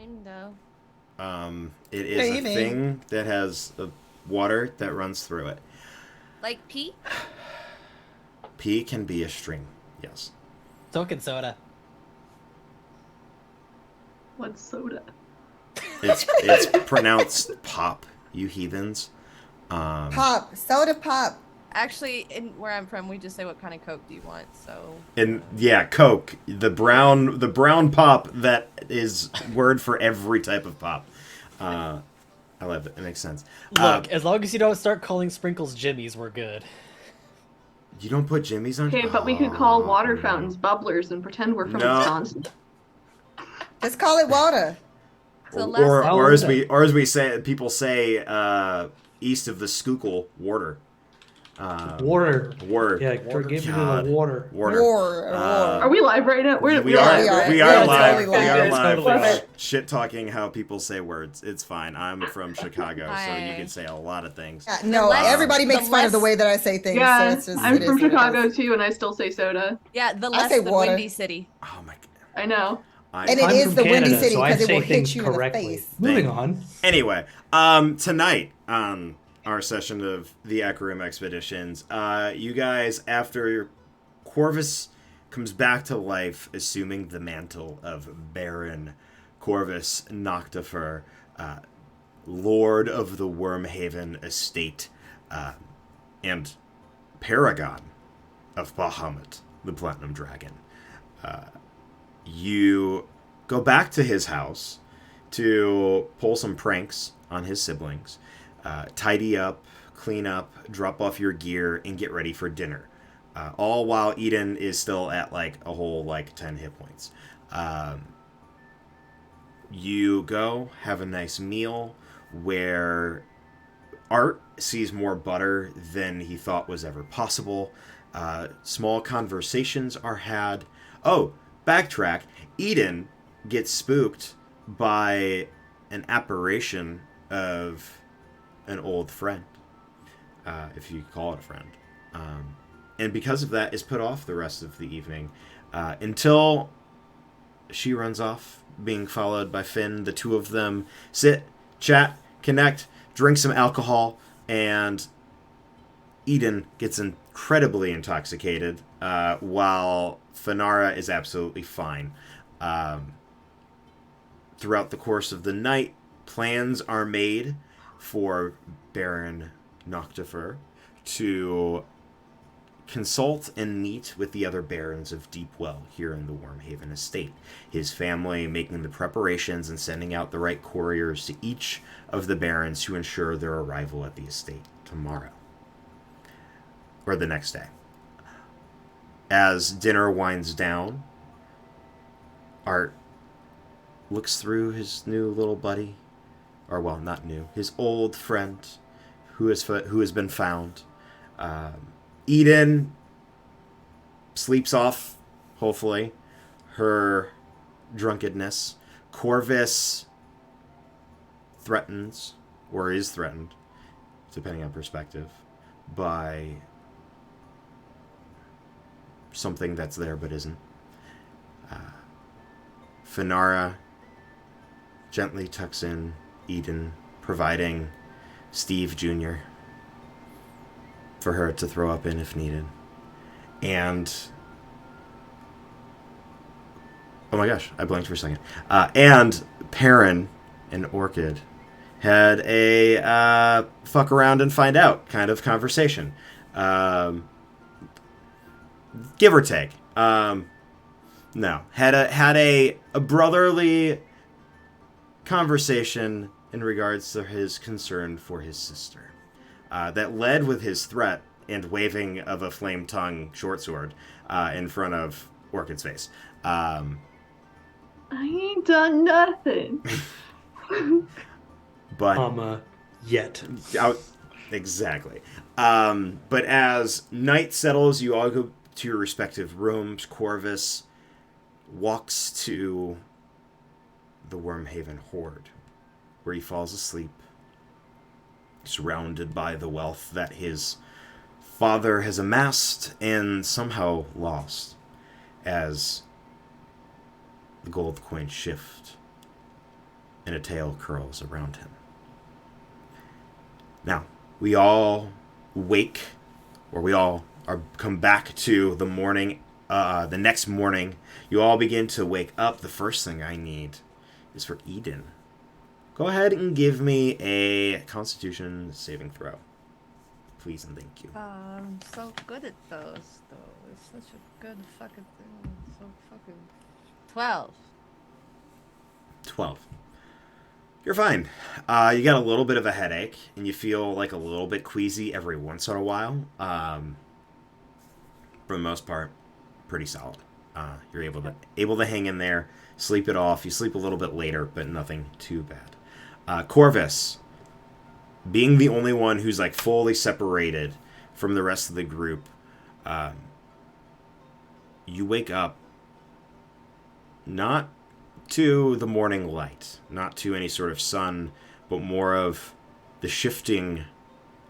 kind of. It is a thing that has water that runs through it. Like pee? Pee can be a stream, yes. So can soda. What's soda? It's pronounced pop, you heathens. Pop. Soda pop. Actually, where I'm from, we just say, what kind of Coke do you want? So. And yeah, Coke, the brown pop that is word for every type of pop. I love it. It makes sense. Look, as long as you don't start calling sprinkles Jimmies, we're good. You don't put Jimmy's on? Okay, but we could call water fountains bubblers and pretend we're from Wisconsin. Let's call it water. Or as we say, people say, east of the Schuylkill, water. Water. Yeah, give me the water. Water. Are we live right now? We are live. We are Totally live. Totally Shit talking how people say words. It's fine. I'm from Chicago, so you can say a lot of things. Yeah, no, everybody makes fun of the way that I say things. Yeah, so it's just, I'm from Chicago too, and I still say soda. Yeah, the less the windy city. Oh my god. I know. And it is the windy city because it will hit you correctly. in the face. Moving on. Anyway, tonight on our session of the Ecriom Expeditions, you guys, after Korvus comes back to life, assuming the mantle of Baron Korvus Noctifer, Lord of the Wyrmhaven Estate, and Paragon of Bahamut, the Platinum Dragon. You go back to his house to pull some pranks on his siblings, tidy up, clean up, drop off your gear, and get ready for dinner. All while Eden is still at like a whole 10 hit points. You go, have a nice meal where Art sees more butter than he thought was ever possible. Small conversations are had. Oh, backtrack. Eden gets spooked by an apparition of an old friend, if you call it a friend. And because of that, is put off the rest of the evening until she runs off, being followed by Finn. The two of them sit, chat, connect, drink some alcohol, and Eden gets incredibly intoxicated while Finara is absolutely fine. Throughout the course of the night, plans are made for Baron Noctifer to consult and meet with the other Barons of Deepwell here in the Wyrmhaven Estate. His family making the preparations and sending out the right couriers to each of the Barons to ensure their arrival at the estate tomorrow. Or the next day. As dinner winds down, Art looks through his new little buddy, or well, not new, his old friend who has been found. Eden sleeps off, hopefully, her drunkenness. Korvus threatens, or is threatened, depending on perspective, by something that's there but isn't. Finara gently tucks in Eden, providing Steve Jr. for her to throw up in if needed. And oh my gosh, I blanked for a second. And Perrin and Orchid had a fuck around and find out kind of conversation. Give or take. No. Had a brotherly conversation in regards to his concern for his sister. That led with his threat and waving of a flame-tongue short sword in front of Orchid's face. I ain't done nothing. But yet. Exactly. But as night settles, you all go to your respective rooms. Korvus walks to the Wyrmhaven Hoard, where he falls asleep, surrounded by the wealth that his father has amassed and somehow lost as the gold coins shift and a tail curls around him. Now, we all wake, or we all are come back to the morning, the next morning. You all begin to wake up. The first thing I need is for Eden. Go ahead and give me a Constitution saving throw. Please and thank you. I'm so good at those, though. It's such a good fucking thing. So fucking 12. 12. You're fine. You got a little bit of a headache, and you feel like a little bit queasy every once in a while. For the most part, pretty solid. You're able to hang in there, sleep it off. You sleep a little bit later, but nothing too bad. Korvus, being the only one who's like fully separated from the rest of the group, you wake up not to the morning light, not to any sort of sun, but more of the shifting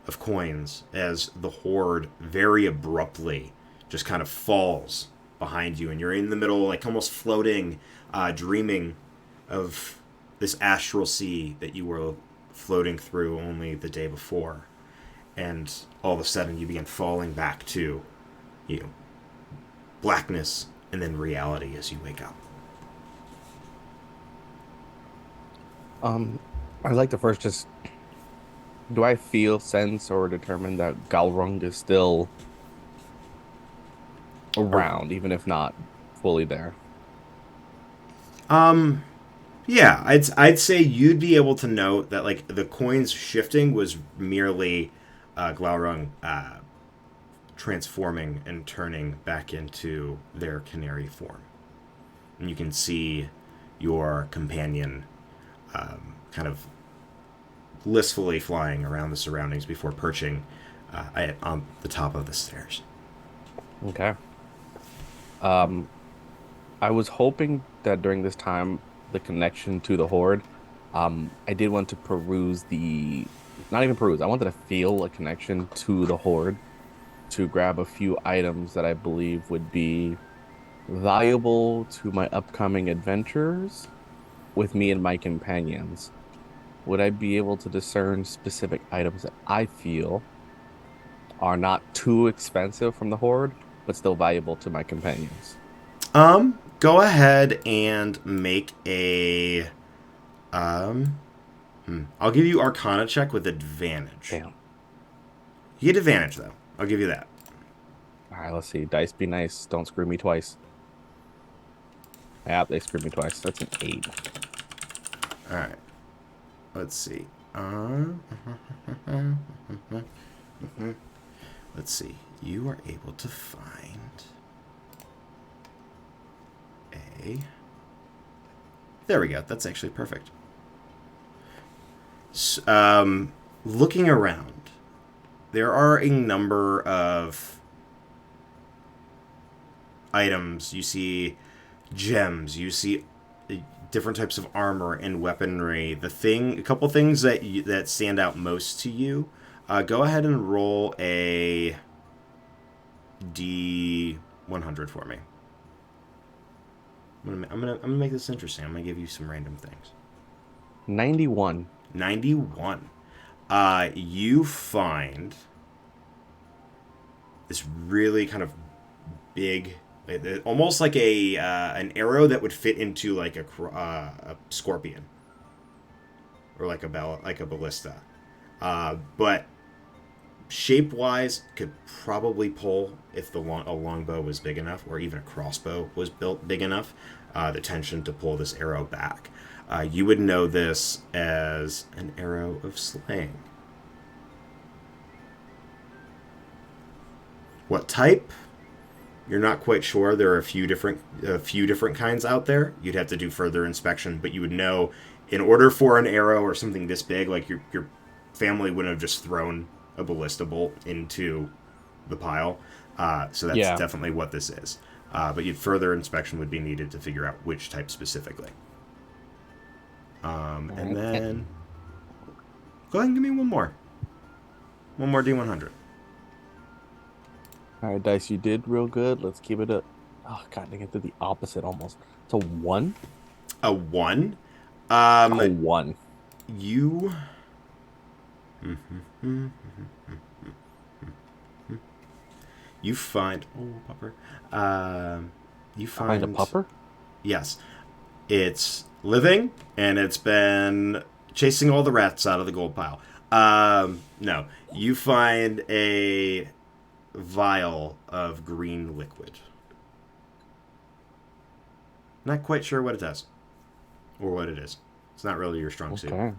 of coins as the horde very abruptly just kind of falls behind you, and you're in the middle, like almost floating, dreaming of this astral sea that you were floating through only the day before, and all of a sudden you begin falling back to, blackness and then reality as you wake up. I'd like to first just... Do I feel, sense, or determine that Galrung is still around, even if not fully there? Yeah, I'd say you'd be able to note that like the coins shifting was merely Glaurung transforming and turning back into their canary form. And you can see your companion kind of blissfully flying around the surroundings before perching on the top of the stairs. Okay. I was hoping that during this time, the connection to the Horde, I did want to peruse not even peruse, I wanted to feel a connection to the Horde to grab a few items that I believe would be valuable to my upcoming adventures with me and my companions. Would I be able to discern specific items that I feel are not too expensive from the Horde, but still valuable to my companions? Go ahead and make a... I'll give you Arcana check with advantage. Damn. You get advantage, though. I'll give you that. Alright, let's see. Dice be nice. Don't screw me twice. Yeah, they screwed me twice. That's an 8. Alright. Let's see. Let's see. You are able to find a... There we go. That's actually perfect. Looking around, there are a number of items. You see gems. You see different types of armor and weaponry. A couple things that stand out most to you. Go ahead and roll a D100 for me. I'm gonna make this interesting. I'm gonna give you some random things. 91. 91. You find this really kind of big, almost like an arrow that would fit into like a scorpion or like a ballista, but shape-wise could probably pull if a longbow was big enough, or even a crossbow was built big enough, the tension to pull this arrow back. You would know this as an arrow of slaying. What type? You're not quite sure. There are a few different kinds out there. You'd have to do further inspection, but you would know in order for an arrow or something this big, like your family wouldn't have just thrown a ballista bolt into the pile. So that's definitely what this is. But further inspection would be needed to figure out which type specifically. And then go ahead and give me one more. One more D100. All right, Dice, you did real good. Let's keep it up. Oh, God, I get to the opposite almost. It's a 1? A 1? One. You. You find. Oh, pupper. You Find a pupper? Yes. It's living, and it's been chasing all the rats out of the gold pile. No. You find a vial of green liquid. Not quite sure what it does. Or what it is. It's not really your strong suit. Okay.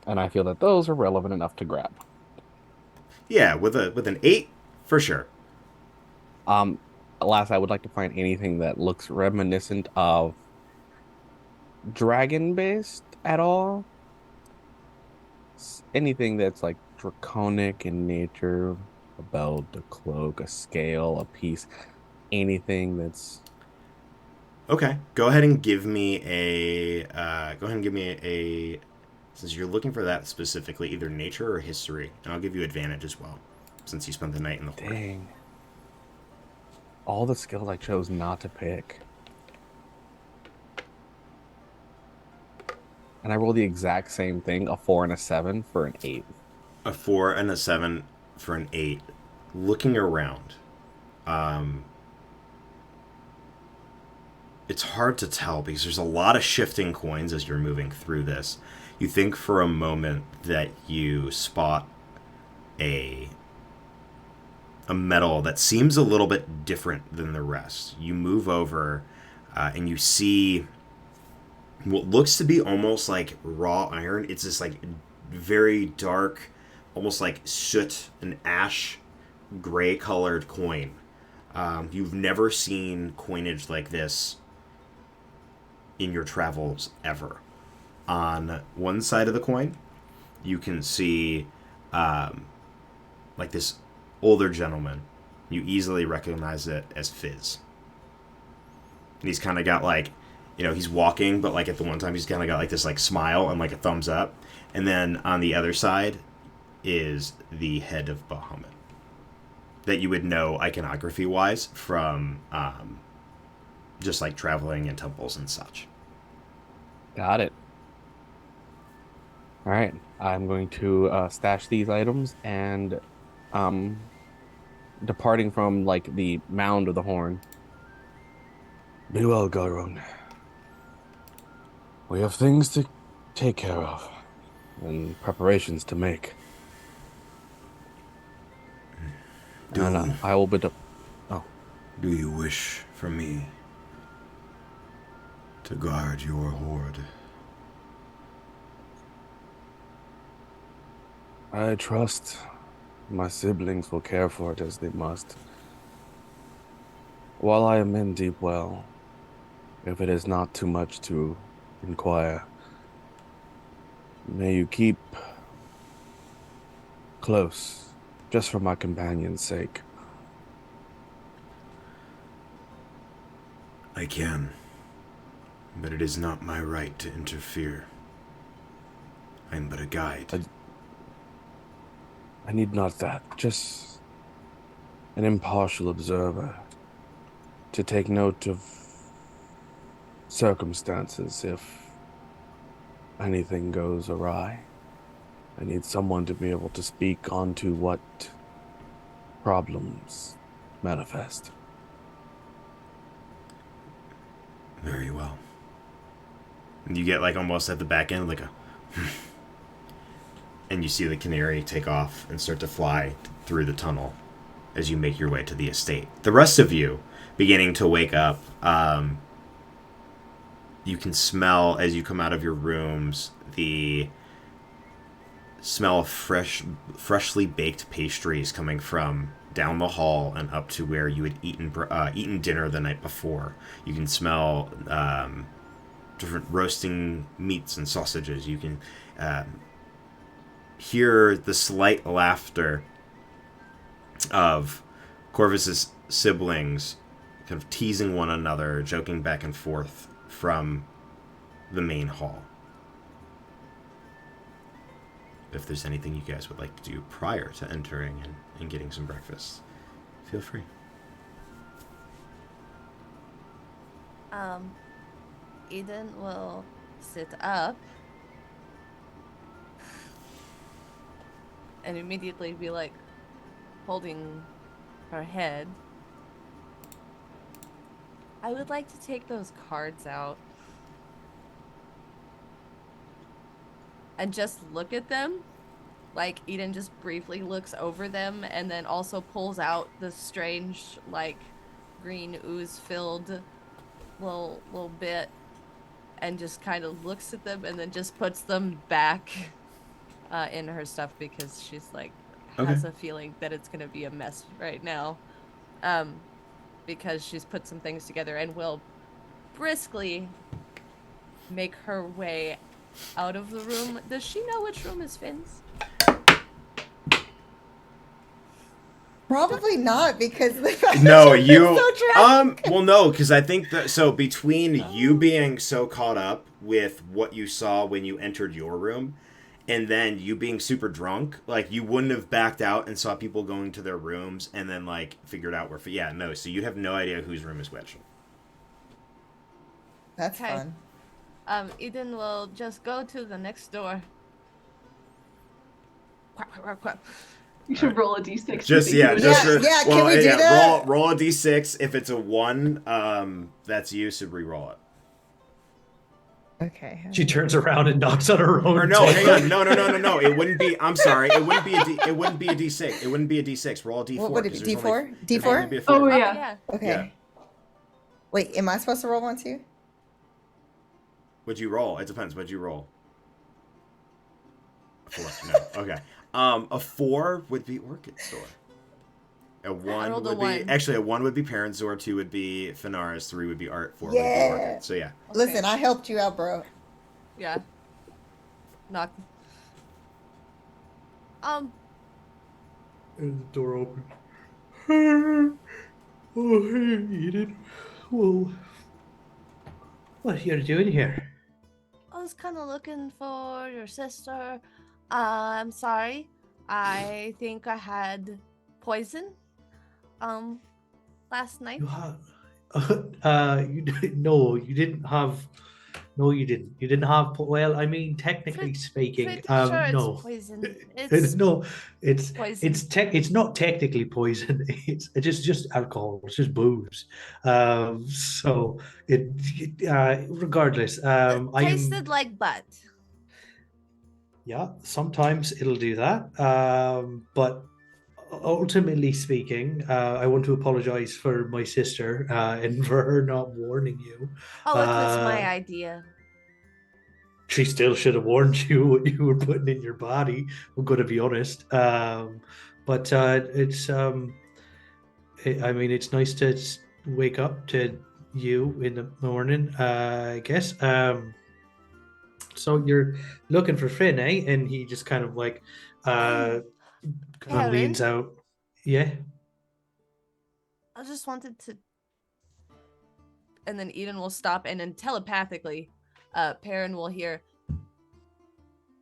And I feel that those are relevant enough to grab. Yeah, with an 8, for sure. Last, I would like to find anything that looks reminiscent of dragon-based at all. Anything that's like draconic in nature, a belt, a cloak, a scale, a piece, anything that's... Okay, go ahead and give me a. Since you're looking for that specifically, either nature or history, and I'll give you advantage as well, since you spent the night in the horde. Dang. All the skills I chose not to pick. And I rolled the exact same thing, a 4 and a 7 for an 8. A 4 and a 7 for an 8. Looking around, it's hard to tell because there's a lot of shifting coins as you're moving through this. You think for a moment that you spot a metal that seems a little bit different than the rest. You move over and you see what looks to be almost like raw iron. It's this like very dark, almost like soot and ash gray colored coin. You've never seen coinage like this in your travels ever. On one side of the coin, you can see like this older gentleman. You easily recognize it as Fizz. And he's kind of got like, he's walking, but like at the one time he's kind of got like this like smile and like a thumbs up. And then on the other side is the head of Bahamut that you would know iconography wise from just like traveling in temples and such. Got it. All right, I'm going to stash these items and departing from like the mound of the horn. Be well, Garon. We have things to take care of and preparations to make. I will be. Do you wish for me to guard your hoard? I trust my siblings will care for it as they must. While I am in Deepwell, if it is not too much to inquire, may you keep close, just for my companion's sake. I can, but it is not my right to interfere. I am but a guide. I need not that, just an impartial observer to take note of circumstances if anything goes awry. I need someone to be able to speak onto what problems manifest. Very well. And you get like almost at the back end like a and you see the canary take off and start to fly through the tunnel as you make your way to the estate. The rest of you beginning to wake up, you can smell as you come out of your rooms the smell of freshly baked pastries coming from down the hall and up to where you had eaten dinner the night before. You can smell different roasting meats and sausages. You can hear the slight laughter of Korvus's siblings kind of teasing one another, joking back and forth from the main hall. If there's anything you guys would like to do prior to entering and getting some breakfast, feel free. Eden will sit up and immediately be like holding her head. I would like to take those cards out and just look at them. Like, Eden just briefly looks over them and then also pulls out the strange, like, green ooze-filled little bit and just kind of looks at them and then just puts them back in her stuff because she's, like, has a feeling that it's going to be a mess right now. Because she's put some things together and will briskly make her way out of the room. Does she know which room is Finn's? Probably not, because No, you so drunk. well, no, because I think that, so between you being so caught up with what you saw when you entered your room and then you being super drunk, like, you wouldn't have backed out and saw people going to their rooms and then, like, figured out where, yeah, no, so you have no idea whose room is which. That's Okay. fun. Eden will just go to the next door. Quack, quack, quack, quack. You should roll a d6. Just, to yeah, see just, Yeah, yeah, can we do that? Roll a d6. If it's a 1, that's you, so re-roll it. Okay. She turns around and knocks on her own. Or no, hang table. on, no. It wouldn't be. I'm sorry. It wouldn't be a d6. It wouldn't be a d6. Roll a d4. What would it be? 'cause there's D4? only- D4? it would be a 4. Oh, Oh, yeah. yeah. Okay. Yeah. Wait, am I supposed to roll one too? What'd you roll? It depends. What'd you roll? A 4. No. Okay. A 4 would be Orchid Store. A 1 rolled a would be 1. actually a 1 would be Parent Zor, 2 would be Fenaris, 3 would be Art, 4 would Yeah. be Orchid. So yeah. Okay. Listen, I helped you out, bro. Yeah. Knock. And the door open. Oh, hey, Eden. Well, what are you doing here? I was kind of looking for your sister. I'm sorry. I think I had poison. Last night. You had, no, you didn't have. No, you didn't. You didn't have. Well, I mean, technically speaking, Pretty sure it's no. poison. It's No, it's poison. it's not technically poison. It's just alcohol. It's just booze. So regardless, It tasted like butt. Yeah, sometimes it'll do that. But ultimately speaking, I want to apologize for my sister and for her not warning you. Oh, it was my idea. She still should have warned you what you were putting in your body. I'm going to be honest. But it's, I mean, it's nice to wake up to you in the morning, I guess. So you're looking for Finn, eh? And he just kind of like kind of leans out. Yeah. I just wanted to. And then Eden will stop, and then telepathically, Perrin will hear.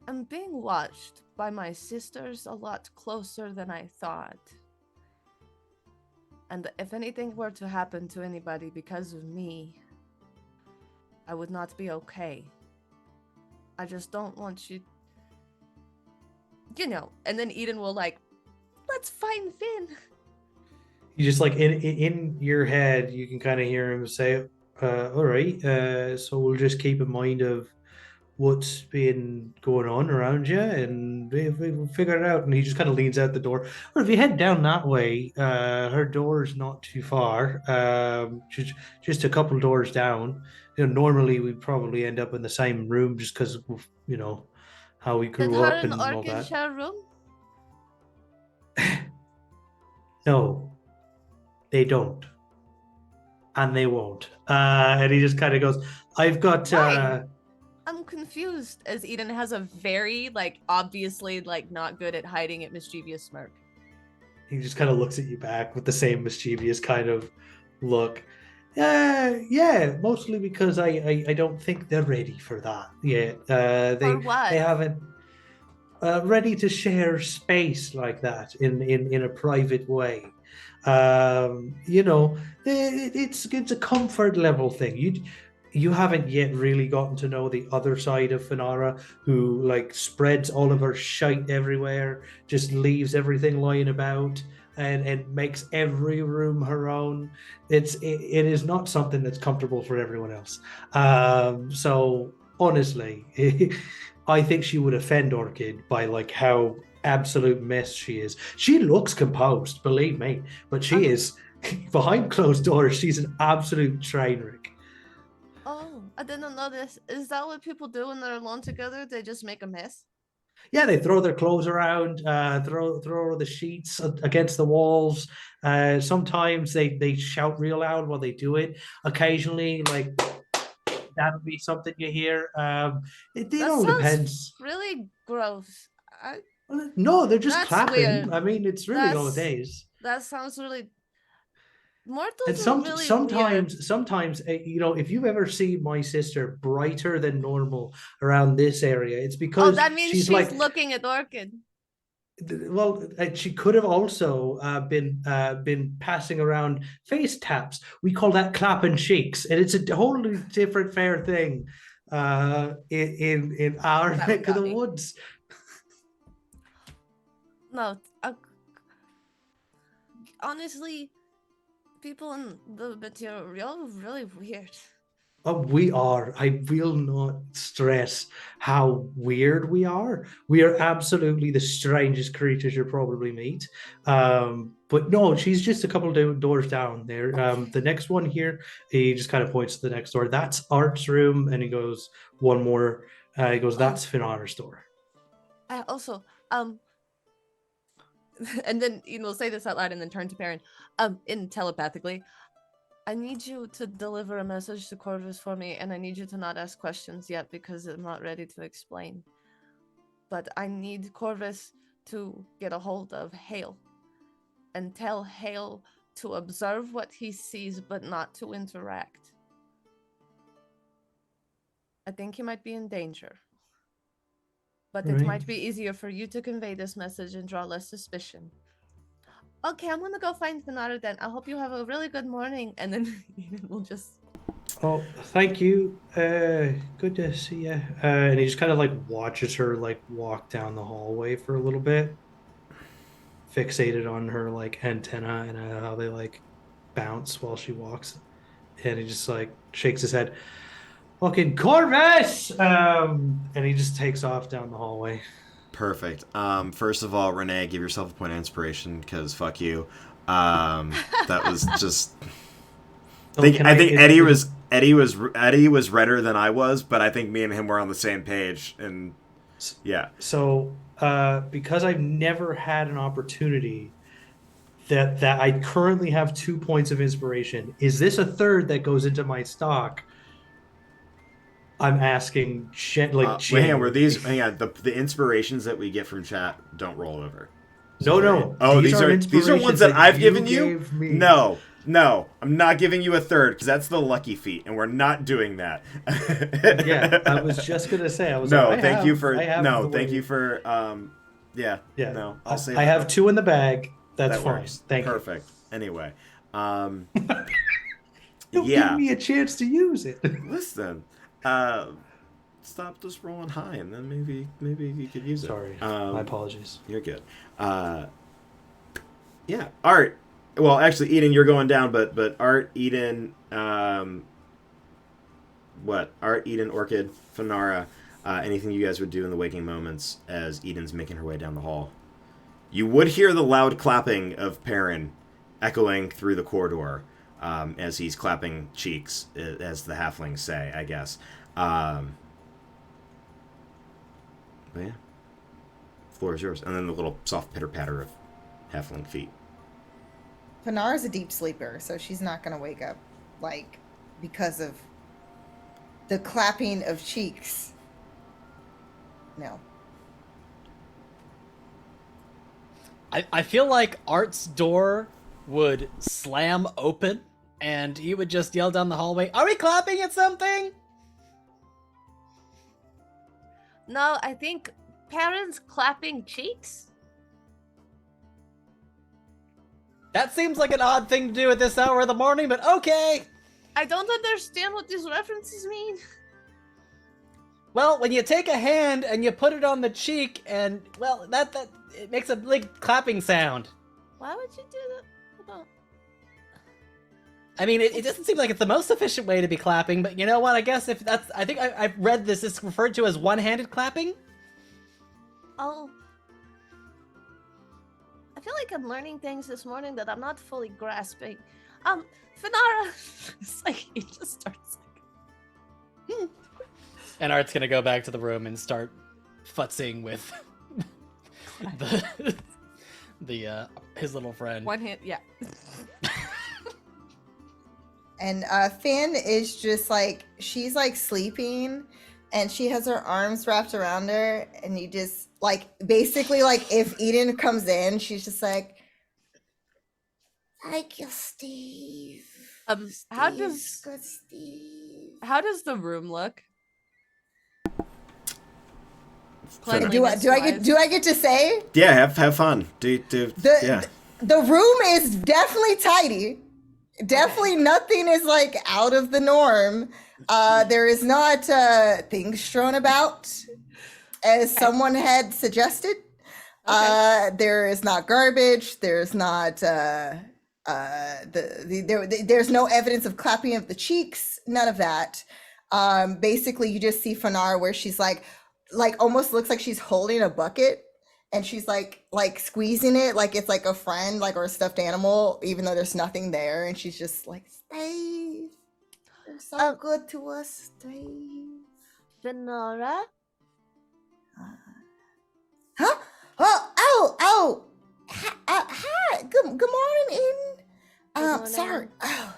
I'm being watched by my sisters a lot closer than I thought. And if anything were to happen to anybody because of me, I would not be okay. I just don't want you. You know. And then Eden will like, let's find Finn. You just like in your head, you can kind of hear him say, all right, so we'll just keep in mind of what's been going on around you and we'll figure it out. And he just kind of leans out the door. Or if you head down that way, her door's not too far, just a couple doors down. You know, normally we'd probably end up in the same room just because of, you know, how we grew up and all Orchid that. share room? No, they don't. And they won't. And he just kind of goes, I've got... Why? I'm confused, as Eden has a very, like, obviously, like, not good at hiding it mischievous smirk. He just kind of looks at you back with the same mischievous kind of look. Yeah, mostly because I don't think they're ready for that yet. For what? They haven't ready to share space like that in a private way. You know, it's a comfort level thing. You haven't yet really gotten to know the other side of Finara, who like spreads all of her shite everywhere, just leaves everything lying about, and makes every room her own. It is not something that's comfortable for everyone else. So honestly, I think she would offend Orchid by like how absolute mess she is. She looks composed, believe me, but she is behind closed doors. She's an absolute train wreck. Oh, I didn't know this. Is that what people do when they're alone together? They just make a mess? Yeah, they throw their clothes around, throw the sheets against the walls. Sometimes they shout real loud while they do it. Occasionally, like that'll be something you hear. It That all sounds depends. really gross. No, they're just That's clapping. weird. I mean, it's really all it is. That sounds really. And Mortals are really weird. sometimes, you know, if you've ever seen my sister brighter than normal around this area, it's Oh, because that means she's like looking at Orchid. well, she could have also been passing around face taps. We call that clapping cheeks, and it's a totally different fair thing in our That neck of got the me. woods. No, honestly, people in the material are really weird. Oh, we are. I will not stress how weird we are. We are absolutely the strangest creatures you'll probably meet. But no, she's just a couple of doors down there. The next one here, he just kind of points to the next door. That's Art's room, and he goes one more. He goes, "That's Finara's store." Also, and then say this out loud and then turn to Perrin, in telepathically. I need you to deliver a message to Korvus for me, and I need you to not ask questions yet because I'm not ready to explain. But I need Korvus to get a hold of Hale and tell Hale to observe what he sees but not to interact. I think he might be in danger. But it might be easier for you to convey this message and draw less suspicion. Okay, I'm gonna go find Finara then. I hope you have a really good morning, and then we'll just. Oh, thank you. Good to see you. And he just kind of like watches her like walk down the hallway for a little bit, fixated on her like antenna and how they like bounce while she walks. And he just like shakes his head. Fucking Korvus! And he just takes off down the hallway. Perfect. First of all, Renee, give yourself a point of inspiration because fuck you. That was just. I think Eddie was redder than I was, but I think me and him were on the same page, and yeah. So, because I've never had an opportunity that I currently have 2 points of inspiration, is this a third that goes into my stock? I'm asking, like, hang on. The inspirations that we get from chat don't roll over. So no. Oh, these are ones that I've given you. No, I'm not giving you a third because that's the lucky feat, and we're not doing that. Yeah, I was just gonna say. Thank you for. Yeah. No, I'll say. I have 2 in the bag. That's fine. Works. Thank you. Perfect. Anyway, Don't give me a chance to use it. Listen. Stop just rolling high, and then maybe you could use it. Sorry, my apologies. You're good. Yeah, Art. Well, actually, Eden, you're going down, but Art, Eden, what? Art, Eden, Orchid, Finara. Anything you guys would do in the waking moments as Eden's making her way down the hall? You would hear the loud clapping of Perrin echoing through the corridor. As he's clapping cheeks, as the halflings say, I guess. But yeah, floor is yours. And then the little soft pitter-patter of halfling feet. Finara's a deep sleeper, so she's not going to wake up, like, because of the clapping of cheeks. No. I feel like Art's door would slam open and he would just yell down the hallway, "Are we clapping at something?" No, I think Perrin's clapping cheeks. That seems like an odd thing to do at this hour of the morning, but okay. I don't understand what these references mean. Well, when you take a hand and you put it on the cheek, and well, that it makes a big clapping sound. Why would you do that? Hold on. I mean, it doesn't seem like it's the most efficient way to be clapping, but you know what? I guess if that's, I think I've read this. It's referred to as one-handed clapping. Oh. I feel like I'm learning things this morning that I'm not fully grasping. Finara. It's like he just starts like. And Art's gonna go back to the room and start futzing with his little friend. One hand, yeah. And Finn is just like, she's like sleeping and she has her arms wrapped around her, and you just like, basically like if Eden comes in, she's just like, thank you, Steve. How Steve's does good, Steve. how does the room look? Finna- Do I get to say? Yeah, have fun. Yeah. The room is definitely tidy. Definitely nothing is like out of the norm. There is not things strewn about as someone had suggested. There is not garbage. There's not there's no evidence of clapping of the cheeks. None of that. Basically, you just see Fanar where she's like almost looks like she's holding a bucket. And she's like squeezing it like it's like a friend, like, or a stuffed animal, even though there's nothing there. And she's just like, Steve, you're so good to us, Steve. Finara? Huh? Hi. Good morning, Eden. morning. Sorry. Oh.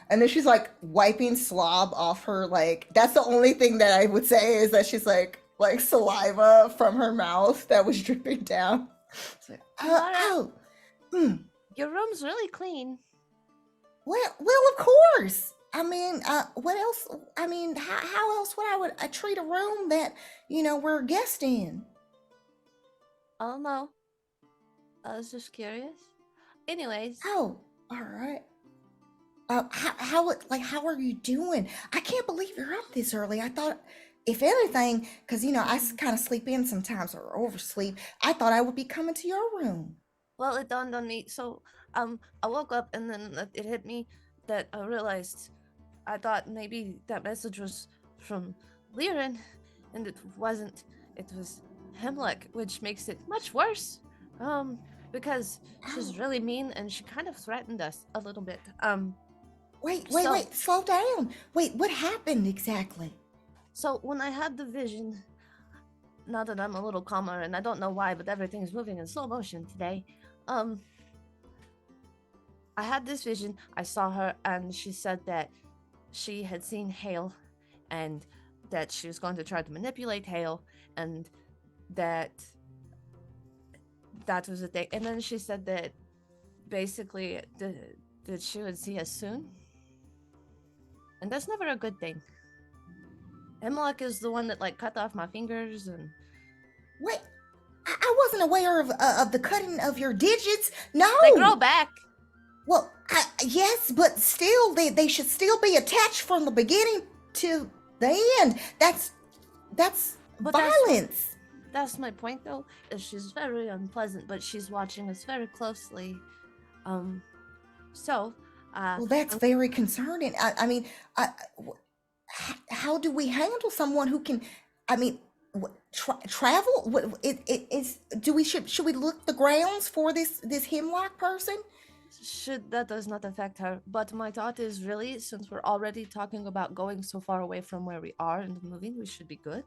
And then she's like wiping slob off her, like, that's the only thing that I would say is that she's like saliva from her mouth that was dripping down. It's like, Your room's really clean. Well, of course. I mean, what else? I mean, how else would I treat a room that, we're guests in? Oh no. I was just curious. Anyways. Oh, all right. How are you doing? I can't believe you're up this early. I thought, if anything, because I kind of sleep in sometimes or oversleep, I thought I would be coming to your room. Well, it dawned on me. So, I woke up and then it hit me that I realized I thought maybe that message was from Liren, and it wasn't. It was Hemlock, which makes it much worse. Because she's really mean and she kind of threatened us a little bit. Wait, slow down. Wait, what happened exactly? So when I had the vision, now that I'm a little calmer and I don't know why, but everything's moving in slow motion today. I had this vision. I saw her and she said that she had seen Hale and that she was going to try to manipulate Hale and that was the thing. And then she said that basically that she would see us soon. And that's never a good thing. Hemlock is the one that cut off my fingers and. Wait, I wasn't aware of the cutting of your digits. No, They grow back. Well, yes, but still, they should still be attached from the beginning to the end. That's But violence. That's my point, though. Is she's very unpleasant, but she's watching us very closely. Well, that's very concerning. I mean, how do we handle someone who can? I mean, travel. What it is? Should we look the grounds for this Hemlock person? That does not affect her. But my thought is really, since we're already talking about going so far away from where we are and moving, we should be good.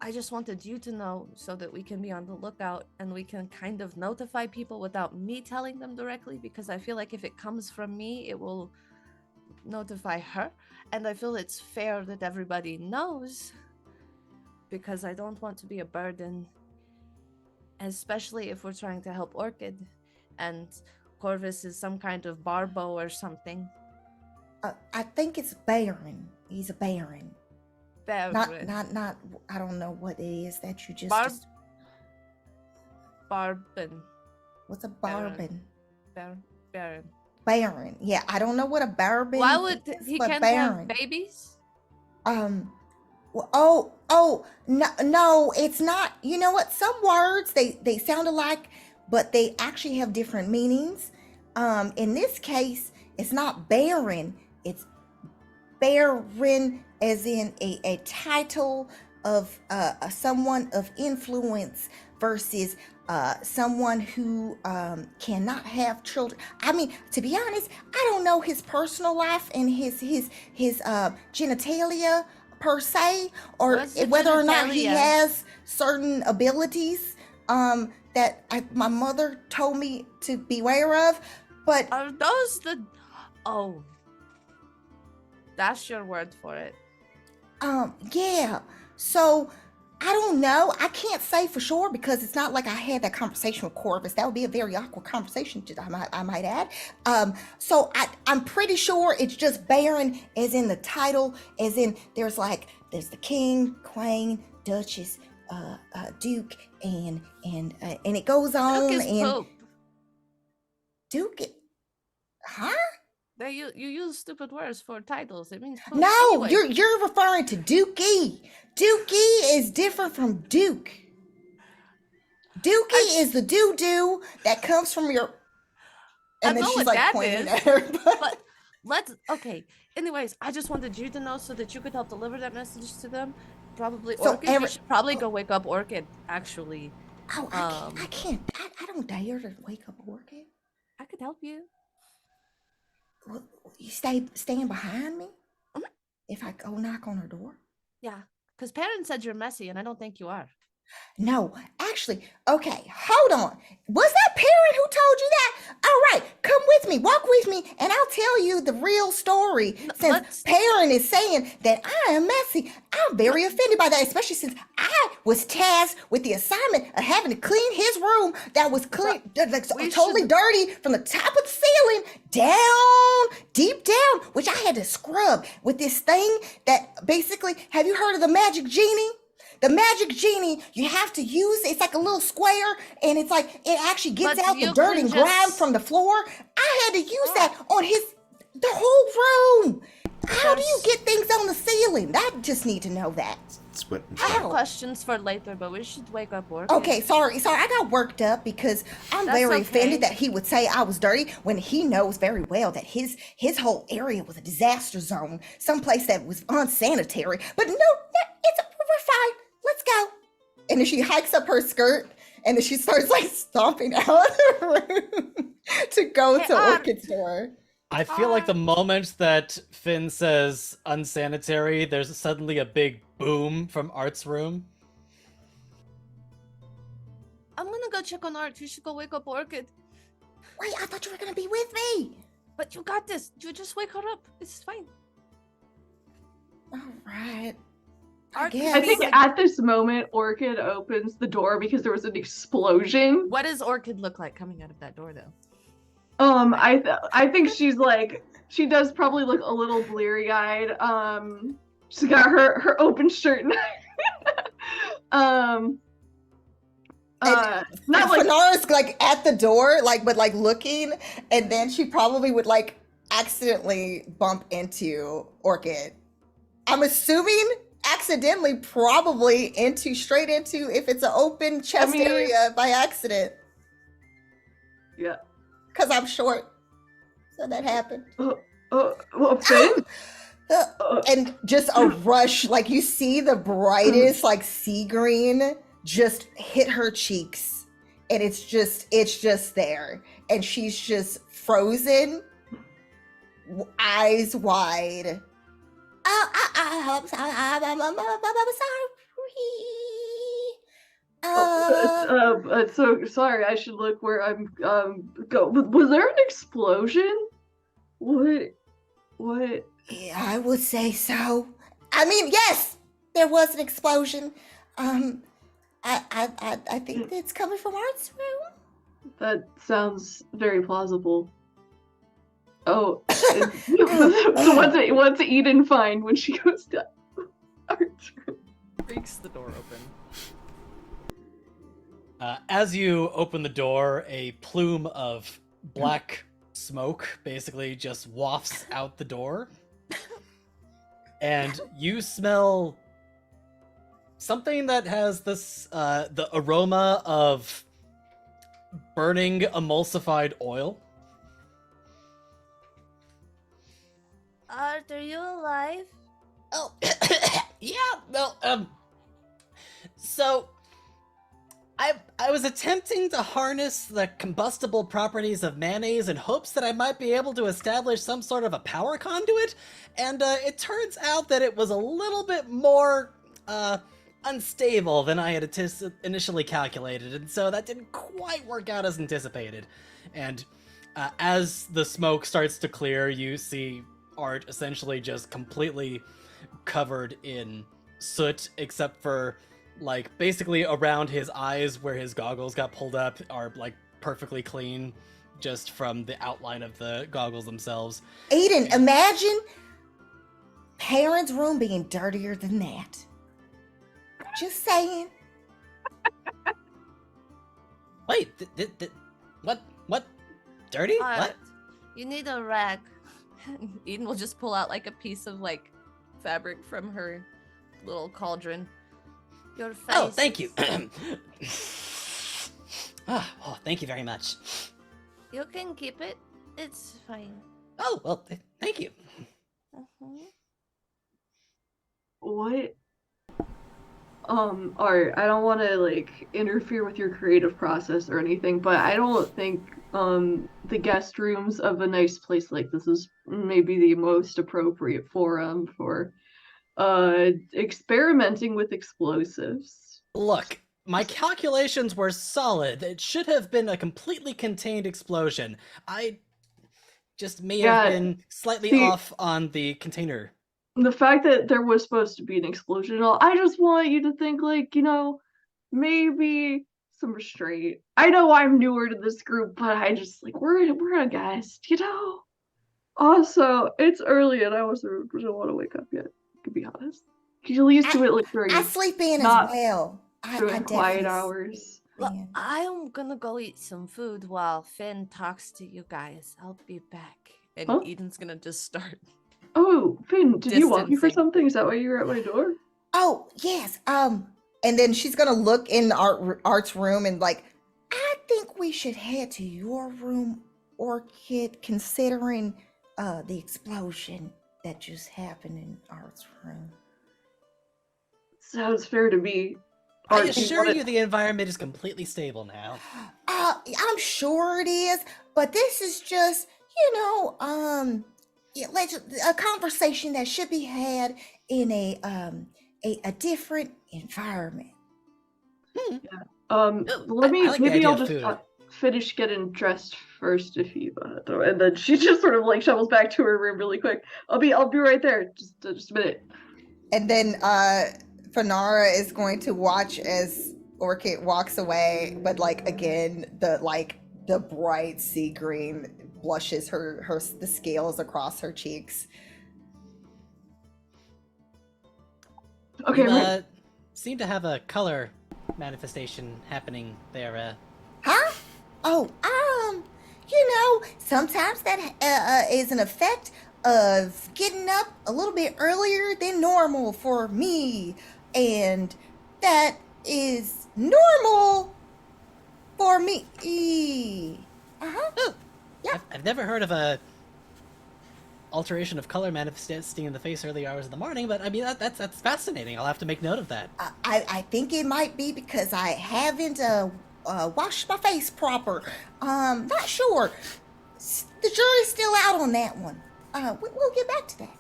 I just wanted you to know so that we can be on the lookout and we can kind of notify people without me telling them directly, because I feel like if it comes from me, it will notify her. And I feel it's fair that everybody knows, because I don't want to be a burden, especially if we're trying to help Orchid and Korvus is some kind of barbo or something. I think it's Baron. He's a Baron. Baron. Not. I don't know what it is that you just. Barbin. What's a Barbin? Baron. Baron. Baron. Yeah, I don't know what a baron Why would is, he but can't baron. have babies? Oh, no, it's not. You know what? Some words they sound alike, but they actually have different meanings. In this case, it's not baron, it's baron as in a title of someone of influence versus someone who cannot have children. I mean, to be honest, I don't know his personal life and his genitalia per se, or What's the whether or not he genitalia? has certain abilities that my mother told me to beware of. But Are those the? Oh, that's your word for it. yeah. So I don't know. I can't say for sure because it's not like I had that conversation with Korvus. That would be a very awkward conversation, I might add. So I'm pretty sure it's just Baron, as in the title, as in there's the king, queen, duchess, duke, and it goes on. Duke is and poop. Duke, huh? You use stupid words for titles. It means poop. No, Anyway, you're referring to Dookie. Dookie is different from Duke. Dookie is the doo-doo that comes from your... I And then know she's what like that pointing is, at her. but okay. Anyways, I just wanted you to know so that you could help deliver that message to them. Probably So Orchid. You should probably go wake up Orchid. Actually, Oh, I can't. I don't dare to wake up Orchid. I could help you. Well, you stand behind me Mhm. if I go knock on her door? Yeah, because Perrin said you're messy, and I don't think you are. No, actually, okay, hold on. Was that Perrin who told you that? All right, come with me, walk with me, and I'll tell you the real story. Since Perrin is saying that I am messy, I'm very offended by that, especially since I was tasked with the assignment of having to clean his room that was totally dirty from the top of the ceiling down, deep down, which I had to scrub with this thing that basically, have you heard of the magic genie? The magic genie, you have to use, it's like a little square, and it's like, it actually gets out the dirt and grime from the floor. I had to use that on the whole room. How do you get things on the ceiling? I just need to know that. Split and I have try. questions for later, but we should wake up Orchid. Okay, sorry, I got worked up because I'm That's very okay. offended that he would say I was dirty when he knows very well that his whole area was a disaster zone, someplace that was unsanitary. But no, we're fine. Let's go. And then she hikes up her skirt and then she starts like stomping out of the room to go to Orchid's door. I feel like the moment that Finn says unsanitary, there's suddenly a big boom from Art's room. I'm gonna go check on Art. You should go wake up Orchid. Wait, I thought you were gonna be with me. But you got this. You just wake her up. It's fine. All right. I I think at this moment, Orchid opens the door because there was an explosion. What does Orchid look like coming out of that door, though? I think she's like, she does probably look a little bleary-eyed. She's got her open shirt. Not like Fanara's like at the door, but looking, and then she probably would accidentally bump into Orchid. I'm assuming accidentally, probably straight into if it's an open chest area by accident. Yeah. Because I'm short. So that happened. Finn? And just a rush, you see the brightest sea green just hit her cheeks. And it's just there. And she's just frozen, eyes wide. I'm sorry. So sorry. I should look where I'm go. Was there an explosion? What? Yeah, I would say so. I mean, yes, there was an explosion. I think it's coming from Art's room. That sounds very plausible. Oh, so what's Eden find when she goes to Art's room? Creaks the door open. As you open the door, a plume of black smoke basically just wafts out the door. And you smell something that has this, the aroma of burning emulsified oil. Art, are you alive? Oh, yeah, well, so I was attempting to harness the combustible properties of mayonnaise in hopes that I might be able to establish some sort of a power conduit, and it turns out that it was a little bit more unstable than I had initially calculated, and so that didn't quite work out as anticipated. And as the smoke starts to clear, you see Art essentially just completely covered in soot, except for like basically around his eyes where his goggles got pulled up are like perfectly clean just from the outline of the goggles themselves. Aiden, imagine Perrin's room being dirtier than that. Just saying. Wait, what? Dirty? Art, What? you need a rag. Eden will just pull out like a piece of like fabric from her little cauldron. Your face. Oh, thank you. Oh, thank you very much. You can keep it. It's fine. Oh, well, thank you. What? Art, I don't want to like interfere with your creative process or anything, but I don't think the guest rooms of a nice place like this is maybe the most appropriate forum for experimenting with explosives. Look, my calculations were solid. It should have been a completely contained explosion. I just may have been slightly off on the container. The fact that there was supposed to be an explosion and all, I just want you to think like, maybe some restraint. I know I'm newer to this group, but I just like we're a guest, Also, it's early and I don't want to wake up yet, to be honest. You're used to it like during I sleep in as well. during quiet hours. Well, I'm gonna go eat some food while Finn talks to you guys. I'll be back. And Eden's gonna just start. Oh, Finn, did you want me for distancing. something? Is that why you were at my door? Oh, yes. And then she's gonna look in Art's room and like, I think we should head to your room, Orchid, considering the explosion that just happened in Art's room. Sounds fair to me. I assure you the environment is completely stable now. I'm sure it is, but this is just, a conversation that should be had in a different environment. I'll just finish getting dressed first if you and then she just sort of like shovels back to her room really quick. I'll be right there. Just a minute. And then Fanara is going to watch as Orchid walks away, but like again, the bright sea green blushes the scales across her cheeks. Okay, You seem to have a color manifestation happening there. Huh? Oh, sometimes that is an effect of getting up a little bit earlier than normal for me, and that is normal for me. Oh, Yeah. I've never heard of a alteration of color manifesting in the face early hours of the morning, but I mean that's fascinating. I'll have to make note of that. I think it might be because I haven't washed my face proper. Not sure. The jury's still out on that one. We'll get back to that.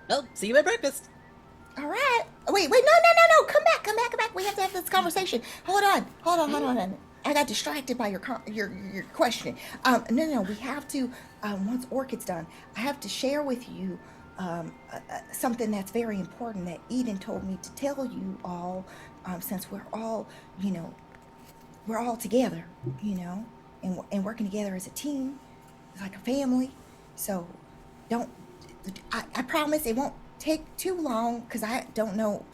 Well, see you at breakfast. All right. Wait, no. Come back. We have to have this conversation. Hold on. I got distracted by your question. No. We have to, once Orchid's done, I have to share with you something that's very important that Eden told me to tell you all, since we're all together, and working together as a team. It's like a family. So I promise it won't take too long because I don't know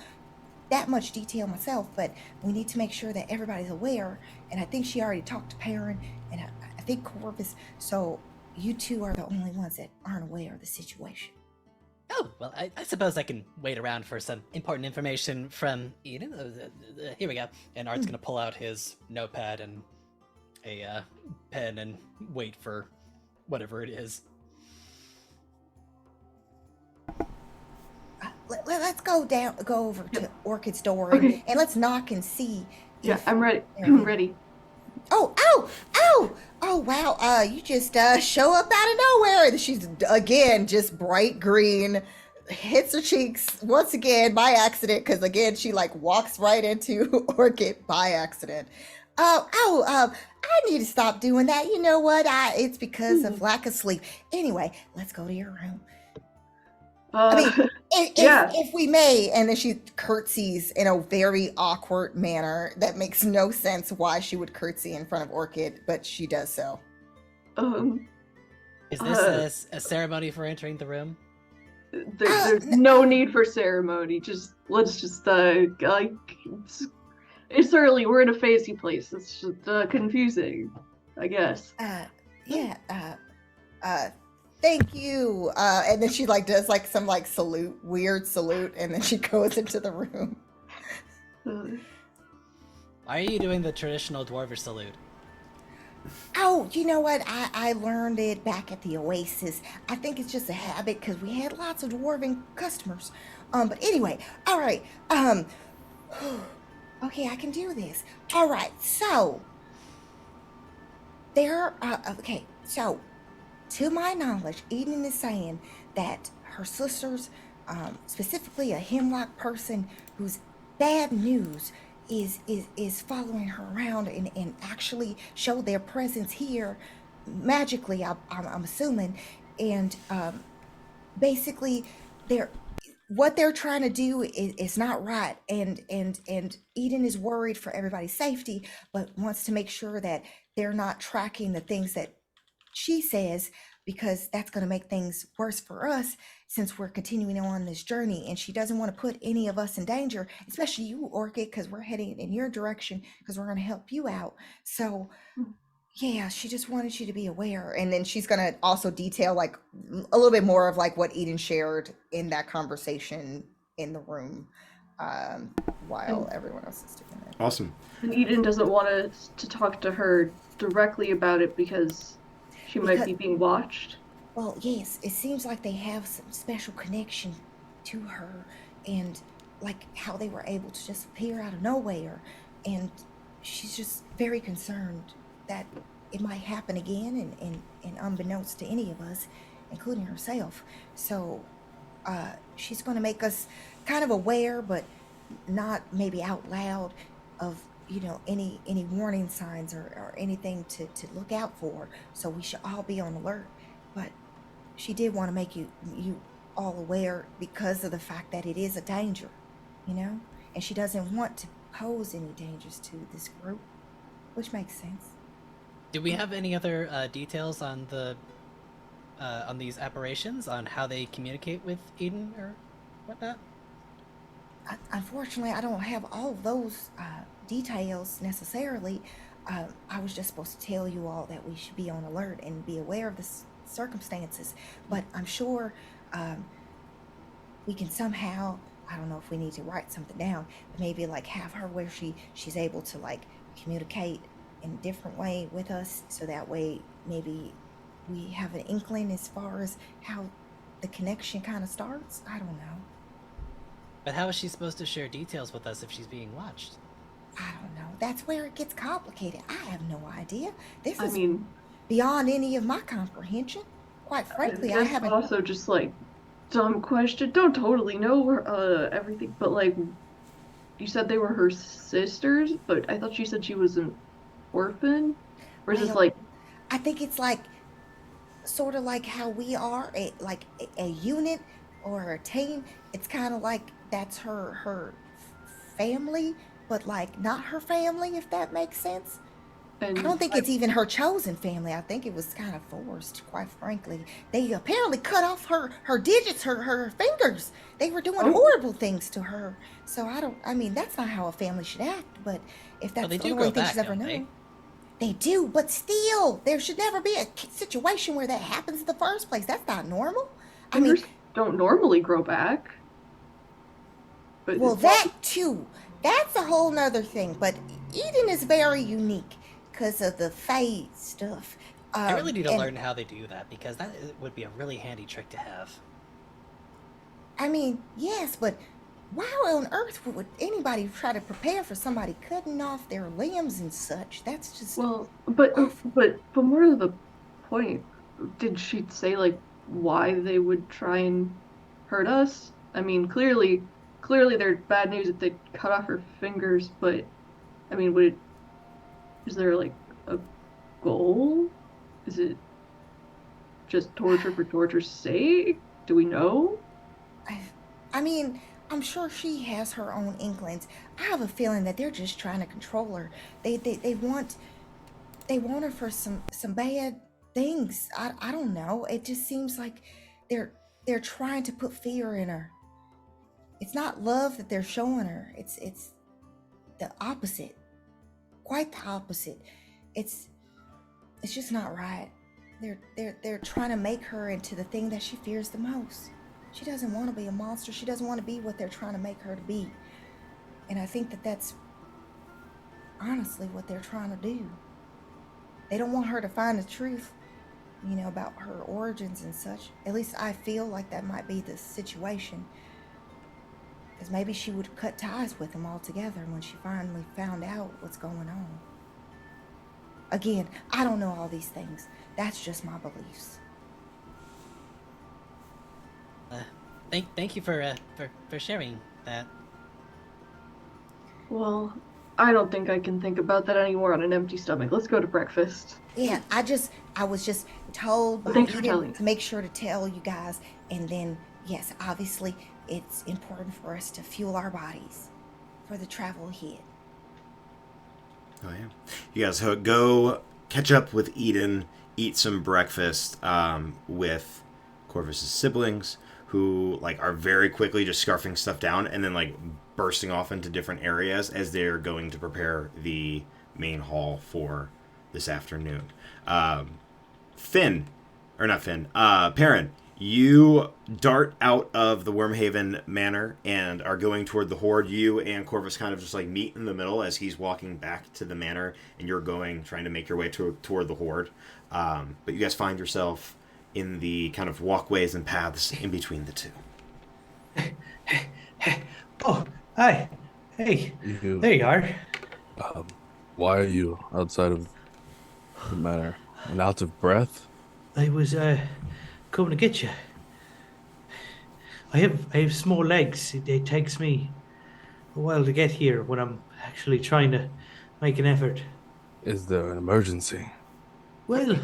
that much detail myself, but we need to make sure that everybody's aware. And I think she already talked to Perrin, and think Korvus. So you two are the only ones that aren't aware of the situation. Oh, well, I suppose I can wait around for some important information from Eden. Here we go. And Art's gonna pull out his notepad and a pen and wait for whatever it is. Let's go over to Orchid's door Okay. and let's knock and see. Yeah, if I'm ready. they're I'm here. ready. Oh, wow. You just show up out of nowhere. And she's, again, just bright green, hits her cheeks once again by accident, because, again, she, like, walks right into Orchid by accident. I need to stop doing that. You know what? It's because of lack of sleep. Anyway, let's go to your room. I mean, if we may, and then she curtsies in a very awkward manner that makes no sense why she would curtsy in front of Orchid, but she does so. Is this a ceremony for entering the room? There's no need for ceremony. Let's just like it's early. We're in a fancy place. It's just confusing, I guess. Thank you. And then she like does like some like weird salute, and then she goes into the room. Why are you doing the traditional dwarvish salute? Oh, you know what? I learned it back at the Oasis. I think it's just a habit because we had lots of dwarven customers. But anyway, all right. Okay, I can do this. All right, so so to my knowledge, Eden is saying that her sisters, specifically a Hemlock person whose bad news is following her around and actually show their presence here magically, I'm assuming, and basically what they're trying to do is not right, and Eden is worried for everybody's safety, but wants to make sure that they're not tracking the things that she says, because that's going to make things worse for us since we're continuing on this journey, and she doesn't want to put any of us in danger, especially you, Orchid, because we're heading in your direction because we're going to help you out. So yeah, she just wanted you to be aware. And then she's going to also detail like a little bit more of like what Eden shared in that conversation in the room while everyone else is doing it. Awesome. And Eden doesn't want us to talk to her directly about it because she might be being watched. Well, yes, it seems like they have some special connection to her, and like how they were able to just appear out of nowhere, and she's just very concerned that it might happen again, and unbeknownst to any of us, including herself. So she's going to make us kind of aware, but not maybe out loud, of any warning signs or anything to look out for. So we should all be on alert. But she did want to make you all aware because of the fact that it is a danger, and she doesn't want to pose any dangers to this group, which makes sense. Do we have any other details on on these apparitions, on how they communicate with Eden or whatnot? Unfortunately, I don't have all of those details necessarily. I was just supposed to tell you all that we should be on alert and be aware of the circumstances, but I'm sure we can somehow, I don't know if we need to write something down, but maybe like have her where she's able to like communicate in a different way with us, so that way maybe we have an inkling as far as how the connection kind of starts. I don't know. But how is she supposed to share details with us if she's being watched? I don't know. That's where it gets complicated. I have no idea. This is I mean, beyond any of my comprehension. Quite frankly, I haven't. Also, just like dumb question. Don't totally know everything, but like you said they were her sisters, but I thought she said she was an orphan, or is this like? I think it's like sort of like how we are a unit or a team. It's kind of like that's her family, but like not her family, if that makes sense. And I don't think it's even her chosen family. I think it was kind of forced, quite frankly. They apparently cut off her digits, her fingers. They were doing horrible things to her. So I mean, that's not how a family should act, but if that's they the do only grow thing back, she's ever don't they? known. They do, but still, there should never be a situation where that happens in the first place. That's not normal. I mean, Fingers don't normally grow back. But well, that too. That's a whole nother thing. But Eden is very unique because of the fade stuff. I really need to and- learn how they do that because that would be a really handy trick to have. I mean, yes, but why on earth would anybody try to prepare for somebody cutting off their limbs and such? That's just well, but more to the point, did she say like why they would try and hurt us? I mean, clearly they're bad news if they cut off her fingers, but I mean, is there like a goal? Is it just torture for torture's sake? Do we know? I mean, I'm sure she has her own inklings. I have a feeling that they're just trying to control her. They want her for some bad things. I don't know. It just seems like they're trying to put fear in her. It's not love that they're showing her. It's the opposite. Quite the opposite. It's just not right. They're trying to make her into the thing that she fears the most. She doesn't want to be a monster. She doesn't want to be what they're trying to make her to be. And I think that that's honestly what they're trying to do. They don't want her to find the truth, about her origins and such. At least I feel like that might be the situation. Because maybe she would cut ties with him altogether when she finally found out what's going on. Again, I don't know all these things. That's just my beliefs. Thank you for sharing that. Well, I don't think I can think about that anymore on an empty stomach. Let's go to breakfast. Yeah, I was just told by Thanks for Eden telling. to make sure to tell you guys. And then, yes, obviously, it's important for us to fuel our bodies for the travel ahead. Oh yeah, you guys go catch up with Eden, eat some breakfast with Korvus' siblings, who are very quickly just scarfing stuff down and then bursting off into different areas as they're going to prepare the main hall for this afternoon. Perrin, you dart out of the Wyrmhaven Manor and are going toward the Horde. You and Korvus kind of just meet in the middle as he's walking back to the manor, and you're trying to make your way toward the Horde. But you guys find yourself in the kind of walkways and paths in between the two. Oh, hi. Hey, You, there you are. why are you outside of the manor and out of breath? I was coming to get you. I have small legs. It takes me a while to get here when I'm actually trying to make an effort. Is there an emergency? Well,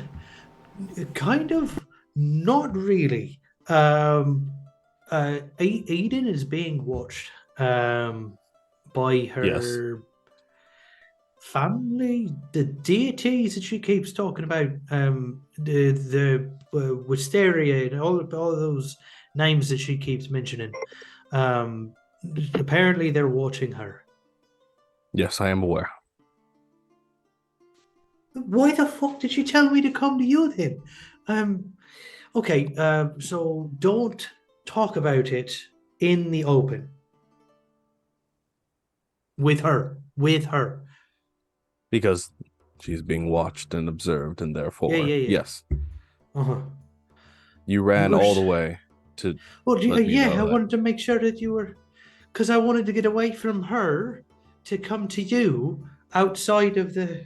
kind of, not really. Eden is being watched by her Yes. family, the deities that she keeps talking about, the Wisteria and all of those names that she keeps mentioning. Apparently, they're watching her. Yes, I am aware. Why the fuck did she tell me to come to you then? Okay, so don't talk about it in the open. With her. Because she's being watched and observed, and therefore, Yeah. yes, Uh-huh. you ran Gosh. all the way to. Well, Let me know I that. wanted to make sure that you were... Because I wanted to get away from her to come to you outside of the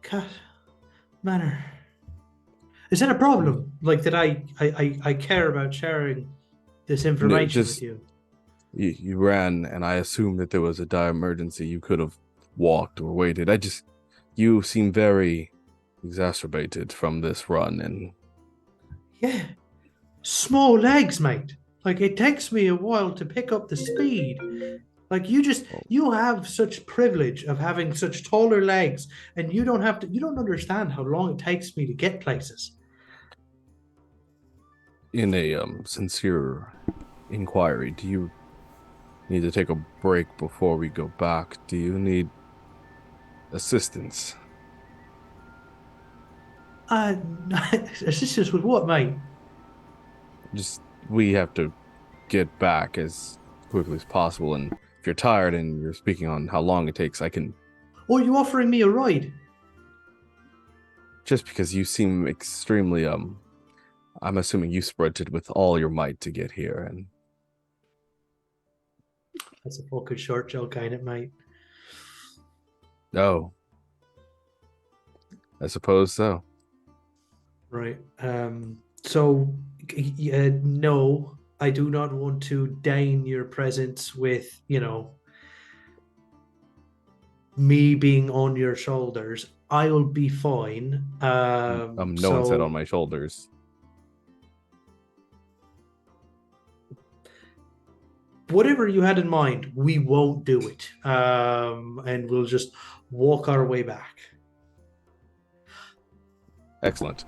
cat manor. Is that a problem? That I care about sharing this information just- with you? You ran, and I assumed that there was a dire emergency. You could have walked or waited. You seem very exacerbated from this run, and Yeah. Small legs, mate. It takes me a while to pick up the speed. You have such privilege of having such taller legs, and you don't understand how long it takes me to get places. in a sincere inquiry, do you need to take a break before we go back? Do you need assistance? Uh, assistance with what, mate? Just we have to get back as quickly as possible. And if you're tired and you're speaking on how long it takes, I can. Or are you offering me a ride? Just because you seem extremely I'm assuming you sprinted with all your might to get here, and That's a fucking short joke, ain't it, mate? oh, I suppose so. Right. So, no, I do not want to deign your presence with, me being on your shoulders. I'll be fine. No one said on my shoulders. Whatever you had in mind, we won't do it. And we'll just walk our way back. Excellent.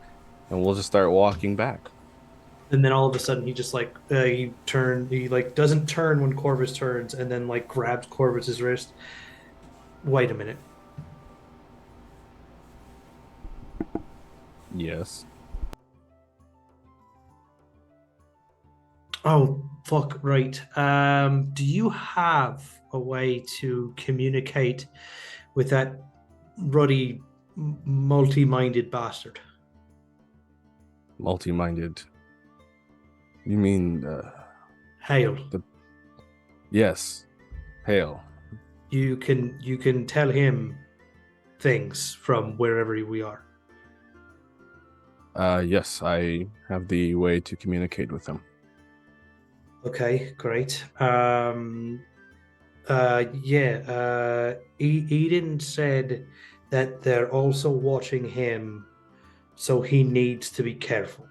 And we'll just start walking back. And then all of a sudden he just he doesn't turn when Korvus turns, and then grabs Korvus's wrist. Wait a minute. Yes. Oh, fuck, right. Do you have a way to communicate with that ruddy, multi-minded bastard? Multi-minded. You mean Hale. Yes. Hale. You can tell him things from wherever we are. Yes, I have the way to communicate with him. Okay, great. Eden said that they're also watching him, so he needs to be careful.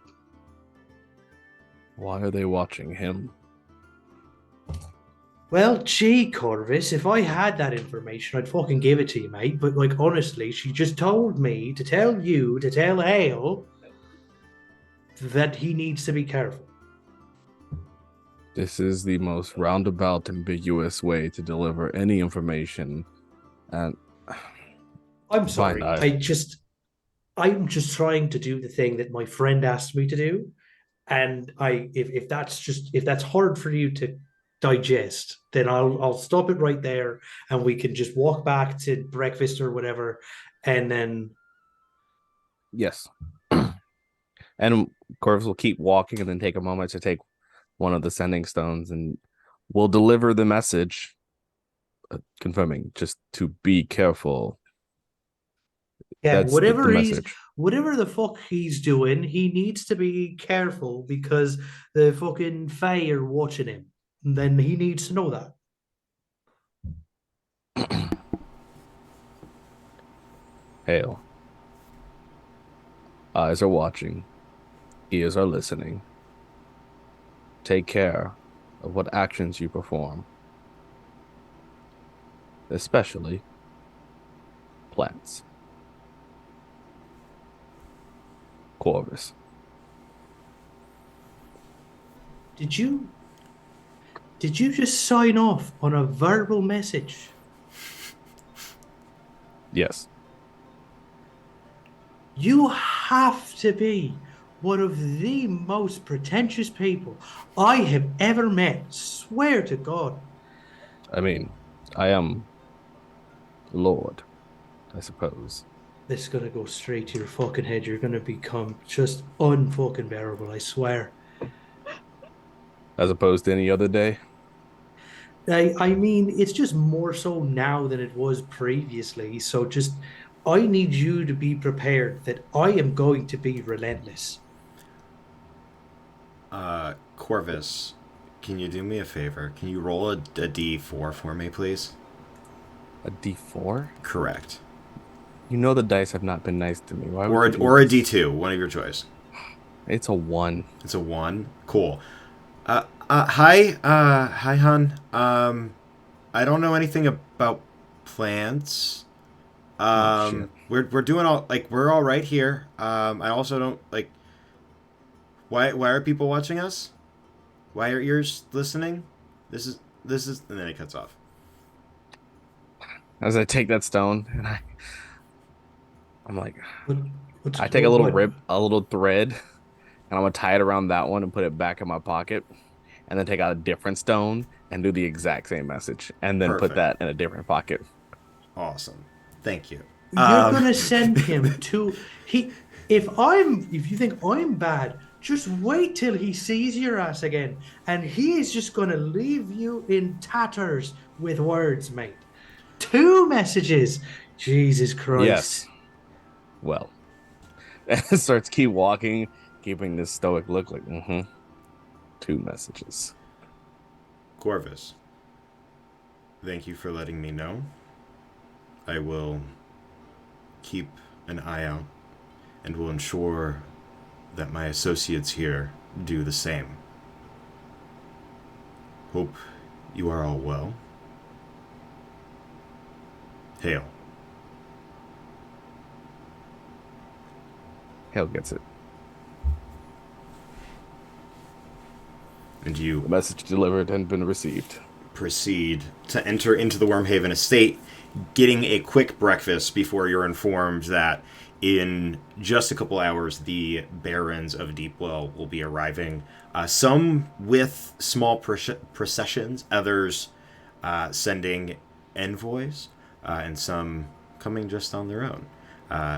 Why are they watching him? Well, gee, Korvus, if I had that information, I'd fucking give it to you, mate. But, honestly, she just told me to tell you, to tell Hale, that he needs to be careful. This is the most roundabout, ambiguous way to deliver any information. And I'm sorry. Fine, I'm just trying to do the thing that my friend asked me to do. And if that's hard for you to digest, then I'll stop it right there, and we can just walk back to breakfast or whatever, and then yes. And Corvus will keep walking and then take a moment to take one of the sending stones, and we'll deliver the message confirming just to be careful. yeah, That's the message. whatever the fuck he's doing, he needs to be careful because the fucking Fae are watching him. And then he needs to know that. Hail. Eyes are watching. Ears are listening. Take care of what actions you perform. Especially plants. Korvus. Did you just sign off on a verbal message? Yes. You have to be one of the most pretentious people I have ever met. Swear to God. I mean, I am Lord, I suppose. This is gonna go straight to your fucking head. You're gonna become just unfucking bearable, I swear. As opposed to any other day? I mean, it's just more so now than it was previously. So just, I need you to be prepared that I am going to be relentless. Korvus, can you do me a favor? Can you roll a d4 for me, please? A D4? Correct. You know the dice have not been nice to me. Why Or would you do a this? d2, one of your choice. It's a 1. It's a 1. Cool. Hi, hun. I don't know anything about plants. Shit. We're doing all we're all right here. I also don't why are people watching us? Why are ears listening? This is and then it cuts off. As I take that stone, and I'm like, I take a little a little thread, and I'm gonna tie it around that one and put it back in my pocket, and then take out a different stone and do the exact same message, and then put Perfect. that in a different pocket. Awesome. Thank you. You're gonna send him to if you think I'm bad, just wait till he sees your ass again, and he is just gonna leave you in tatters with words, mate. 2 messages. Jesus Christ. Yes. Well, and starts keep walking, keeping this stoic look like, 2 messages. Korvus, thank you for letting me know. I will keep an eye out and will ensure that my associates here do the same. Hope you are all well. Hail. Hale gets it. And you The message delivered and been received. proceed to enter into the Wyrmhaven Estate, getting a quick breakfast before you're informed that in just a couple hours the Barons of Deepwell will be arriving. Some with small processions, others sending envoys, and some coming just on their own.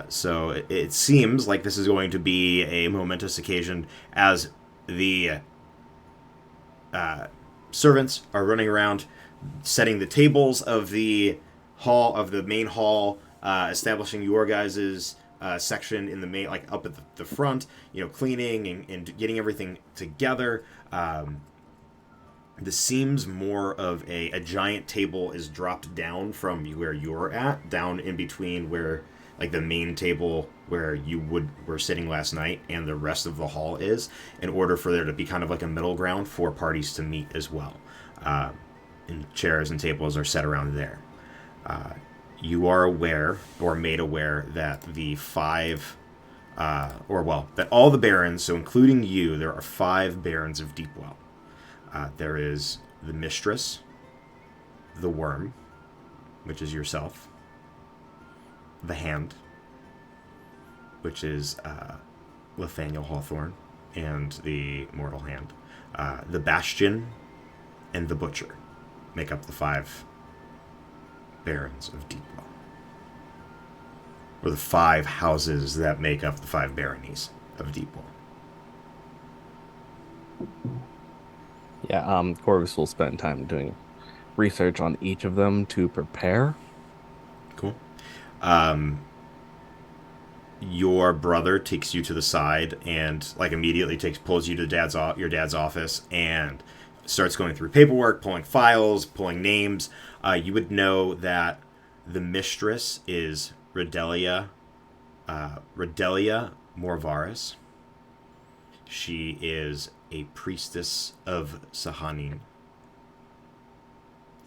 So it seems like this is going to be a momentous occasion as the servants are running around setting the tables of the hall, of the main hall, establishing your guys' section in the main, like up at the front, cleaning and getting everything together. This seems more of a giant table is dropped down from where you're at, down in between where, like, the main table where you were sitting last night and the rest of the hall is, in order for there to be kind of like a middle ground for parties to meet as well. And chairs and tables are set around there. You are aware, or made aware, that that all the barons, so including you, there are 5 Barons of Deepwell. There is the Mistress, the Worm, which is yourself, the Hand, which is Nathaniel Hawthorne and the Mortal Hand, the Bastion, and the Butcher make up the 5 Barons of Deepwell. Or the 5 houses that make up the 5 baronies of Deepwell. Yeah, Korvus will spend time doing research on each of them to prepare. Cool. Your brother takes you to the side and immediately pulls you to your dad's office and starts going through paperwork, pulling files, pulling names. You would know that the Mistress is Redelia Morvaris. She is a priestess of Sahanin.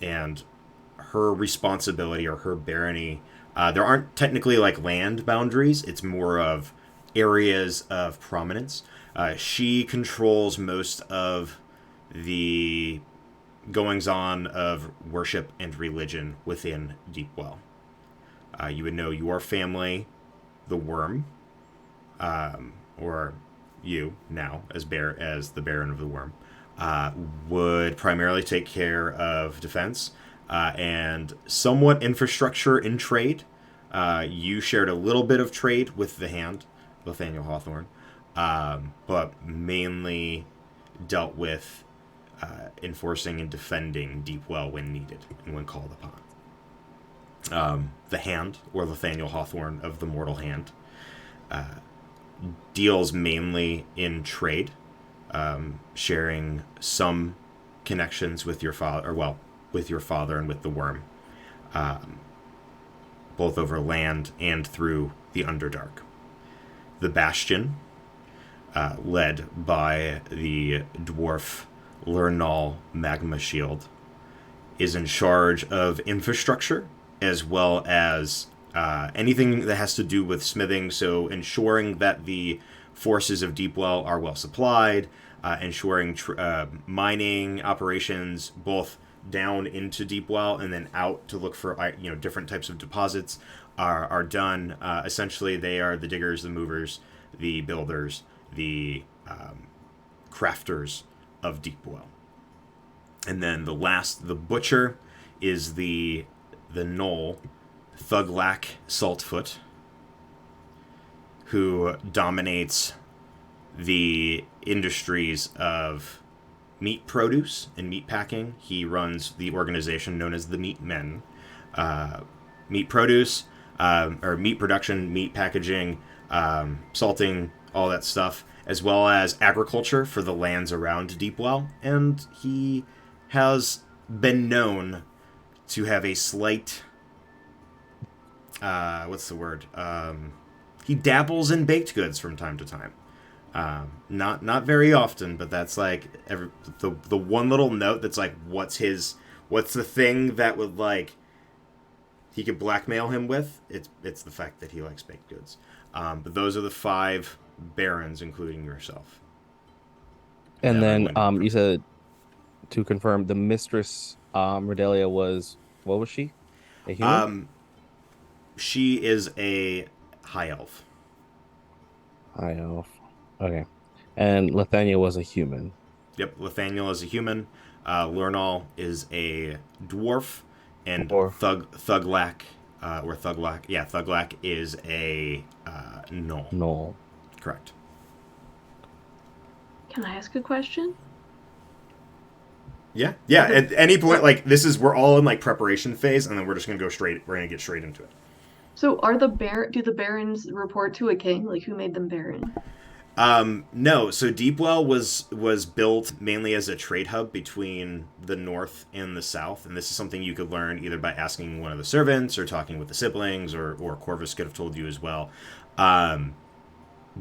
And her responsibility, or her barony, there aren't technically land boundaries. It's more of areas of prominence. She controls most of the goings-on of worship and religion within Deepwell. You would know your family, the Worm, or you now as the Baron of the Wyrm, would primarily take care of defense and somewhat infrastructure in trade. You shared a little bit of trade with the Hand, Nathaniel Hawthorne, but mainly dealt with enforcing and defending Deepwell when needed and when called upon. The Hand, or Nathaniel Hawthorne of the Mortal Hand, deals mainly in trade, sharing some connections with your father, with your father and with the Worm, both over land and through the Underdark. The Bastion, led by the dwarf Lernal Magma Shield, is in charge of infrastructure as well as anything that has to do with smithing, so ensuring that the forces of Deepwell are well supplied, ensuring mining operations both down into Deepwell and then out to look for different types of deposits, are done. Essentially, they are the diggers, the movers, the builders, the crafters of Deepwell. And then the butcher, is the gnoll, Thuglak Saltfoot, who dominates the industries of meat produce and meat packing. He runs the organization known as the Meat Men. Meat produce, or meat production, meat packaging, salting, all that stuff, as well as agriculture for the lands around Deepwell. And he has been known to have a slight, what's the word? He dabbles in baked goods from time to time. Not very often, but that's like the one little note that's like, what's the thing that would like he could blackmail him with? It's the fact that he likes baked goods. But those are the 5 barons, including yourself. And then you said, to confirm, the mistress Redelia was, what was she? A human? She is a high elf. High elf. Okay. And Lethania was a human. Yep, Lethaniel is a human. Lurnal is a dwarf, and Thuglak is a gnoll. Gnoll. Correct. Can I ask a question? Yeah. At any point, like we're all in like preparation phase, and then we're just gonna get straight into it. So do the barons report to a king? Like, who made them baron? No. So Deepwell was built mainly as a trade hub between the north and the south, and this is something you could learn either by asking one of the servants or talking with the siblings, or Korvus could have told you as well.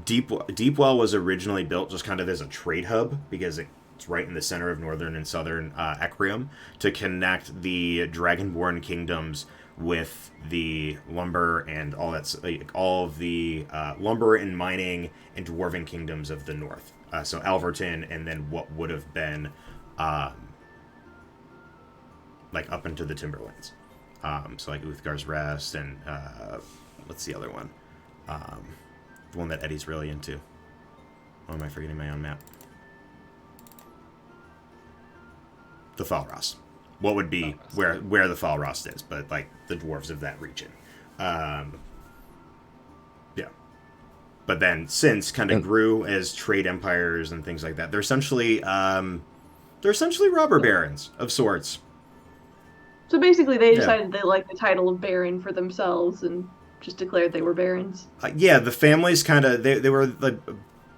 Deepwell was originally built just kind of as a trade hub because it's right in the center of northern and southern Ecriom, to connect the Dragonborn kingdoms with the lumber and all of the lumber and mining and dwarven kingdoms of the north. So Alverton, and then what would have been like up into the Timberlands. So like Uthgar's Rest and what's the other one? The one that Eddie's really into. Why am I forgetting my own map? The Falrost. What would be where the Falrost is, but like the dwarves of that region. Yeah. But then since kind of grew as trade empires and things like that. They're essentially robber barons of sorts. So basically they decided they liked the title of baron for themselves and just declared they were barons. Yeah, the families kind of they were like,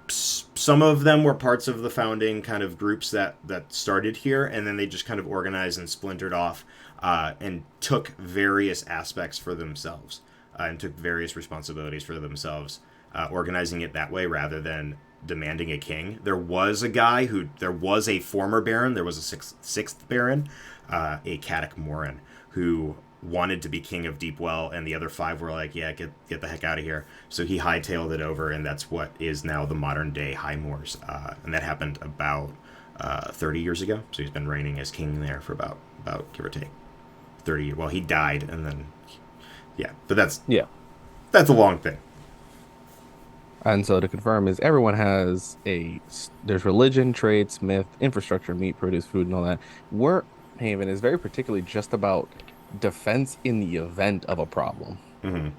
some of them were parts of the founding kind of groups that started here, and then they just kind of organized and splintered off and took various aspects for themselves and took various responsibilities for themselves, organizing it that way rather than demanding a king. There was a former baron, there was a sixth baron, a Caddick Morin, who wanted to be king of Deepwell, and the other 5 were like, yeah, get the heck out of here. So he hightailed it over, and that's what is now the modern day High Moors. And that happened about 30 years ago. So he's been reigning as king there for about give or take 30 years. Well, he died, and then but that's a long thing. And so to confirm is everyone has there's religion, trade, smith, infrastructure, meat, produce, food, and all that. Wyrmhaven is very particularly just about defense in the event of a problem. Mm-hmm.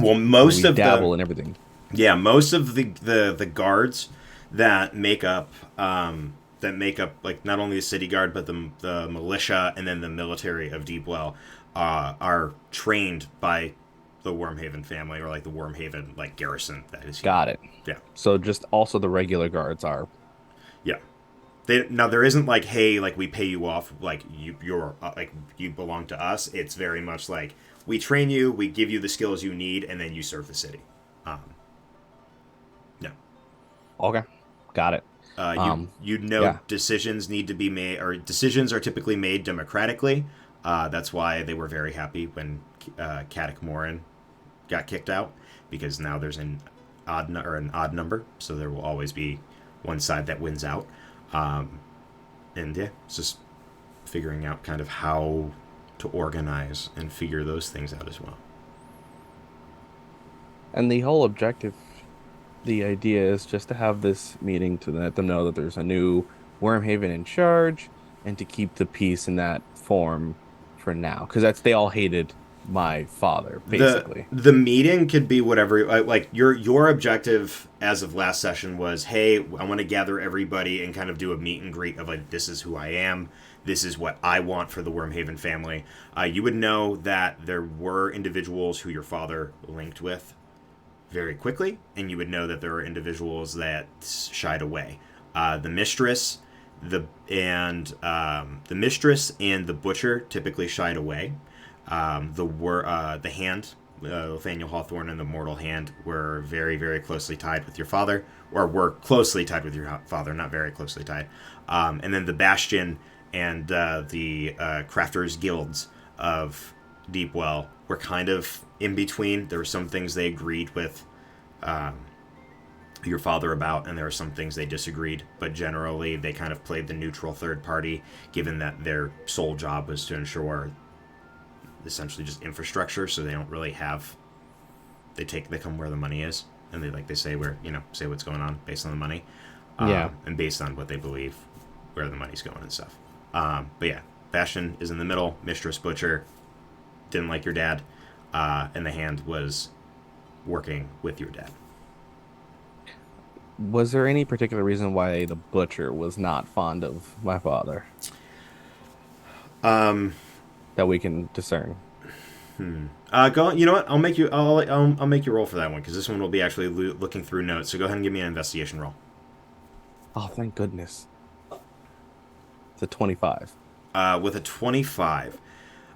Well, most of dabble in everything. Yeah, most of the guards that make up like not only the city guard but the militia and then the military of Deepwell are trained by the Wyrmhaven family, or like the Wyrmhaven like garrison that is here. Got it. Yeah. So just also the regular guards are. Yeah. Now there isn't like, hey, like we pay you off, like you're like you belong to us. It's very much like we train you, we give you the skills you need, and then you serve the city. No. Okay, got it. Decisions need to be made, or decisions are typically made democratically. That's why they were very happy when Caddick Morin got kicked out, because now there's an odd number, so there will always be one side that wins out. And yeah, it's just figuring out kind of how to organize and figure those things out as well. And the whole objective, the idea is just to have this meeting to let them know that there's a new Wyrmhaven in charge and to keep the peace in that form for now. Because they all hated my father, basically. The meeting could be whatever. Like your objective as of last session was, hey, I want to gather everybody and kind of do a meet and greet of like, this is who I am, this is what I want for the Wyrmhaven family. You would know that there were individuals who your father linked with very quickly, and you would know that there are individuals that shied away. The mistress, the mistress and the butcher typically shied away. The hand, Nathaniel Hawthorne and the mortal hand were very, very closely tied with your father, or were closely tied with your father, not very closely tied. And then the Bastion and the Crafters Guilds of Deepwell were kind of in between. There were some things they agreed with your father about, and there were some things they disagreed, but generally they kind of played the neutral third party, given that their sole job was to ensure essentially just infrastructure, so they don't really have, they come where the money is, and they say where, say what's going on based on the money, and based on what they believe where the money's going and stuff. But yeah, Bastion is in the middle. Mistress Butcher didn't like your dad, and the hand was working with your dad. Was there any particular reason why the butcher was not fond of my father? That we can discern. Go. You know what? I'll make you. I'll make you roll for that one, because this one will be actually looking through notes. So go ahead and give me an investigation roll. Oh, thank goodness. It's a 25. With a 25,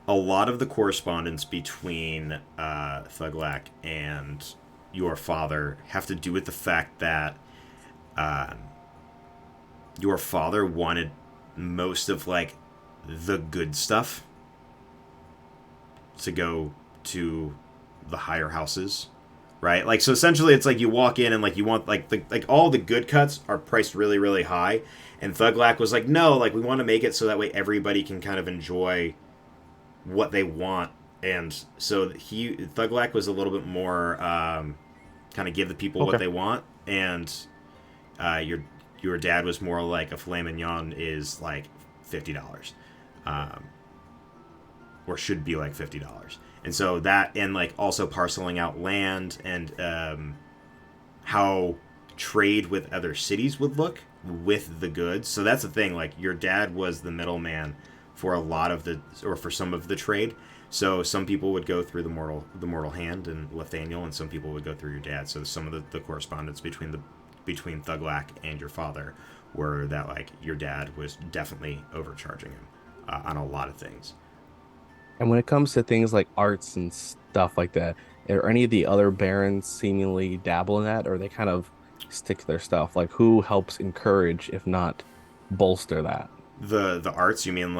a lot of the correspondence between Thuglak and your father have to do with the fact that your father wanted most of the good stuff to go to the higher houses, right? So essentially it's you walk in and you want all the good cuts are priced really, really high, and Thuglak was no, we want to make it so that way everybody can kind of enjoy what they want. And so Thuglak was a little bit more kind of give the people what they want, and your dad was more a filet mignon is $50, or should be $50. And so that, and also parceling out land, and how trade with other cities would look with the goods. So that's the thing, your dad was the middleman for a lot of for some of the trade. So some people would go through the mortal hand and Nathaniel, and some people would go through your dad. So some of the correspondence between Thuglak and your father were that your dad was definitely overcharging him on a lot of things. And when it comes to things like arts and stuff like that, are any of the other barons seemingly dabble in that, or they kind of stick to their stuff? Who helps encourage, if not bolster that? The arts, you mean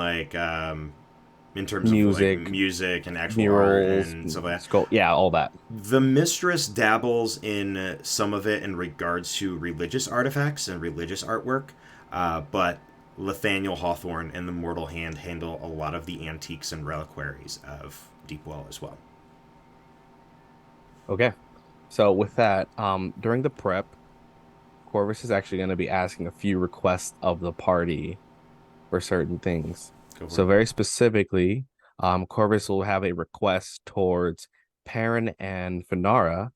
in terms music, of music and actual murals, art and stuff like that? Yeah, all that. The mistress dabbles in some of it in regards to religious artifacts and religious artwork, but Nathaniel Hawthorne and the Mortal Hand handle a lot of the antiques and reliquaries of Deepwell as well. Okay. So with that, during the prep, Korvus is actually going to be asking a few requests of the party for certain things. So very specifically, Korvus will have a request towards Perrin and Finara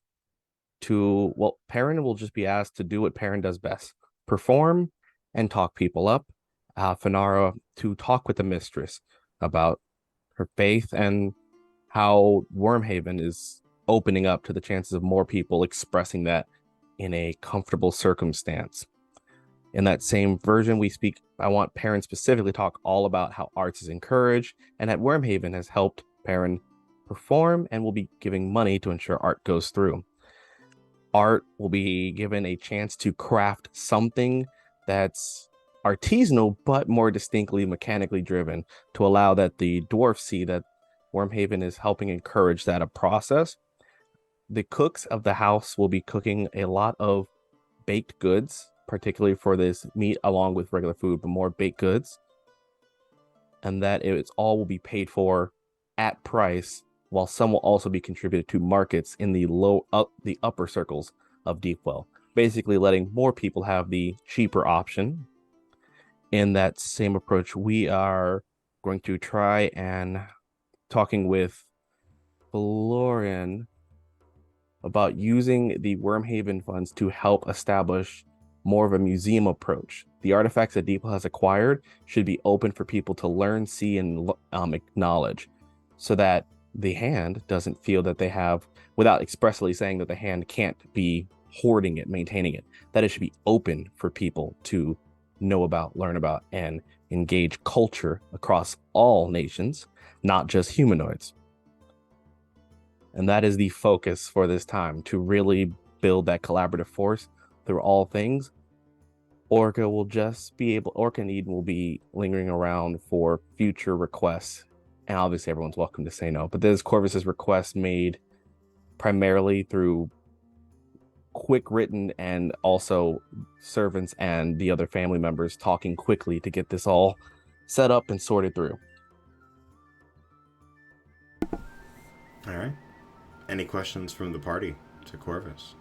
Perrin will just be asked to do what Perrin does best, perform and talk people up. Finara to talk with the mistress about her faith and how Wyrmhaven is opening up to the chances of more people expressing that in a comfortable circumstance. In that same version, I want Perrin specifically talk all about how arts is encouraged and that Wyrmhaven has helped Perrin perform and will be giving money to ensure art goes through. Art will be given a chance to craft something that's artisanal but more distinctly mechanically driven, to allow that the dwarves see that Wyrmhaven is helping encourage that a process. The cooks of the house will be cooking a lot of baked goods, particularly for this meat, along with regular food, but more baked goods, and that it's all will be paid for at price while some will also be contributed to markets in the the upper circles of Deepwell, basically letting more people have the cheaper option. In that same approach, we are going to try and talking with Florian about using the Wyrmhaven funds to help establish more of a museum approach. The artifacts that Deepwell has acquired should be open for people to learn, see, and acknowledge, so that the hand doesn't feel that they have, without expressly saying that the hand can't be hoarding it, maintaining it, that it should be open for people to know about, learn about, and engage culture across all nations, not just humanoids. And that is the focus for this time, to really build that collaborative force through all things. Orca and Eden will be lingering around for future requests. And obviously everyone's welcome to say no. But this is Korvus's request made primarily through quick written, and also servants and the other family members talking quickly to get this all set up and sorted through. All right. Any questions from the party to Korvus?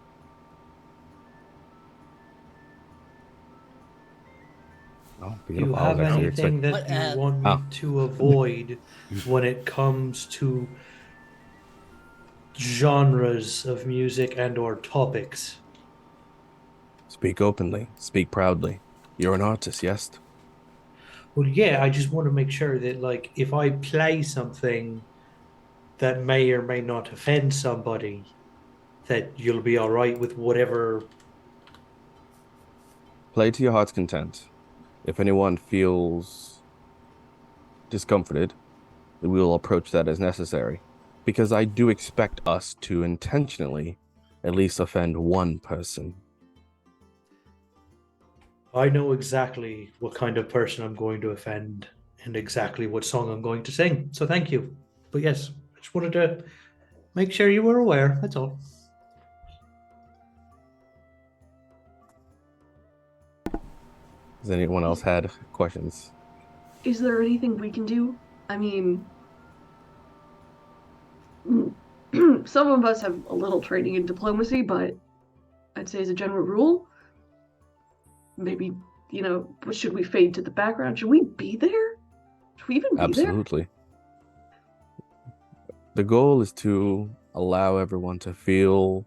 Do you have anything that you want me to avoid when it comes to genres of music and or topics? Speak openly, speak proudly. You're an artist, yes? Well, yeah, I just want to make sure that, like, if I play something that may or may not offend somebody, that you'll be all right with whatever. Play to your heart's content. If anyone feels discomforted, we will approach that as necessary, because I do expect us to intentionally at least offend one person. I know exactly what kind of person I'm going to offend and exactly what song I'm going to sing, so thank you. But yes, I just wanted to make sure you were aware, that's all. Has anyone else had questions? Is there anything we can do? I mean, some of us have a little training in diplomacy, but I'd say as a general rule, maybe, should we fade to the background? Should we be there? Should we even be Absolutely. The goal is to allow everyone to feel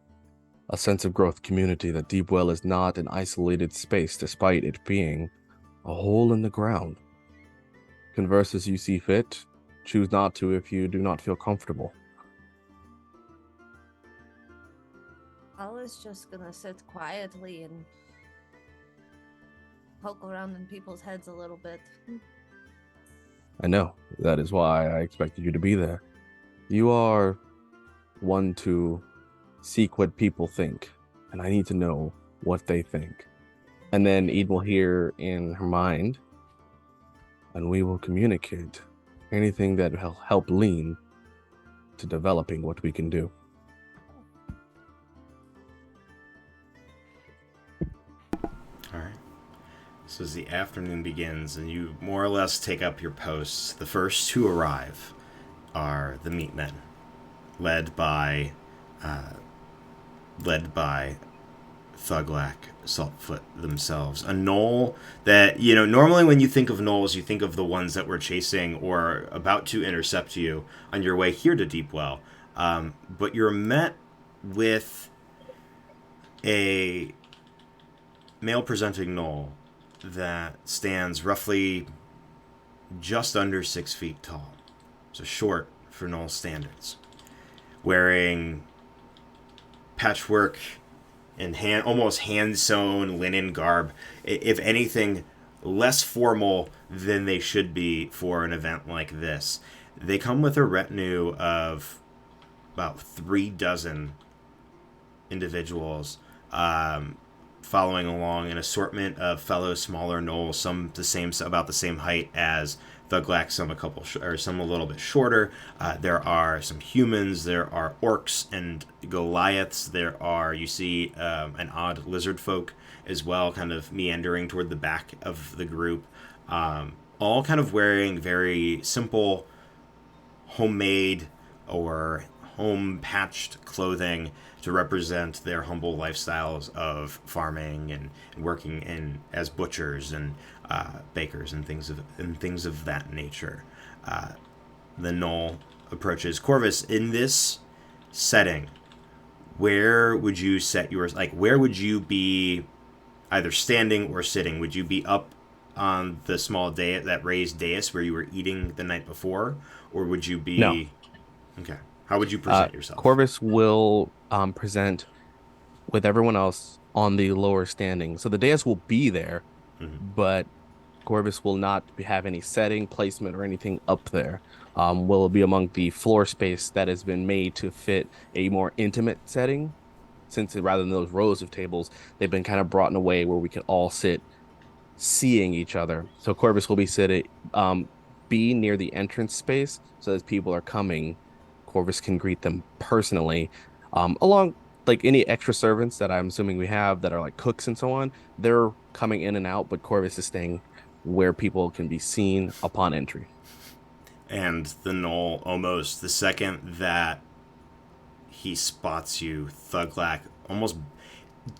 a sense of growth, community, that Deepwell is not an isolated space, despite it being a hole in the ground. Converse as you see fit. Choose not to if you do not feel comfortable. I was just gonna sit quietly and poke around in people's heads a little bit. I know. That is why I expected you to be there. You are one to seek what people think, and I need to know what they think. And then Eden will hear in her mind, and we will communicate anything that will help lean to developing what we can do. All right. So as the afternoon begins and you more or less take up your posts, the first to arrive are the meat men, led by Thuglak, Saltfoot themselves. A gnoll that, normally when you think of gnolls, you think of the ones that were chasing or about to intercept you on your way here to Deepwell. But you're met with a male-presenting gnoll that stands roughly just under 6 feet tall. So short for gnoll standards. Wearing patchwork and almost hand-sewn linen garb. If anything, less formal than they should be for an event like this. They come with a retinue of about 36 individuals, following along an assortment of fellow smaller gnolls, some about the same height as Thuglak, some a little bit shorter. There are some humans, there are orcs and Goliaths, you see an odd lizard folk as well, kind of meandering toward the back of the group, all kind of wearing very simple, homemade, or home patched clothing to represent their humble lifestyles of farming and working in as butchers and bakers and things of that nature. The Knoll approaches Korvus. In this setting, where would you set yours? Like, where would you be, either standing or sitting? Would you be up on the small that raised dais where you were eating the night before, or would you be? No. Okay. How would you present yourself? Korvus will present with everyone else on the lower standing. So the dais will be there, but Korvus will not have any setting, placement, or anything up there. Will be among the floor space that has been made to fit a more intimate setting. Since rather than those rows of tables, they've been kind of brought in a way where we can all sit seeing each other. So Korvus will be sitting, be near the entrance space, so as people are coming, Korvus can greet them personally. Along like any extra servants that I'm assuming we have that are like cooks and so on, they're coming in and out, but Korvus is staying where people can be seen upon entry. And the Knoll, almost the second that he spots you, Thuglak almost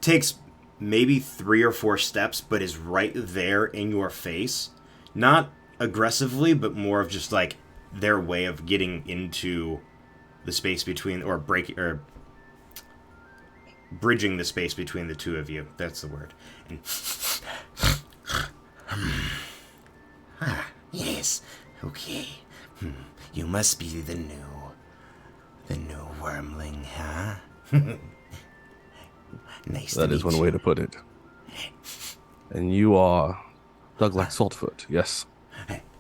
takes maybe 3 or 4 steps, but is right there in your face. Not aggressively, but more of just like their way of getting into the space between, or bridging the space between the two of you. That's the word. And yes, okay. You must be the new wormling, huh? Nice to meet you. That is one way to put it. And you are Thuglak Saltfoot, yes.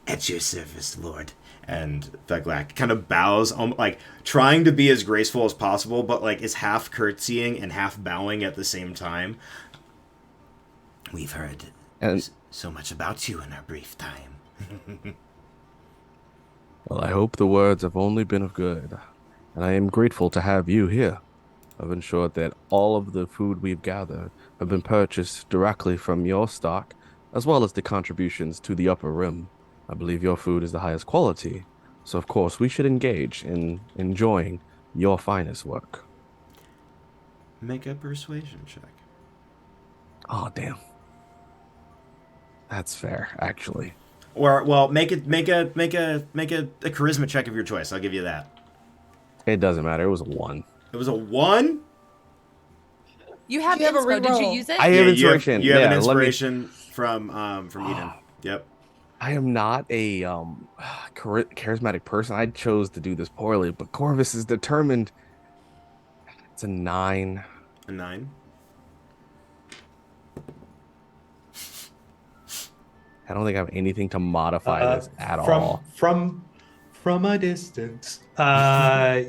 At your service, Lord. And Thuglak kind of bows, like trying to be as graceful as possible, but like is half curtsying and half bowing at the same time. We've heard so much about you in our brief time. Well, I hope the words have only been of good, and I am grateful to have you here. I've ensured that all of the food we've gathered have been purchased directly from your stock, as well as the contributions to the Upper Rim. I believe your food is the highest quality, so of course we should engage in enjoying your finest work. Make a persuasion check. Oh, damn. That's fair, actually. Or, well, make a charisma check of your choice. I'll give you that. It doesn't matter. It was a 1. It was a 1? You have You have a inspo. Did you reroll. use it? I have inspiration. You have an Yeah, let me- inspiration from Eden. Yep. I am not a charismatic person. I chose to do this poorly, but Korvus is determined. It's a 9. A 9. I don't think I have anything to modify this at all. From a distance,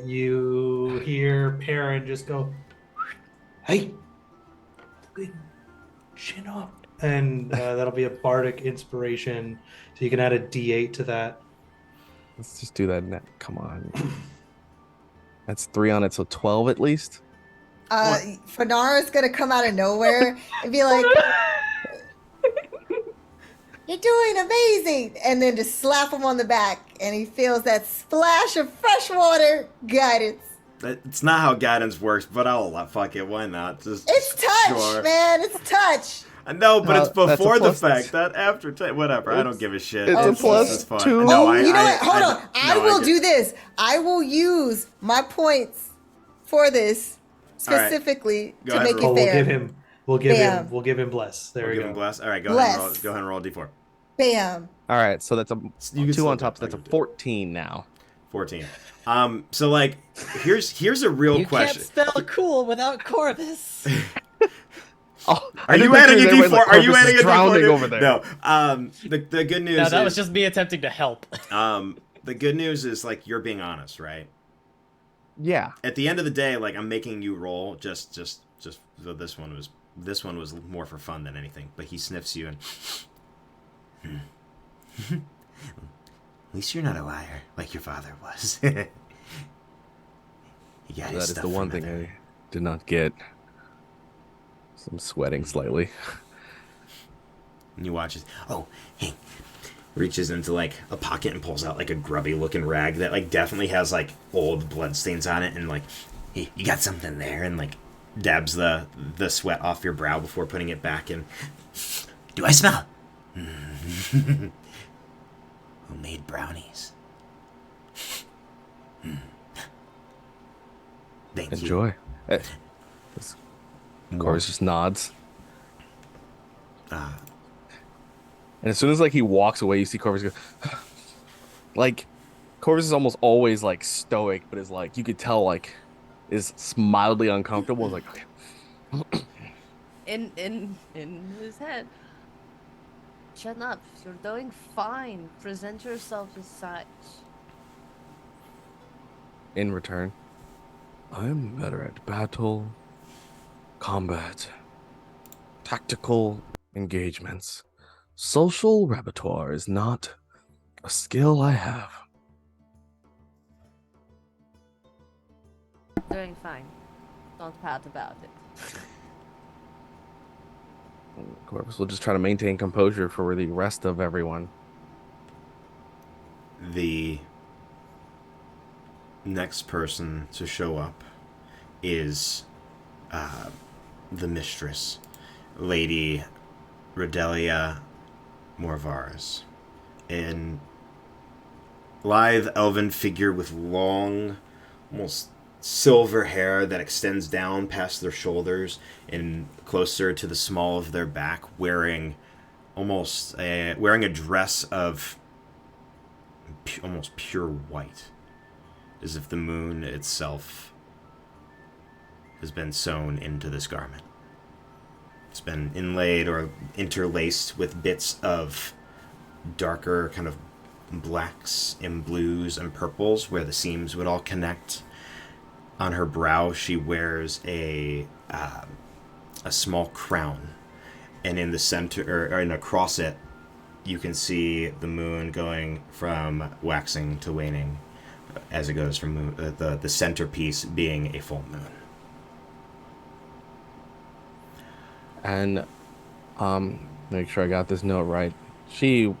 you hear Perrin just go, "Hey, chin up," and that'll be a bardic inspiration. So you can add a D8 to that. Let's just do that. Come on. That's 3 on it, so 12 at least. Fanara's gonna come out of nowhere and be like, "You're doing amazing," and then just slap him on the back, and he feels that splash of fresh water guidance. It's not how guidance works, but I'll fuck it. Why not? Just It's touch, sure. man. It's touch. I know, but it's That's a before the plus- fact, not after. Whatever. I don't give a shit. It's a This plus is fun. 2. No, You know what? Hold on. I no, will get- do this. I will use my points for this All right. specifically Go to ahead, make roll. it fair. We'll Bam. give him bless. There We'll we give go. him bless. All right, go ahead Bless. and roll a d4. Bam. All right, so that's a You can 2 still on do top, it. so that's I a can do it. 14 now. 14. So like, here's a real You question. can't spell cool without Korvus. Oh, Are you adding a d4? Are you adding a drowning d4? over there? No. The good news No, that is was just me attempting to help. the good news is like you're being honest, right? Yeah. At the end of the day, like I'm making you roll just so this one was more for fun than anything. But he sniffs you and at least you're not a liar like your father was. He got his That is stuff the one from thing another- I did not get. So I'm sweating slightly. And you watch it. Oh, hey, reaches into like a pocket and pulls out like a grubby looking rag that like definitely has like old bloodstains on it, and like, hey, you got something there, and like dabs the sweat off your brow before putting it back in. Do I smell? Homemade brownies. Thank you. Enjoy. Korvus just nods. And as soon as like he walks away, you see Korvus go. Like, Korvus is almost always like stoic, but is like, you could tell like is mildly uncomfortable. Is like, okay. In his head. Shut up. You're doing fine. Present yourself as such. In return, I'm better at battle, combat, tactical engagements. Social repertoire is not a skill I have. Doing fine. Don't pout about it. Korvus will just try to maintain composure for the rest of everyone. The next person to show up is the mistress, Lady Redelia Morvaris, an lithe elven figure with long, almost silver hair that extends down past their shoulders and closer to the small of their back, wearing a dress of almost pure white, as if the moon itself has been sewn into this garment. It's been inlaid or interlaced with bits of darker kind of blacks and blues and purples where the seams would all connect. On her brow, she wears a small crown, and in the center, or across it, you can see the moon going from waxing to waning, as it goes from the centerpiece being a full moon. And make sure I got this note right. She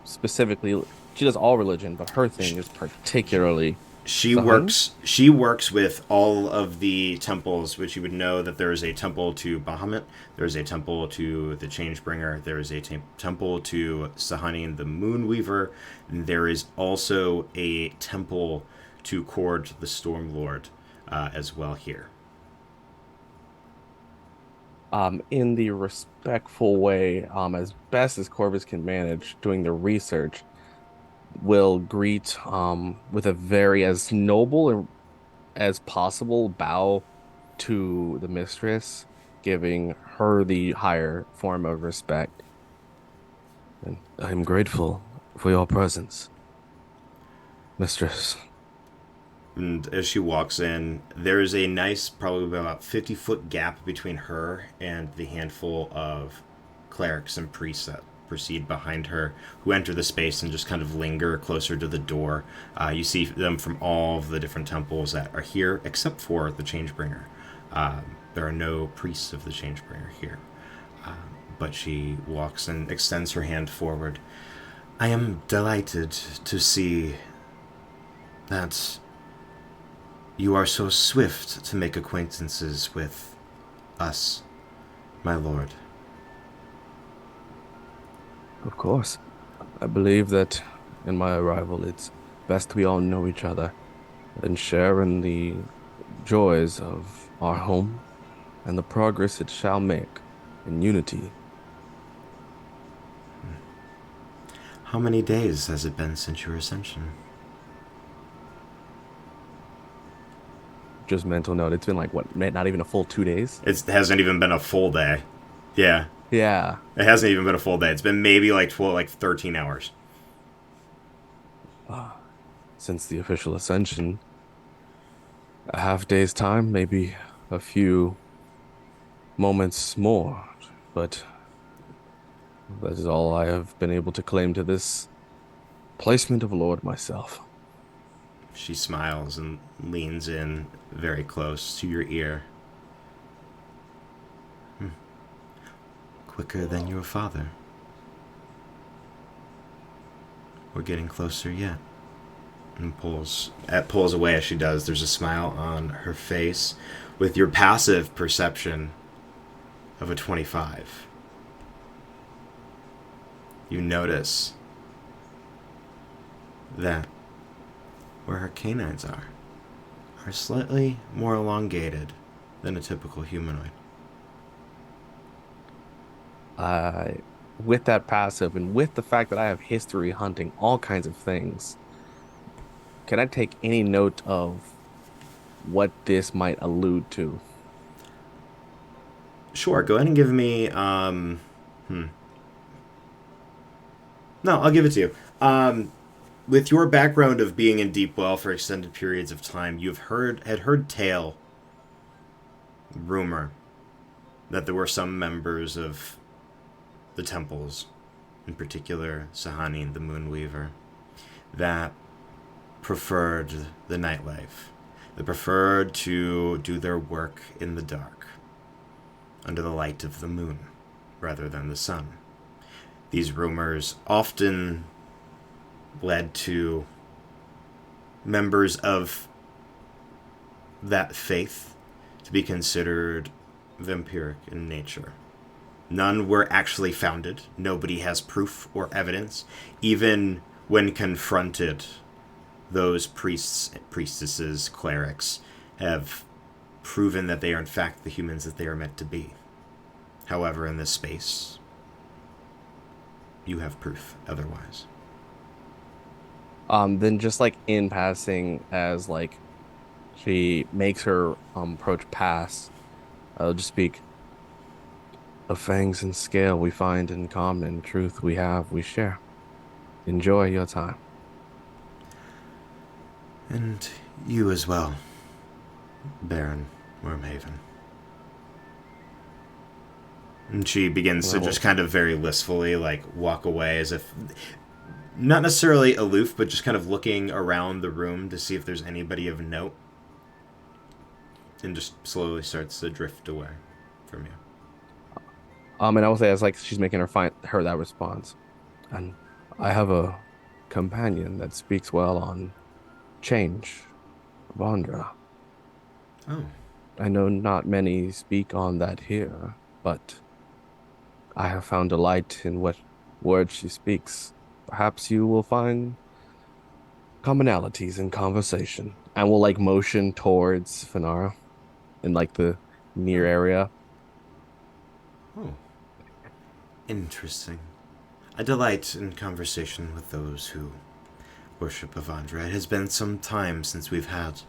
does all religion, but her thing is particularly. She works with all of the temples, which you would know that there is a temple to Bahamut, there is a temple to the Changebringer, there is a temple to Sahanin the Moonweaver, and there is also a temple to Kord the Stormlord as well here. In the respectful way, as best as Korvus can manage, doing the research, will greet with a very as noble as possible bow to the mistress, giving her the higher form of respect. And I'm grateful for your presence, mistress. And as she walks in, there is a nice, probably about 50-foot gap between her and the handful of clerics and priests that proceed behind her, who enter the space and just kind of linger closer to the door. You see them from all of the different temples that are here, except for the Changebringer. There are no priests of the Changebringer here. But she walks and extends her hand forward. I am delighted to see that you are so swift to make acquaintances with us, my lord. Of course. I believe that in my arrival, it's best we all know each other and share in the joys of our home and the progress it shall make in unity. How many days has it been since your ascension? Just mental note, it's been like, what, not even a full 2 days? It hasn't even been a full day. Yeah. Yeah. It hasn't even been a full day. It's been maybe like 13 hours. Since the official ascension, a half day's time, maybe a few moments more, but that is all I have been able to claim to this placement of Lord myself. She smiles and leans in very close to your ear. Quicker than your father. We're getting closer yet. And pulls away as she does. There's a smile on her face. With your passive perception of a 25, you notice that where her canines are slightly more elongated than a typical humanoid. With that passive and with the fact that I have history hunting all kinds of things, can I take any note of what this might allude to? Sure, go ahead and give me No, I'll give it to you. With your background of being in Deepwell for extended periods of time, you've heard rumor, that there were some members of the temples, in particular Sahani, the Moonweaver, that preferred the nightlife. They preferred to do their work in the dark, under the light of the moon, rather than the sun. These rumors often led to members of that faith to be considered vampiric in nature. None were actually founded. Nobody has proof or evidence. Even when confronted, those priests, priestesses, clerics have proven that they are in fact the humans that they are meant to be. However, in this space, you have proof otherwise. Then just like in passing, as like she makes her approach pass, I'll just speak. Of fangs and scale we find in common, truth we have, we share. Enjoy your time. And you as well, Baron Wyrmhaven. And she begins to just kind of very listfully, like, walk away as if, not necessarily aloof, but just kind of looking around the room to see if there's anybody of note. And just slowly starts to drift away from you. And I will say, as like she's making her that response, and I have a companion that speaks well on change, Vondra. Oh. I know not many speak on that here, but I have found delight in what words she speaks. Perhaps you will find commonalities in conversation. And will like motion towards Finara in like the near area. Oh. Interesting. I delight in conversation with those who worship Avandra. It has been some time since we've had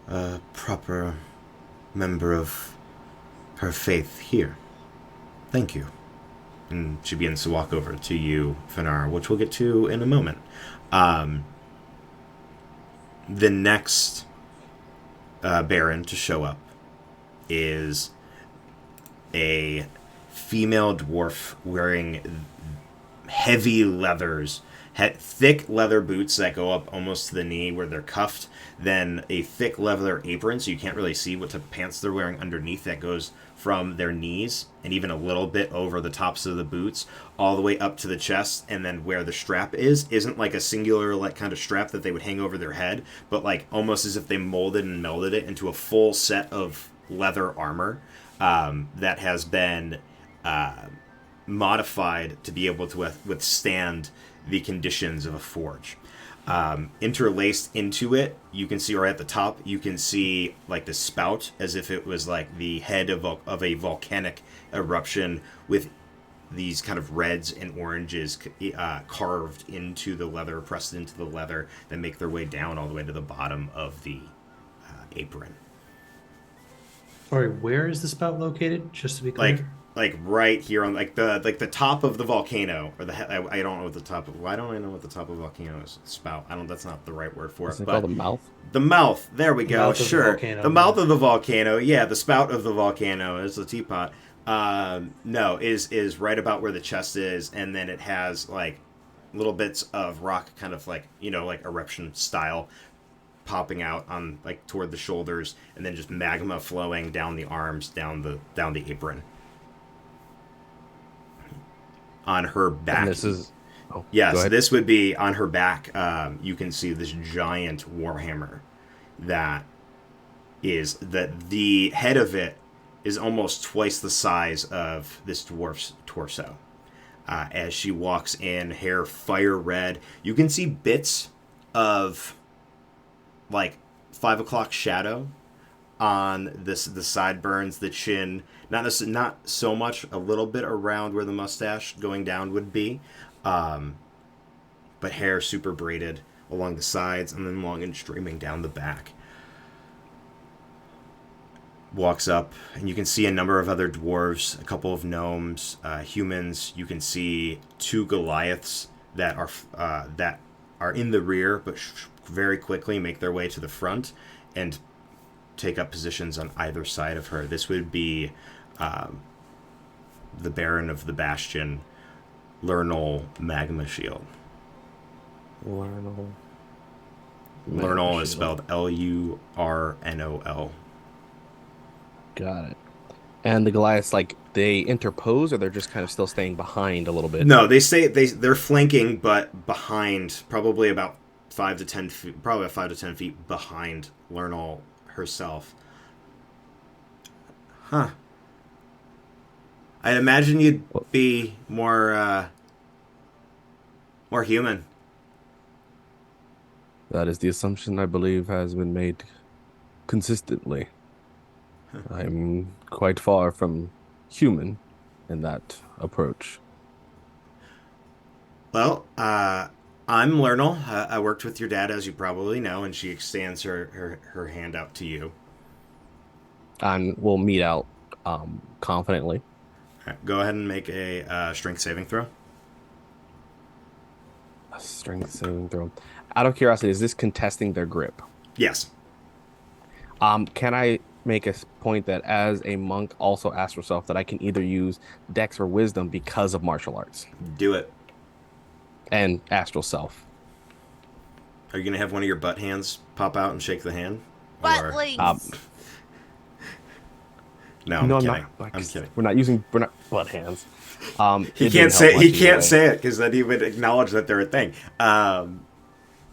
a proper member of her faith here. Thank you. And she begins to walk over to you, Finara, which we'll get to in a moment. The next Baron to show up is a female dwarf wearing heavy leathers, thick leather boots that go up almost to the knee where they're cuffed, then a thick leather apron so you can't really see what type of pants they're wearing underneath that goes from their knees and even a little bit over the tops of the boots all the way up to the chest, and then where the strap isn't like a singular like kind of strap that they would hang over their head, but like almost as if they molded and melded it into a full set of leather armor that has been modified to be able to withstand the conditions of a forge. Interlaced into it, you can see, or at the top, you can see like the spout as if it was like the head of a volcanic eruption with these kind of reds and oranges carved into the leather, pressed into the leather, that make their way down all the way to the bottom of the apron. Sorry, where is the spout located? Just to be clear. Like right here on like the top of the volcano, or I don't know what the top of. Why don't I know what the top of a volcano is? Spout. That's not the right word for it. Is it but called the mouth? The mouth. There we go. Sure. The mouth of the volcano. Yeah, the spout of the volcano is the teapot. No, is right about where the chest is, and then it has like little bits of rock, kind of like like eruption style, popping out on like toward the shoulders, and then just magma flowing down the arms, down the apron. On her back, Oh, go Yes, ahead. this would be on her back. You can see this giant warhammer that the head of it is almost twice the size of this dwarf's torso. As she walks in, hair fire red, you can see bits of like 5 o'clock shadow on the sideburns, the chin. Not so much, a little bit around where the mustache going down would be, but hair super braided along the sides and then long and streaming down the back. Walks up, and you can see a number of other dwarves, a couple of gnomes, humans. You can see 2 Goliaths that are in the rear, but very quickly make their way to the front and take up positions on either side of her. This would be the Baron of the Bastion, Lurnol Magma Shield. Lurnol is spelled Lurnol. Got it. And the Goliaths, like, they interpose, or they're just kind of still staying behind a little bit? No, they're flanking, but behind, probably about 5 to 10 feet, probably about 5 to 10 feet behind Lurnol herself. Huh. I'd imagine you'd be more human. That is the assumption I believe has been made consistently. I'm quite far from human in that approach. Well, I'm Lurnol. I worked with your dad, as you probably know, and she extends her hand out to you. And we'll meet out confidently. All right, go ahead and make a strength saving throw. A strength saving throw. Out of curiosity, is this contesting their grip? Yes. Can I make a point that as a monk, also astral self, that I can either use dex or wisdom because of martial arts? Do it. And astral self. Are you going to have one of your butt hands pop out and shake the hand? Buttlings. No, I'm kidding. I'm kidding. We're not butt hands. He can't say it because then he would acknowledge that they're a thing.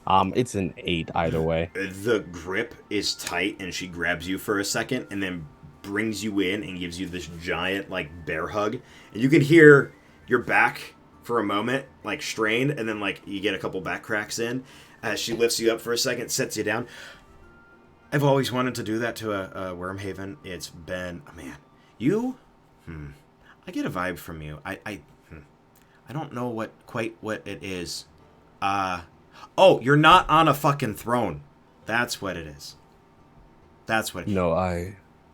It's an 8 either way. The grip is tight, and she grabs you for a second, and then brings you in and gives you this giant like bear hug, and you can hear your back for a moment like strained, and then like you get a couple back cracks in as she lifts you up for a second, sets you down. I've always wanted to do that to a Wyrmhaven. It's been man. You, I get a vibe from you. I don't know quite what it is. Oh, you're not on a fucking throne. That's what it is. That's what. No,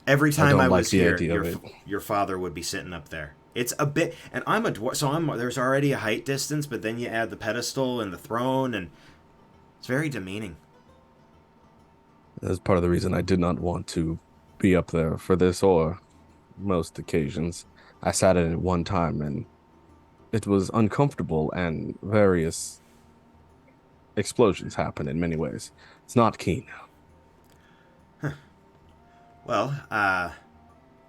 Every time I was here, your your father would be sitting up there. It's a bit, and I'm a dwarf, so there's already a height distance, but then you add the pedestal and the throne, and it's very demeaning. That's part of the reason I did not want to be up there for this or most occasions. I sat in it one time, and it was uncomfortable, and various explosions happen in many ways. It's not keen. Well,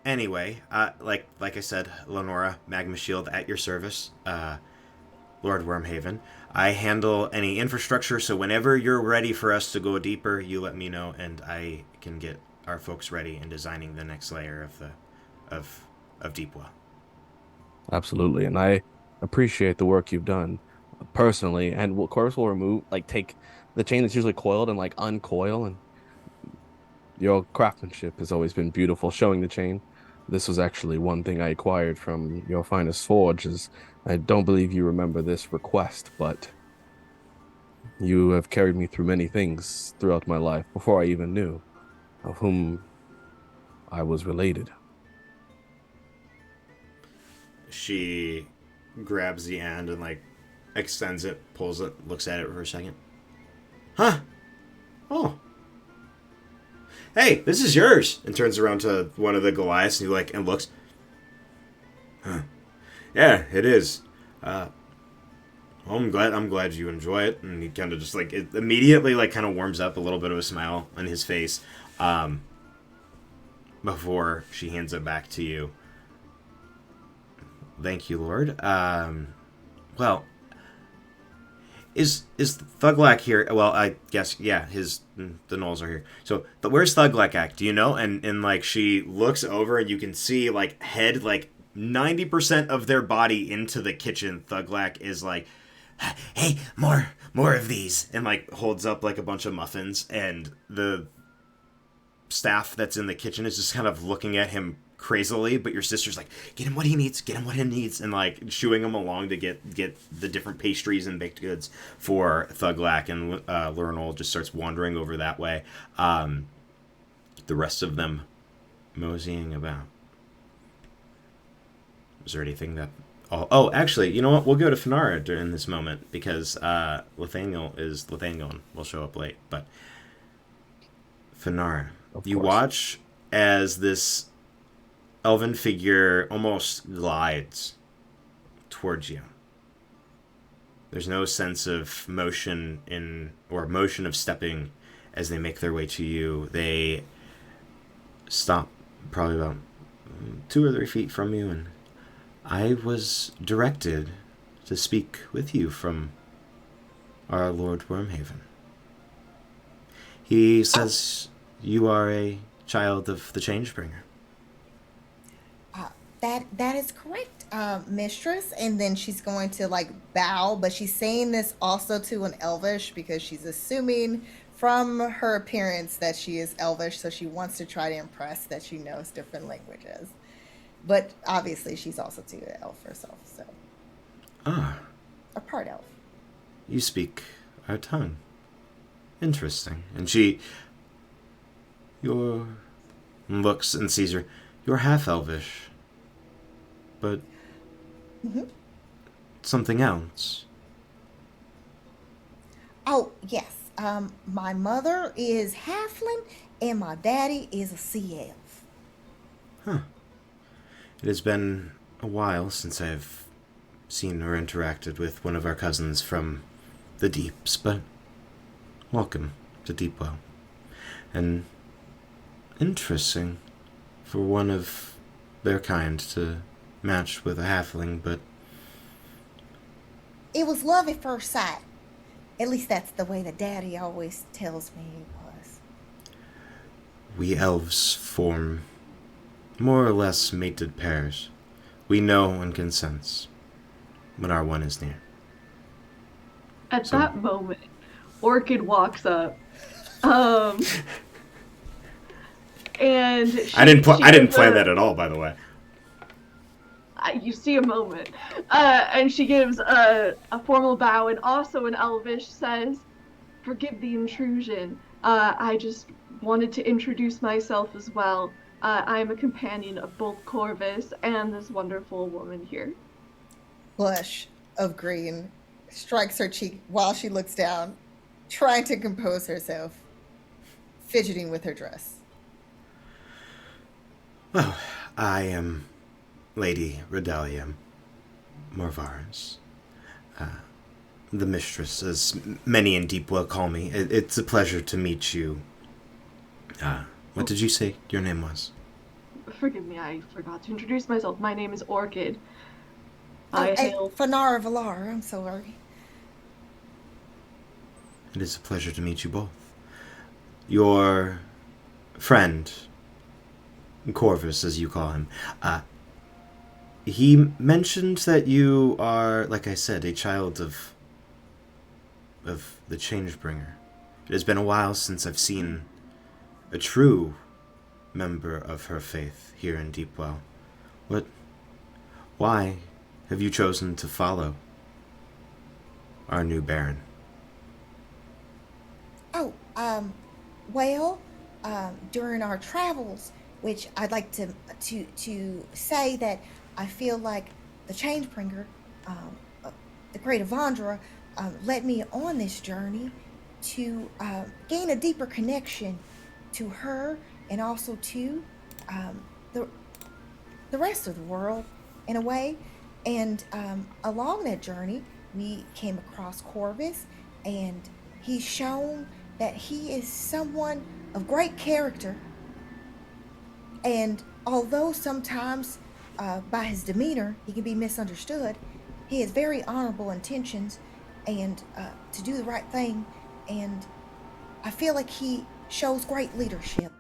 anyway, like I said, Lenora, Magma Shield at your service, Lord Wyrmhaven. I handle any infrastructure, so whenever you're ready for us to go deeper, you let me know, and I can get our folks ready in designing the next layer of Deepwell. Absolutely, and I appreciate the work you've done personally. And Korvus will take the chain that's usually coiled and like uncoil, and your craftsmanship has always been beautiful, showing the chain. This was actually one thing I acquired from your finest forge. I don't believe you remember this request, but you have carried me through many things throughout my life before I even knew of whom I was related. She grabs the end and like extends it, pulls it, looks at it for a second. Huh? Oh. Hey, this is yours. And turns around to one of the Goliaths and looks. Huh. Yeah, it is. Well, I'm glad you enjoy it. And he kind of just like it immediately like kind of warms up, a little bit of a smile on his face, before she hands it back to you. Thank you, Lord. Well, Is Thuglak here? Well, I guess yeah. The gnolls are here. So where's Thuglak at? Do you know? And like she looks over and you can see like head like 90% of their body into the kitchen. Thuglak is like, hey, more of these, and like holds up like a bunch of muffins, and the staff that's in the kitchen is just kind of looking at him crazily, but your sister's like, get him what he needs, and like shooing him along to get the different pastries and baked goods for Thuglak, and Lurnol just starts wandering over that way. The rest of them moseying about. Is there anything that... Oh, actually, you know what? We'll go to Fenara during this moment, because Lithaniel will show up late, but Fenara, you watch as this elven figure almost glides towards you. There's no sense of motion motion of stepping as they make their way to you. They stop probably about 2 or 3 feet from you, and I was directed to speak with you from our Lord Wyrmhaven. He says you are a child of the Changebringer. That is correct, mistress. And then she's going to like bow, but she's saying this also to an Elvish because she's assuming from her appearance that she is Elvish, so she wants to try to impress that she knows different languages. But obviously she's also to an elf herself, so. Ah. A part elf. You speak our tongue. Interesting. And she looks and sees her. You're half elvish. But something else. Oh, yes. My mother is halfling and my daddy is a sea elf. Huh. It has been a while since I've seen or interacted with one of our cousins from the deeps, but welcome to Deepwell. And interesting for one of their kind to match with a halfling, but it was love at first sight. At least that's the way that Daddy always tells me it was. We elves form more or less mated pairs. We know and can sense when our one is near. At that moment, Orchid walks up. And I didn't plan that at all, by the way. You see a moment. And she gives a formal bow, and also in Elvish says, "Forgive the intrusion. I just wanted to introduce myself as well. I am a companion of both Korvus and this wonderful woman here." Blush of green strikes her cheek while she looks down, trying to compose herself, fidgeting with her dress. Well, I am Lady Redalia Morvar's, the mistress, as many in Deepwell call me. It's a pleasure to meet you. What did you say your name was? Forgive me, I forgot to introduce myself. My name is Orchid. Fenara Valar, I'm sorry. It is a pleasure to meet you both. Your friend, Korvus, as you call him, he mentioned that you are, like I said, a child of the Changebringer. It has been a while since I've seen a true member of her faith here in Deepwell. Why have you chosen to follow our new Baron? During our travels, which I'd like to say that I feel like the Changebringer, the Great Avandra, led me on this journey to gain a deeper connection to her and also to the rest of the world in a way. And along that journey, we came across Korvus, and he's shown that he is someone of great character. And although sometimes by his demeanor he can be misunderstood, he has very honorable intentions, and to do the right thing, and I feel like he shows great leadership.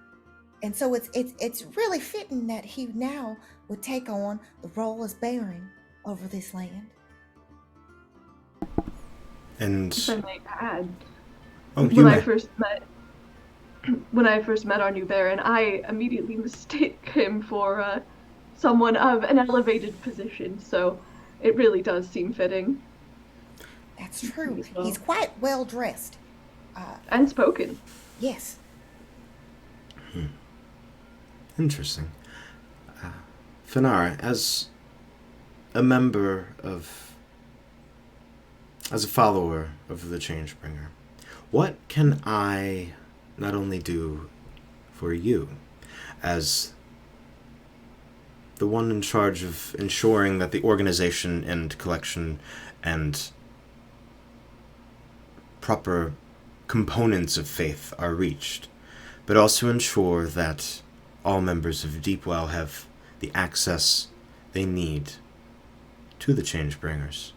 And so it's really fitting that he now would take on the role as Baron over this land. And If I might add, oh, you when I may. first met our new Baron, I immediately mistake him for someone of an elevated position. So it really does seem fitting. That's true. As well. He's quite well dressed. And spoken. Yes. Interesting. Finara, as a follower of the Changebringer, what can I not only do for you as the one in charge of ensuring that the organization and collection and proper components of faith are reached, but also ensure that all members of Deepwell have the access they need to the Changebringer's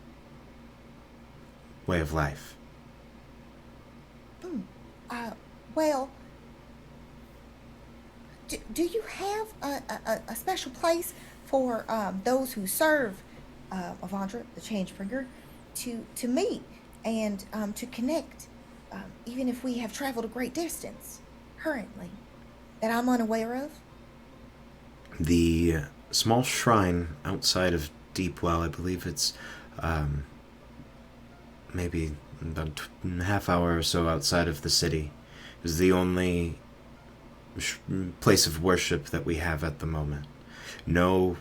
way of life? Well, do you have a special place for those who serve Avandra, the Changebringer, to meet and to connect, even if we have traveled a great distance currently, that I'm unaware of? The small shrine outside of Deepwell, I believe it's maybe about a half hour or so outside of the city, is the only place of worship that we have at the moment. No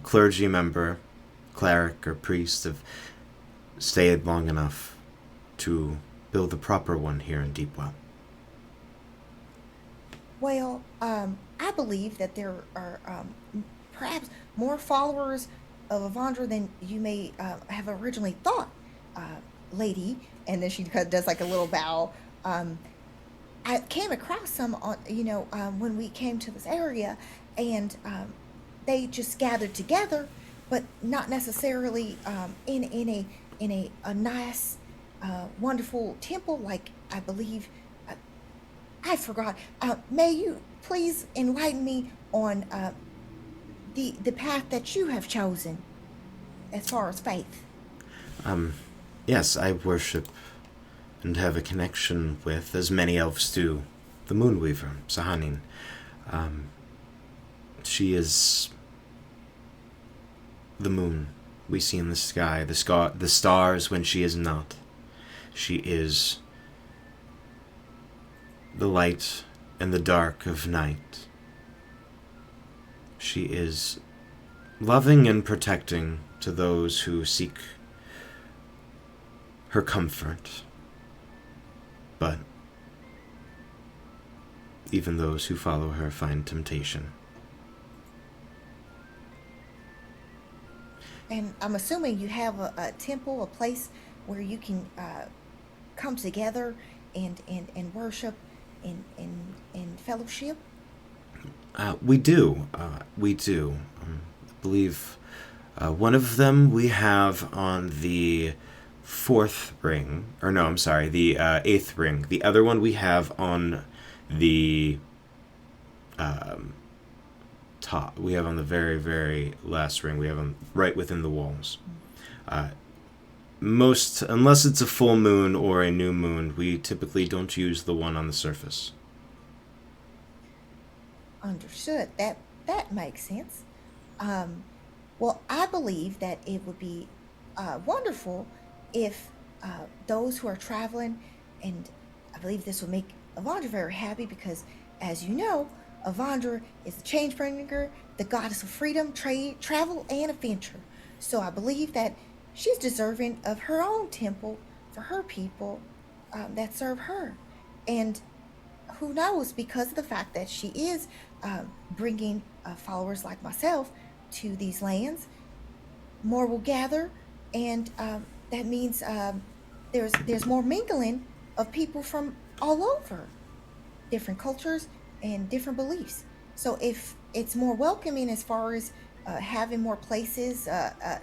clergy member, cleric, or priest have stayed long enough to build a proper one here in Deepwell. Well, I believe that there are perhaps more followers of Avandra than you may have originally thought, lady. And then she does like a little bow. I came across some on, when we came to this area, and they just gathered together, but not necessarily in a nice, wonderful temple like I believe. I forgot. May you please enlighten me on the path that you have chosen as far as faith? Yes, I worship and have a connection with, as many elves do, the Moonweaver, Sahanin. She is the moon we see in the sky, the stars when she is not. She is the light and the dark of night. She is loving and protecting to those who seek her comfort, but even those who follow her find temptation. And I'm assuming you have a temple, a place where you can come together and worship and fellowship? We do. I believe one of them we have on the fourth ring. Or no, I'm sorry, the eighth ring. The other one we have on the top. We have on the very, very last ring. We have them right within the walls. Unless it's a full moon or a new moon, we typically don't use the one on the surface. Understood. That makes sense. Well, I believe that it would be wonderful if those who are traveling, and I believe this would make Avandra very happy because, as you know, Avandra is the Changebringer, the goddess of freedom, trade, travel, and adventure. So I believe that she's deserving of her own temple for her people that serve her. And who knows, because of the fact that she is bringing followers like myself to these lands, more will gather, and that means there's more mingling of people from all over, different cultures and different beliefs. So if it's more welcoming as far as having more places,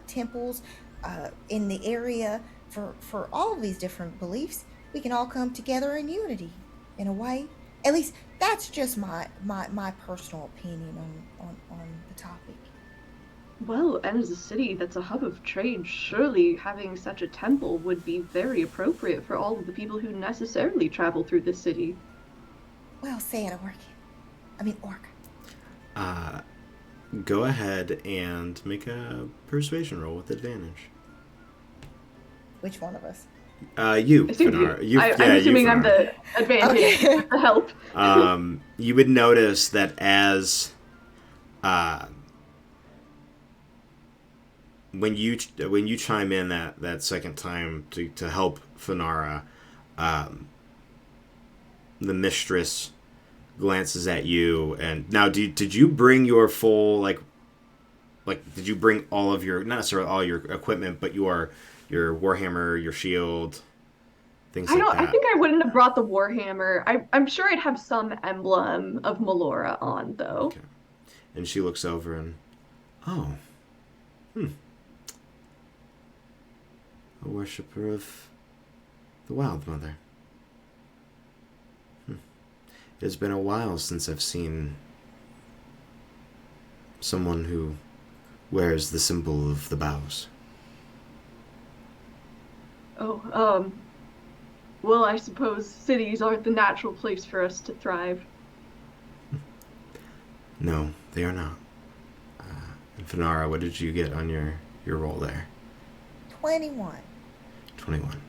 temples in the area for all of these different beliefs, we can all come together in unity, in a way. At least that's just my personal opinion on the topic. Well, and as a city that's a hub of trade, surely having such a temple would be very appropriate for all of the people who necessarily travel through this city. Well said, Orc. Go ahead and make a persuasion roll with advantage. Which one of us? You, Assume Fenara. I'm assuming I'm Fenara. the advantage with the help. You would notice that as when you chime in that second time to help Fenara, the mistress glances at you. And now, did you bring your full like did you bring all of your, not necessarily all your equipment, but your warhammer, your shield, things like that? I think I wouldn't have brought the warhammer. I'm sure I'd have some emblem of Melora on though. Okay. And she looks over and, oh, a worshipper of the Wild Mother. It has been a while since I've seen someone who wears the symbol of the boughs. Oh, well, I suppose cities aren't the natural place for us to thrive. No, they are not. And Fenara, what did you get on your roll there? 21. 21.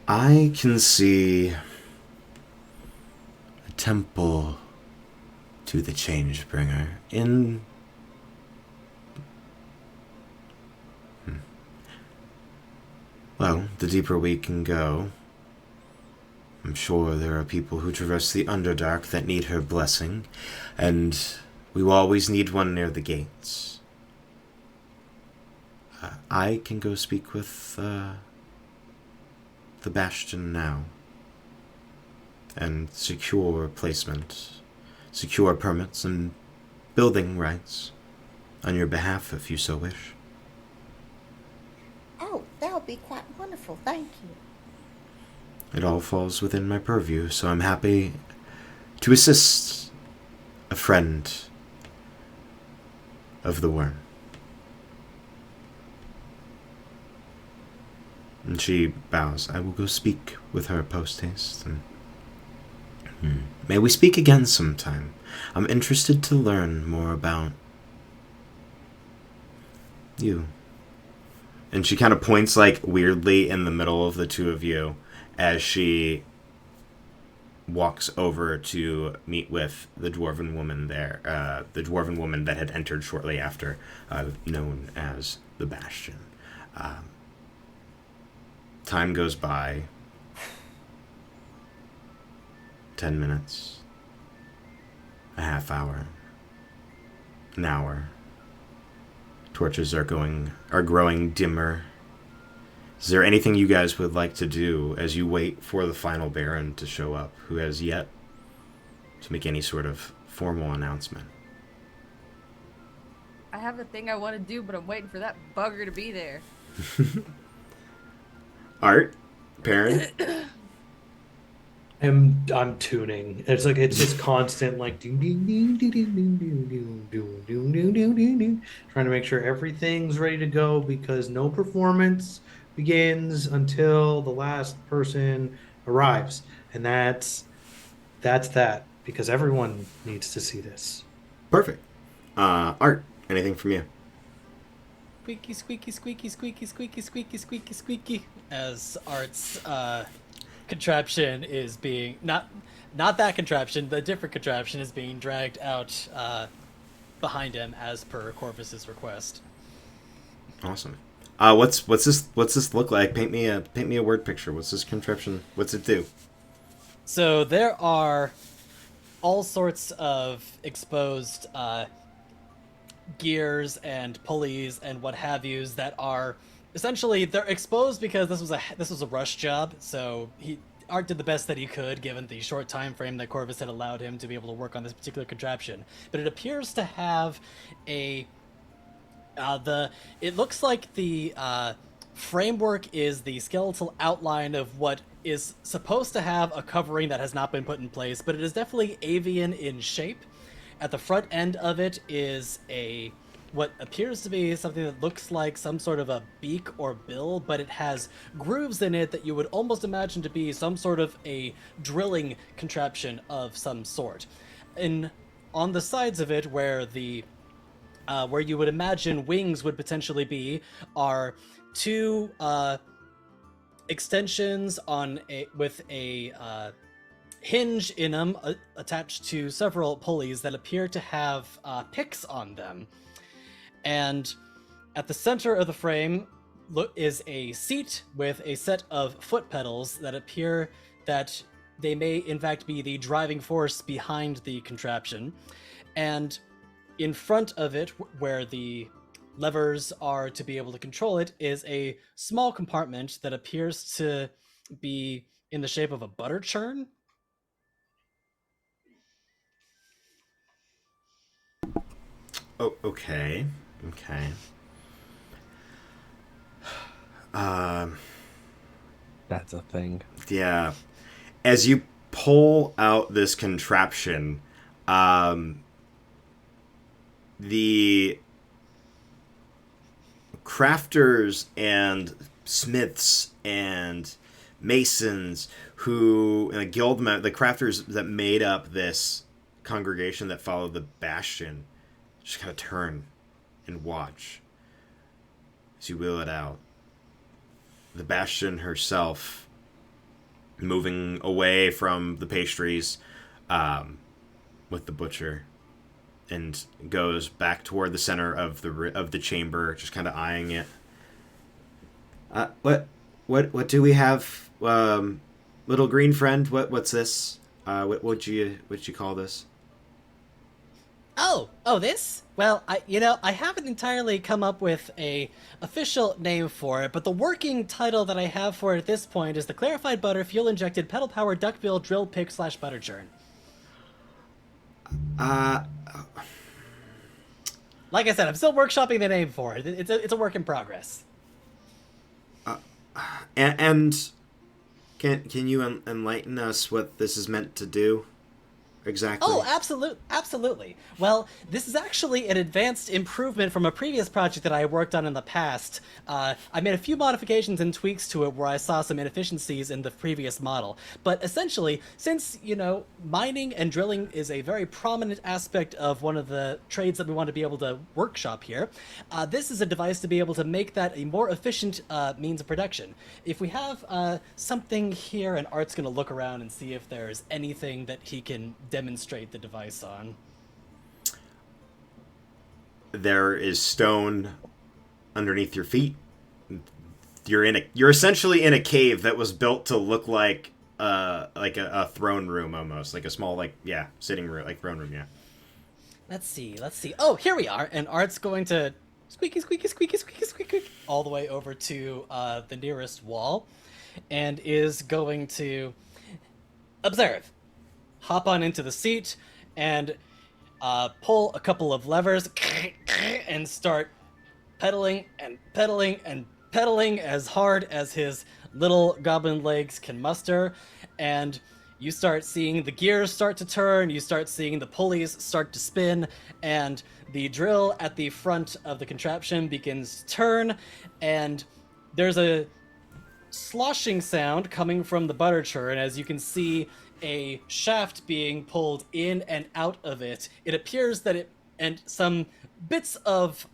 I can see a temple to the Changebringer in... Well, the deeper we can go, I'm sure there are people who traverse the Underdark that need her blessing, and we will always need one near the gates. I can go speak with the Bastion now and secure placement, secure permits and building rights on your behalf if you so wish. Oh, that would be quite wonderful. Thank you. It all falls within my purview, so I'm happy to assist a friend of the worm. And she bows. I will go speak with her post-haste, and may we speak again sometime. I'm interested to learn more about you. And she kind of points like weirdly in the middle of the two of you as she walks over to meet with the dwarven woman there, the dwarven woman that had entered shortly after, known as the Bastion. Time goes by. 10 minutes. A half hour. An hour. Torches are growing dimmer. Is there anything you guys would like to do as you wait for the final Baron to show up, who has yet to make any sort of formal announcement? I have a thing I want to do, but I'm waiting for that bugger to be there. Art? Baron? I'm tuning. It's like it's just constant like ding ding ding ding ding ding ding ding ding ding ding ding ding ding, trying to make sure everything's ready to go because no performance begins until the last person arrives, and that's that because everyone needs to see this. Perfect. Art, anything from you? Squeaky, squeaky, squeaky, squeaky, squeaky, squeaky, squeaky, squeaky. As Art's contraption is being not that contraption, the different contraption is being dragged out behind him as per Korvus's request. Awesome. What's this look like? Paint me a word picture. What's this contraption? What's it do? So there are all sorts of exposed gears and pulleys and what have yous that are essentially they're exposed because this was a rush job. So Art did the best that he could given the short time frame that Korvus had allowed him to be able to work on this particular contraption. But it appears to have a It looks like the framework is the skeletal outline of what is supposed to have a covering that has not been put in place, but it is definitely avian in shape. At the front end of it is what appears to be something that looks like some sort of a beak or bill, but it has grooves in it that you would almost imagine to be some sort of a drilling contraption of some sort. On the sides of it, where you would imagine wings would potentially be, are two extensions with a hinge in them attached to several pulleys that appear to have picks on them. And at the center of the frame is a seat with a set of foot pedals that appear that they may in fact be the driving force behind the contraption. And in front of it, where the levers are to be able to control it, is a small compartment that appears to be in the shape of a butter churn. Oh, okay. That's a thing. Yeah. As you pull out this contraption, the crafters and smiths and masons the crafters that made up this congregation that followed the bastion, just kind of turn and watch as you wheel it out. The bastion herself moving away from the pastries with the butcher, and goes back toward the center of the chamber, just kind of eyeing it. What do we have, little green friend? What's this? What'd you call this? Oh, this? Well, I haven't entirely come up with a official name for it, but the working title that I have for it at this point is the Clarified Butter Fuel Injected Pedal Powered Duckbill Drill Pick / Butter Churn. Like I said, I'm still workshopping the name for it. It's a work in progress. And can you enlighten us what this is meant to do exactly? Oh, absolutely. Well, this is actually an advanced improvement from a previous project that I worked on in the past. I made a few modifications and tweaks to it where I saw some inefficiencies in the previous model. But essentially, since, mining and drilling is a very prominent aspect of one of the trades that we want to be able to workshop here, this is a device to be able to make that a more efficient means of production. If we have something here, and Art's going to look around and see if there's anything that he can demonstrate the device on. There is stone underneath your feet. You're essentially in a cave that was built to look like a throne room, almost like a small sitting room, like throne room. Yeah. Let's see. Oh, here we are. And Art's going to squeaky all the way over to the nearest wall, and is going to observe. Hop on into the seat and pull a couple of levers and start pedaling as hard as his little goblin legs can muster. And you start seeing the gears start to turn, you start seeing the pulleys start to spin, and the drill at the front of the contraption begins to turn, and there's a sloshing sound coming from the butter churn as you can see a shaft being pulled in and out of it. It appears that and some bits of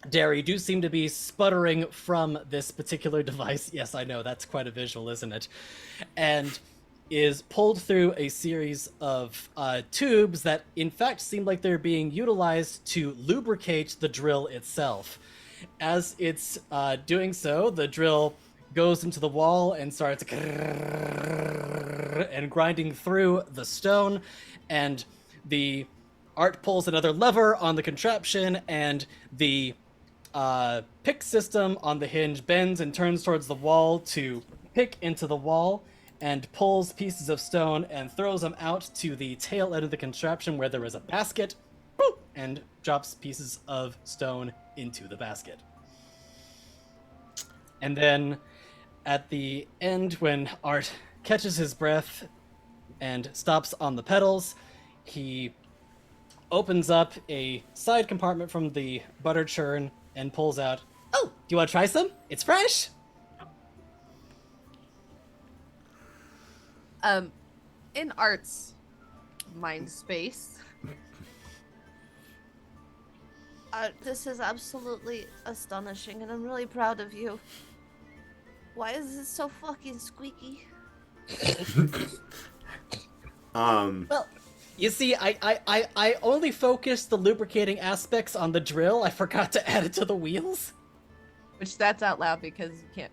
dairy do seem to be sputtering from this particular device. Yes, I know, that's quite a visual, isn't it? And is pulled through a series of tubes that in fact seem like they're being utilized to lubricate the drill itself. As it's doing so, the drill goes into the wall and starts and grinding through the stone, and the Art pulls another lever on the contraption, and the pick system on the hinge bends and turns towards the wall to pick into the wall, and pulls pieces of stone and throws them out to the tail end of the contraption where there is a basket. woo, and drops pieces of stone into the basket. And then at the end, when Art catches his breath and stops on the pedals, he opens up a side compartment from the butter churn and pulls out, "Oh, do you want to try some? It's fresh." In Art's mind space, this is absolutely astonishing, and I'm really proud of you. Why is it so fucking squeaky? Well, you see, I only focused the lubricating aspects on the drill. I forgot to add it to the wheels. Which that's out loud because you can't.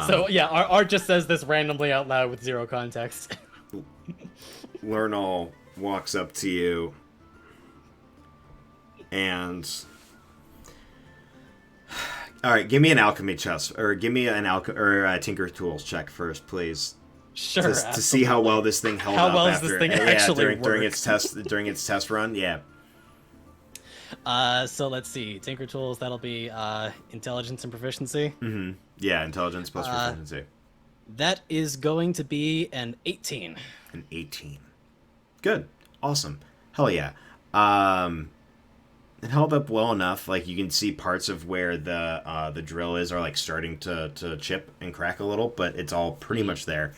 So yeah, Art just says this randomly out loud with zero context. Lernal walks up to you and... Alright, give me an alchemy chest, or give me an Tinker Tools check first, please. Sure, to see how well this thing held up well after does this thing actually during work? its test run. Yeah. So let's see, Tinker Tools, that'll be intelligence and proficiency. Mm-hmm. Yeah, intelligence plus proficiency. That is going to be an 18. An 18. Good. Awesome. Hell yeah. It held up well enough. Like, you can see parts of where the drill is are like starting to chip and crack a little, but it's all pretty much there.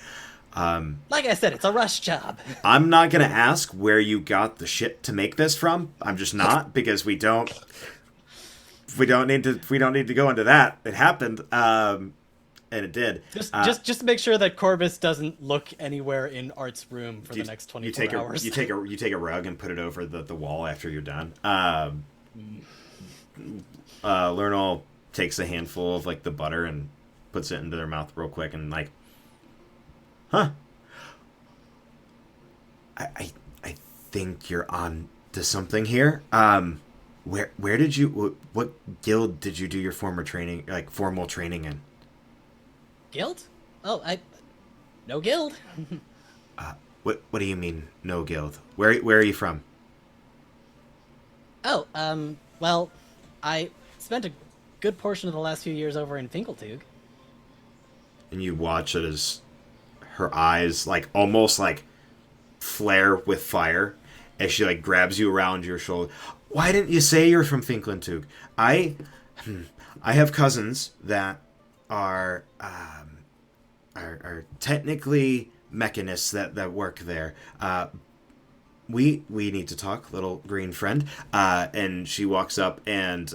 Like I said, it's a rush job. I'm not gonna ask where you got the shit to make this from. I'm just not, because we don't need to go into that. It happened, and it did. Just to make sure that Korvus doesn't look anywhere in Art's room for the next 24 hours. You take a rug and put it over the wall after you're done. Lernal takes a handful of like the butter and puts it into their mouth real quick and like, huh? I think you're on to something here. Where did you what guild did you do your formal training in? Guild? Oh, no guild. What do you mean no guild? Where are you from? Oh, well, I spent a good portion of the last few years over in Finkeltug. And you watch it as her eyes like almost like flare with fire as she like grabs you around your shoulder. Why didn't you say you're from Finkeltug? I have cousins that are technically mechanists that work there. We need to talk, little green friend. And she walks up and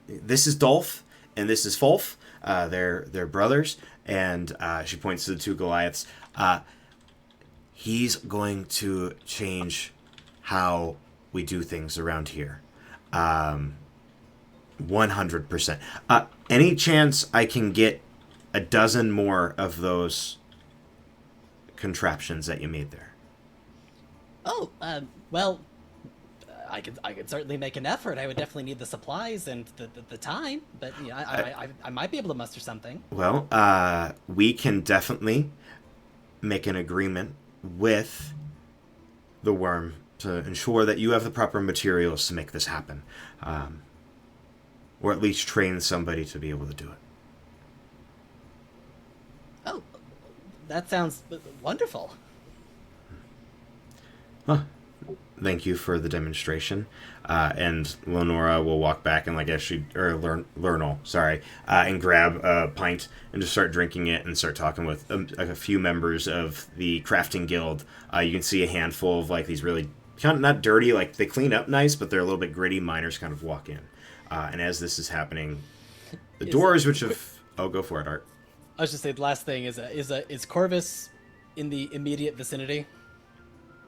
this is Dolph and this is Fulf. They're brothers, and she points to the two Goliaths. He's going to change how we do things around here. 100%. Any chance I can get a dozen more of those contraptions that you made there? Oh, well, I could certainly make an effort. I would definitely need the supplies and the time, but you know, I might be able to muster something. Well, we can definitely make an agreement with the worm to ensure that you have the proper materials to make this happen. Or at least train somebody to be able to do it. Oh, that sounds wonderful. Huh. Thank you for the demonstration. And Lenora will walk back and Lernal, sorry, and grab a pint and just start drinking it and start talking with a few members of the crafting guild. You can see a handful of like these really kind of not dirty, like they clean up nice, but they're a little bit gritty miners kind of walk in. And as this is happening, the doors which have... Oh, go for it, Art. I was just saying, the last thing is Korvus in the immediate vicinity?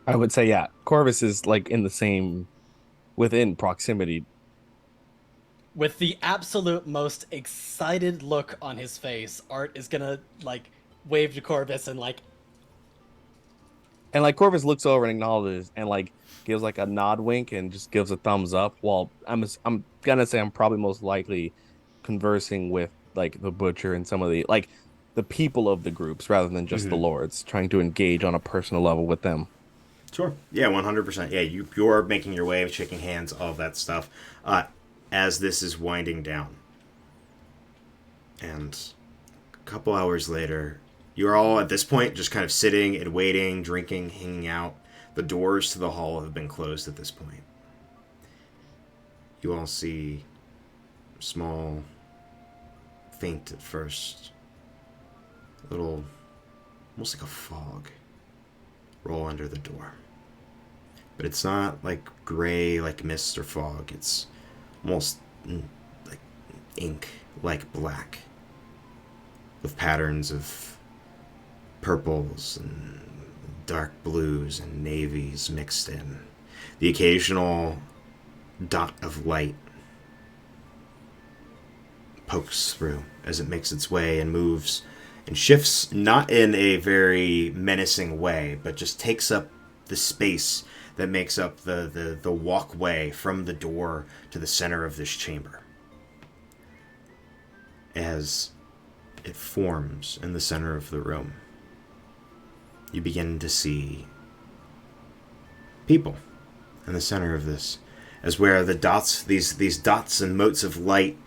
I would say, yeah. Korvus is like within proximity. With the absolute most excited look on his face, Art is gonna like wave to Korvus and like Korvus looks over and acknowledges and like gives like a nod wink and just gives a thumbs up. While I'm gonna say I'm probably most likely conversing with like the butcher and some of the people of the groups rather than just the lords, trying to engage on a personal level with them. Sure. Yeah, 100%. Yeah, you're making your way, shaking hands, all that stuff, as this is winding down. And a couple hours later, you're all at this point just kind of sitting and waiting, drinking, hanging out. The doors to the hall have been closed at this point. You all see small, faint at first, little, almost like a fog, roll under the door. But it's not like gray, like mist or fog. It's almost like ink, like black, with patterns of purples and dark blues and navies mixed in. The occasional dot of light pokes through as it makes its way and moves and shifts, not in a very menacing way, but just takes up the space that makes up the walkway from the door to the center of this chamber. As it forms in the center of the room, you begin to see people in the center of this, as where the dots, these dots and motes of light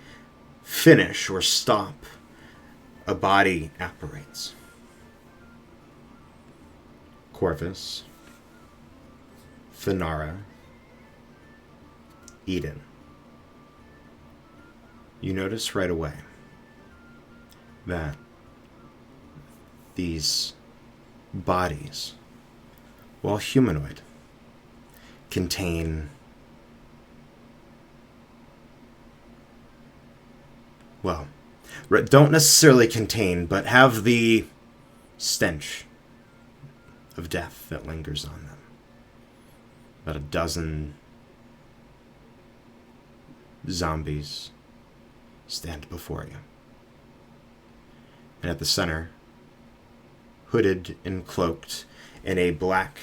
finish or stop, a body apparates. Korvus, Finara, Eden. You notice right away that these bodies, while humanoid, contain, well, don't necessarily contain, but have the stench of death that lingers on them. About a dozen zombies stand before you. And at the center, hooded and cloaked in a black,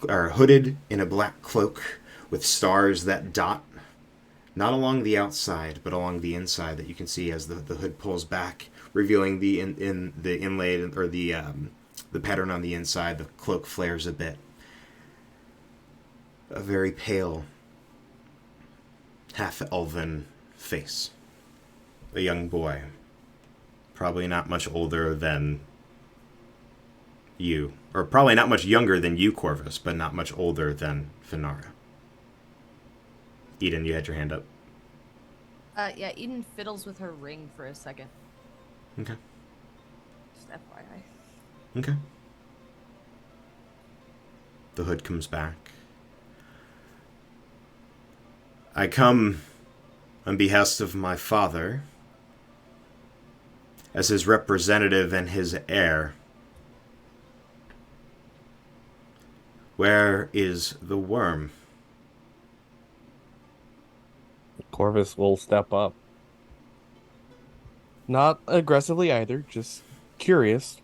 or hooded in a black cloak with stars that dot, not along the outside, but along the inside, that you can see as the hood pulls back, revealing the the inlaid, or the pattern on the inside. The cloak flares a bit. A very pale, half-elven face. A young boy, probably not much older than you, or probably not much younger than you, Korvus, but not much older than Finara. Eden, you had your hand up. Yeah, Eden fiddles with her ring for a second. Okay. Just FYI. Okay. The hood comes back. I come on behest of my father, as his representative and his heir. Where is the worm? Korvus will step up. Not aggressively either, just curious.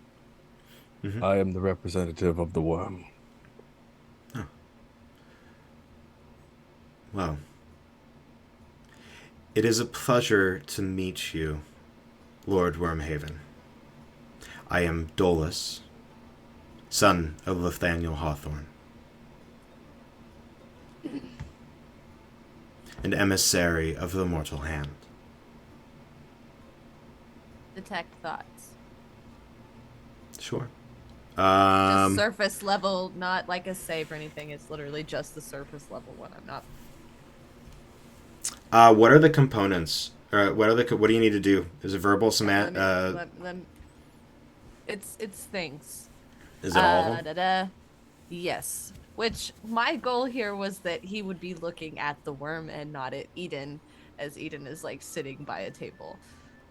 Mm-hmm. I am the representative of the worm. Oh. Well, it is a pleasure to meet you, Lord Wyrmhaven. I am Dolus, son of Nathaniel Hawthorne, an emissary of the Mortal Hand. Detect thoughts. Sure. Just surface level, not like a save or anything. It's literally just the surface level one. I'm not. What are the components? What do you need to do? Is it verbal, It's things. Is it all of them? Yes. Which my goal here was that he would be looking at the worm and not at Eden, as Eden is like sitting by a table.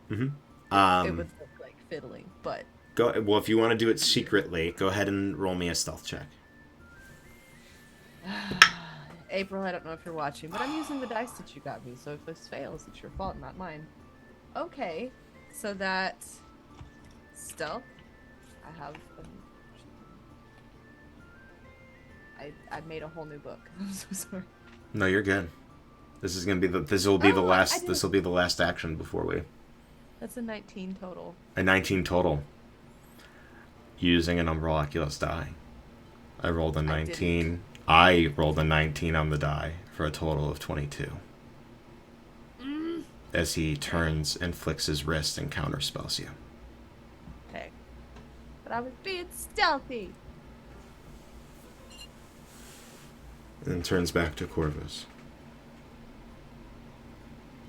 Mm-hmm. It would look like fiddling, but Well, if you want to do it secretly, go ahead and roll me a stealth check. April, I don't know if you're watching, but I'm using the dice that you got me, so if this fails, it's your fault, not mine. Okay, so that stealth, I have. I made a whole new book. I'm so sorry. No, you're good. This is gonna be this will be the last action before we. That's a 19 total. A 19 total. Using an Umbraloculus die. I rolled a I 19. I rolled a 19 on the die for a total of 22. As he turns and flicks his wrist and counterspells you. Okay. But I was being stealthy. And turns back to Korvus.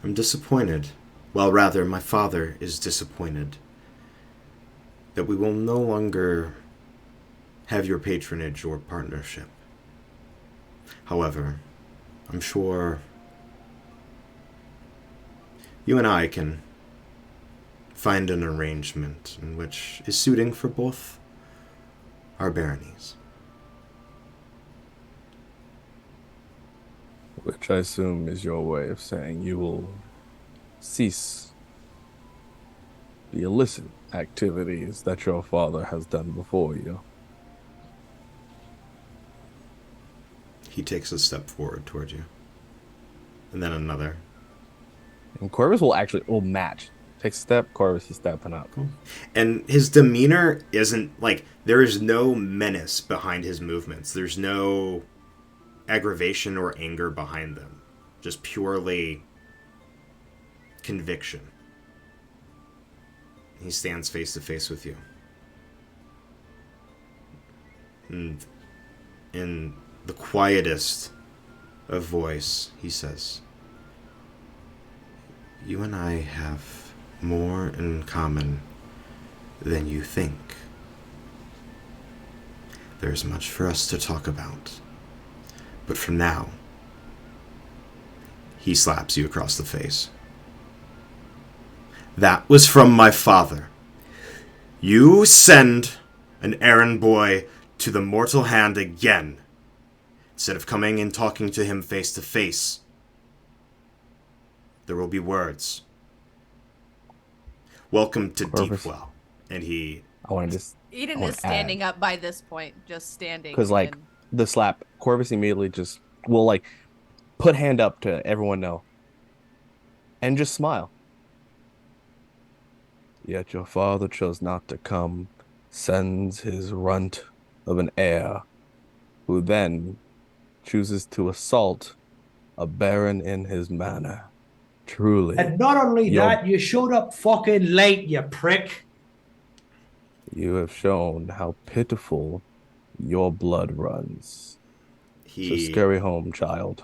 I'm disappointed. Well, rather, my father is disappointed that we will no longer have your patronage or partnership. However, I'm sure you and I can find an arrangement in which is suiting for both our baronies. Which I assume is your way of saying you will cease the illicit activities that your father has done before you. He takes a step forward toward you. And then another. And Korvus will match. Takes a step, Korvus is stepping up. Cool. And his demeanor isn't like, there is no menace behind his movements. There's no aggravation or anger behind them. Just purely conviction. He stands face to face with you. And in the quietest of voice, he says, "You and I have more in common than you think. There's much for us to talk about. But for now," he slaps you across the face. "That was from my father. You send an errand boy to the mortal hand again, instead of coming and talking to him face to face. There will be words. Welcome to Korvus. Deepwell." And he... I want to just Eden I is wanna standing up by this point, just standing. because like and- the slap, Korvus immediately just will like put hand up to everyone know, and just smile. Yet your father chose not to come, sends his runt of an heir, who then chooses to assault a baron in his manor. Truly, And not only Yo. that, you showed up fucking late, you prick. you have shown how pitiful your blood runs. So he scurry home, child.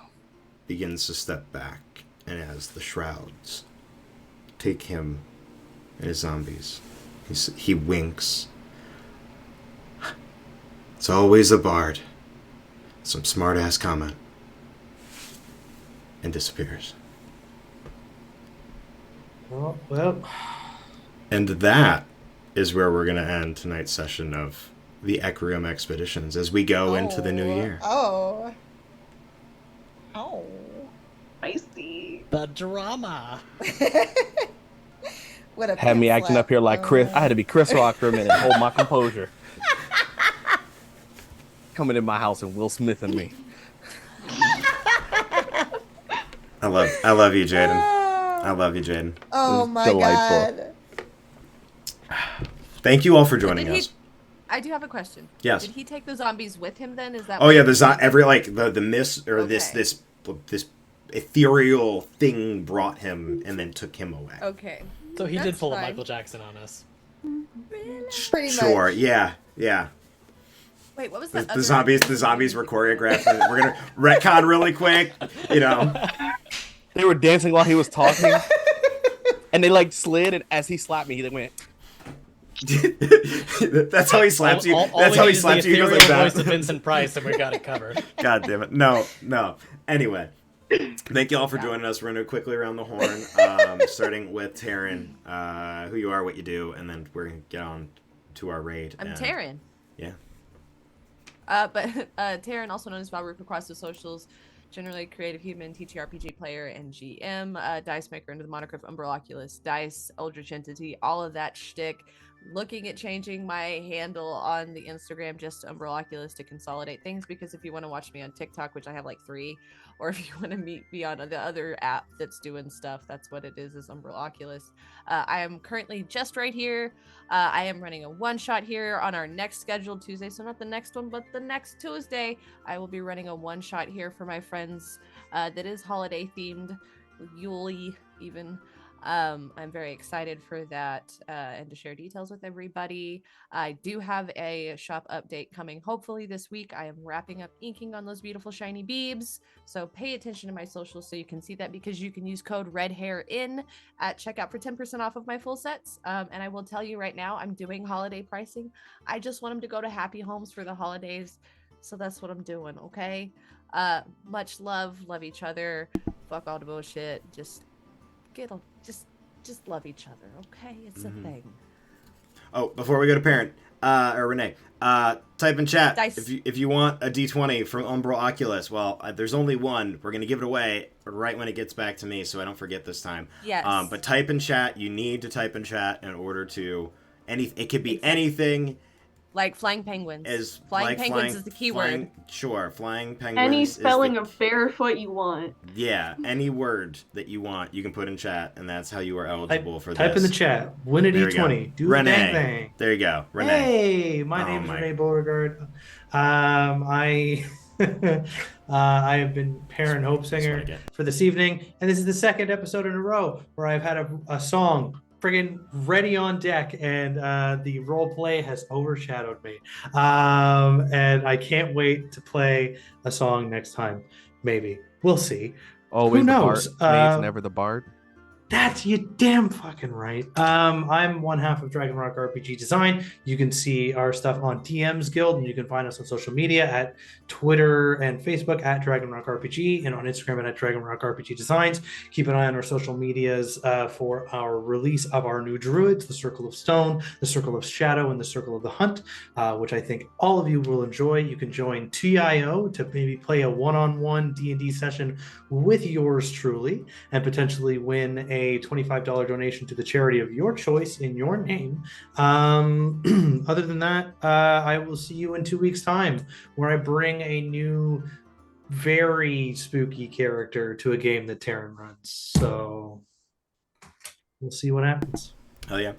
begins to step back, and as the shrouds take him and his zombies, he winks. "It's always a bard." Some smart-ass comment. And disappears. Oh, well, And that is where we're going to end tonight's session of the Ecriom Expeditions as we go into the new year. Oh. Spicy. The drama. What a Had me pimp acting slap. up here like Chris. I had to be Chris Rock for a minute, hold my composure. Coming in my house and Will Smith and me. I love you, Jaden. I love you, Jaden. Oh was my delightful. god. Thank you all for joining Did he- us. I do have a question. Yes. Did he take the zombies with him then? Is that? Oh what yeah, he- the mist or Okay. this ethereal thing brought him and then took him away. Okay. So he did That's pull a fine. Michael Jackson on us. Pretty Sure, much. yeah. Wait, what was The, that? the zombies were choreographed. And we're gonna retcon really quick, you know. They were dancing while he was talking, and they like slid, and as he slapped me, he like went. That's how he slaps you. All That's we how need he is slaps the you. He goes like ethereal voice of that. Vincent Price, and we got it covered. God damn it! No. Anyway, thank you all for joining us. We're gonna go quickly around the horn, starting with Taryn, who you are, what you do, and then we're gonna get on to our raid. I'm and- Taryn. Yeah. But Taryn, also known as Valroof across the socials, generally creative human, TTRPG player, and GM, dice maker under the moniker of Umbrelloculus Dice, Eldritch Entity, all of that shtick. looking at changing my handle on the Instagram just to Umbraloculus to consolidate things, because if you want to watch me on TikTok, which I have like 3, or if you want to meet me on the other app that's doing stuff, that's what it is Umbraloculus. I am currently just right here. I am running a one-shot here on our next scheduled Tuesday, so not the next one, but the next Tuesday. I will be running a one-shot here for my friends that is holiday themed, Yule even. I'm very excited for that and to share details with everybody. I do have a shop update coming hopefully this week. I am wrapping up inking on those beautiful shiny beebs, so pay attention to my socials so you can see that, because you can use code Red Hare Inn at checkout for 10% off of my full sets. And I will tell you right now, I'm doing holiday pricing. I just want them to go to happy homes for the holidays, so that's what I'm doing. Okay, much love each other, fuck all the bullshit, just love each other, okay? It's a thing. Oh, before we go to Parent, or Renee, type in chat Dice. if you want a D20 from Umbraloculus. Well, there's only one. We're gonna give it away right when it gets back to me, so I don't forget this time. Yes. But type in chat. You need to type in chat in order to it could be anything. Like flying penguins. Flying penguins is the key word. Sure, flying penguins. Any spelling of barefoot you want. Yeah, any word that you want, you can put in chat, and that's how you are eligible for this. Type in the chat. Win a There we go. D20. Do Renee. the dang thing. There you go, Renee. Hey, my name is Renee Beauregard. I I have been Parent Hope Singer for this evening, and this is the second episode in a row where I've had a song friggin' ready on deck, and the role play has overshadowed me. And I can't wait to play a song next time. Maybe we'll see. Always Who the knows? bard, never the bard. That's you damn fucking right. I'm one half of Dragon Rock RPG Design. You can see our stuff on DM's Guild, and you can find us on social media at Twitter and Facebook at Dragon Rock RPG, and on Instagram at Dragon Rock RPG Designs. Keep an eye on our social medias for our release of our new druids, the Circle of Stone, the Circle of Shadow, and the Circle of the Hunt, which I think all of you will enjoy. You can join TIO to maybe play a one-on-one D&D session with yours truly, and potentially win a $25 donation to the charity of your choice in your name. Other than that, I will see you in 2 weeks' time, where I bring a new, very spooky character to a game that Taryn runs. So we'll see what happens. Hell yeah.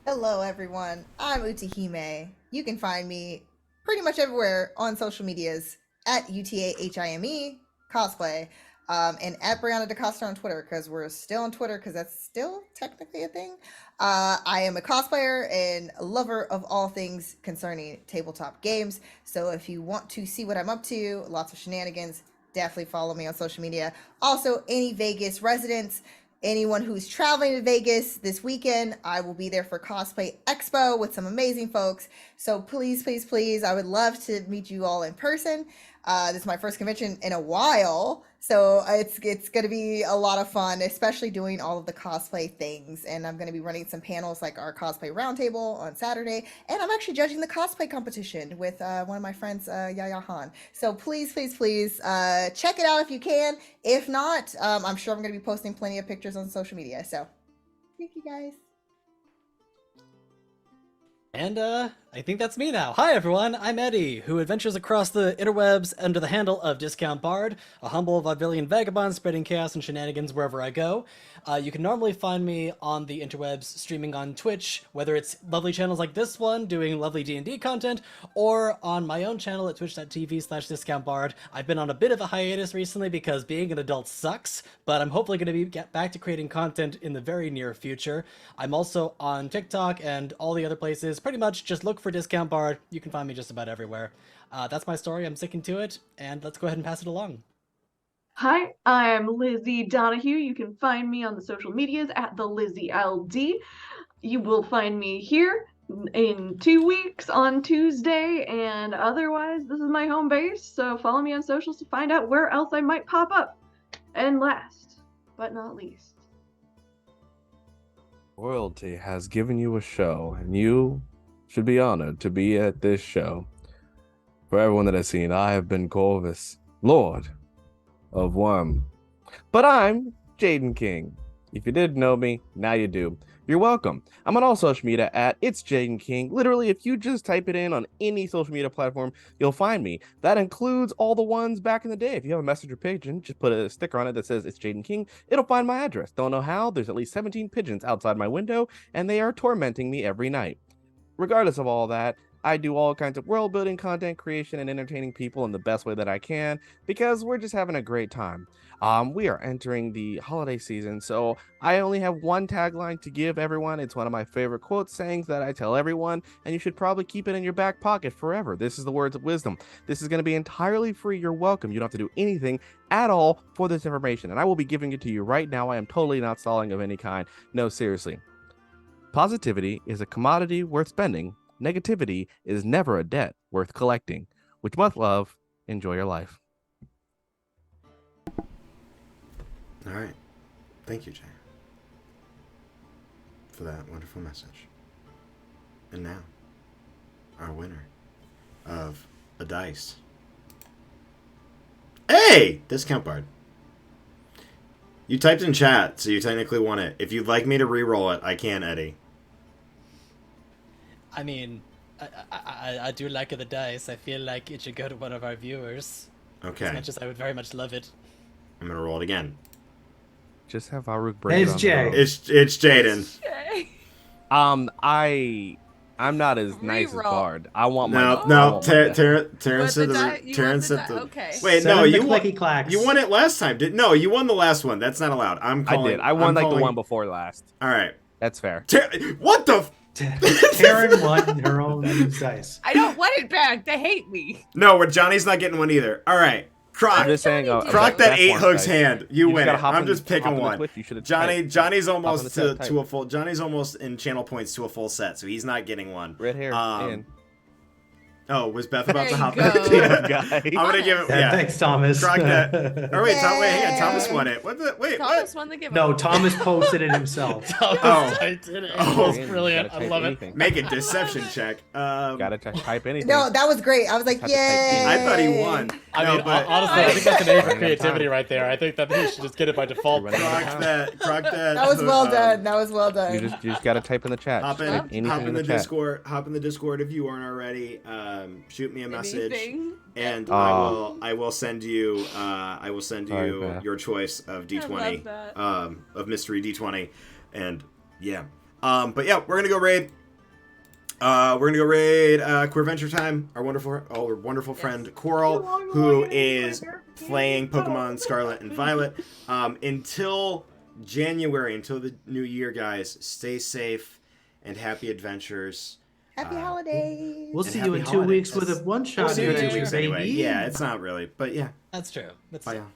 Hello, everyone. I'm Utahime. You can find me pretty much everywhere on social medias at UTAHIME cosplay, and at Brianna DeCosta on Twitter, because we're still on Twitter, because that's still technically a thing. I am a cosplayer and a lover of all things concerning tabletop games. So if you want to see what I'm up to, lots of shenanigans, definitely follow me on social media. Also, any Vegas residents, anyone who's traveling to Vegas this weekend, I will be there for Cosplay Expo with some amazing folks. So please, please, please, I would love to meet you all in person. This is my first convention in a while, so it's going to be a lot of fun, especially doing all of the cosplay things. And I'm going to be running some panels like our cosplay roundtable on Saturday, and I'm actually judging the cosplay competition with one of my friends, Yaya Han. So please, please, please check it out if you can. If not, I'm sure I'm going to be posting plenty of pictures on social media. So thank you, guys. And I think that's me now. Hi everyone, I'm Eddie, who adventures across the interwebs under the handle of Discount Bard, a humble vaudevillian vagabond spreading chaos and shenanigans wherever I go. You can normally find me on the interwebs streaming on Twitch, whether it's lovely channels like this one, doing lovely D&D content, or on my own channel at twitch.tv/discountbard. I've been on a bit of a hiatus recently because being an adult sucks, but I'm hopefully going to get back to creating content in the very near future. I'm also on TikTok and all the other places. Pretty much just look for Discount Bard. You can find me just about everywhere. That's my story. I'm sticking to it, and let's go ahead and pass it along. Hi, I'm Lizzie Donahue. You can find me on the social medias at the Lizzie LD. You will find me here in 2 weeks on Tuesday, and otherwise, this is my home base. So follow me on socials to find out where else I might pop up. And last but not least, Royalty has given you a show, and you should be honored to be at this show. For everyone that has seen, I have been Korvus, Lord of Wyrms. But I'm Jaden King. If you didn't know me, now you do. You're welcome. I'm on all social media at It's Jaden King. Literally, if you just type it in on any social media platform, you'll find me. That includes all the ones back in the day. If you have a messenger pigeon, just put a sticker on it that says It's Jaden King. It'll find my address. Don't know how. There's at least 17 pigeons outside my window, and they are tormenting me every night. Regardless of all that, I do all kinds of world building, content creation, and entertaining people in the best way that I can because we're just having a great time. We are entering the holiday season, so I only have one tagline to give everyone. It's one of my favorite quotes, sayings that I tell everyone, and you should probably keep it in your back pocket forever. This is the words of wisdom. This is going to be entirely free. You're welcome. You don't have to do anything at all for this information, and I will be giving it to you right now. I am totally not stalling of any kind. No, seriously. Positivity is a commodity worth spending. Negativity is never a debt worth collecting. With much love, enjoy your life. All right. Thank you, Jay, for that wonderful message. And now, our winner of a dice. Hey! Discount Bard. You typed in chat, so you technically won it. If you'd like me to re-roll it, I can, Eddie. I mean, I do like the dice. I feel like it should go to one of our viewers. Okay. As much as I would very much love it. I'm going to roll it again. Just have Farouk bring it It's on Jay. the road. It's Jaden. I'm not as nice as Reroll. Bard. I want No, my no. death. Terrence said Terrence said the. okay. Wait, Send no, him the you won. clicky clacks. You won it last time. No, you won the last one. That's not allowed. I'm I calling. did. I won I'm like calling, the one before last. All right. That's fair. What the? Taryn won her own dice. I don't want it back. They hate me. No, where Johnny's not getting one either. All right. Croc. I'm just saying. Croc that that's 8 one hooks dice. hand. You just win it. gotta hop I'm on- just picking hop on the one. Twitch. You should've Johnny's typed. almost Hop on the set, to a full. Johnny's almost in channel points to a full set, so he's not getting one. Red Hare Inn. Oh, was Beth about There to hop you in? go. Yeah. Guy. I'm gonna give it. Yeah, Yeah. thanks, Thomas. Croc that. Oh wait, hang on. Thomas Yay. won it. What the? Wait, Thomas what? won the giveaway. No, Thomas posted it himself. Oh. I did it. Oh. It was brilliant. Gotta I type love it. anything. Make a deception check. Gotta type anything. No, that was great. I was like, Have to type yay! in. I thought he won. I No, mean, but honestly, I think that's an A for Running out of creativity time. right there. I think that he should just get it by default. You're running out of time. Croc that. That was well um, done. That was well done. You just gotta type in the chat. Hop Just in, type anything hop in the chat. Discord. Hop in the Discord if you aren't already. Shoot me a message, Anything? and Aw. I will send you. Sorry, Beth. your choice of D20, that. of mystery D20, and yeah. But yeah, we're gonna go raid. Queer Venture Time. Our wonderful friend Coral, who is playing Pokemon Scarlet and Violet. Until January, until the new year, guys. Stay safe and happy adventures. Happy holidays. We'll And see you in happy 2 weeks holidays. with a one shot. We'll see you in 2 adventure, weeks anyway. baby. Yeah, it's not really, but yeah. That's true. That's Bye, y'all.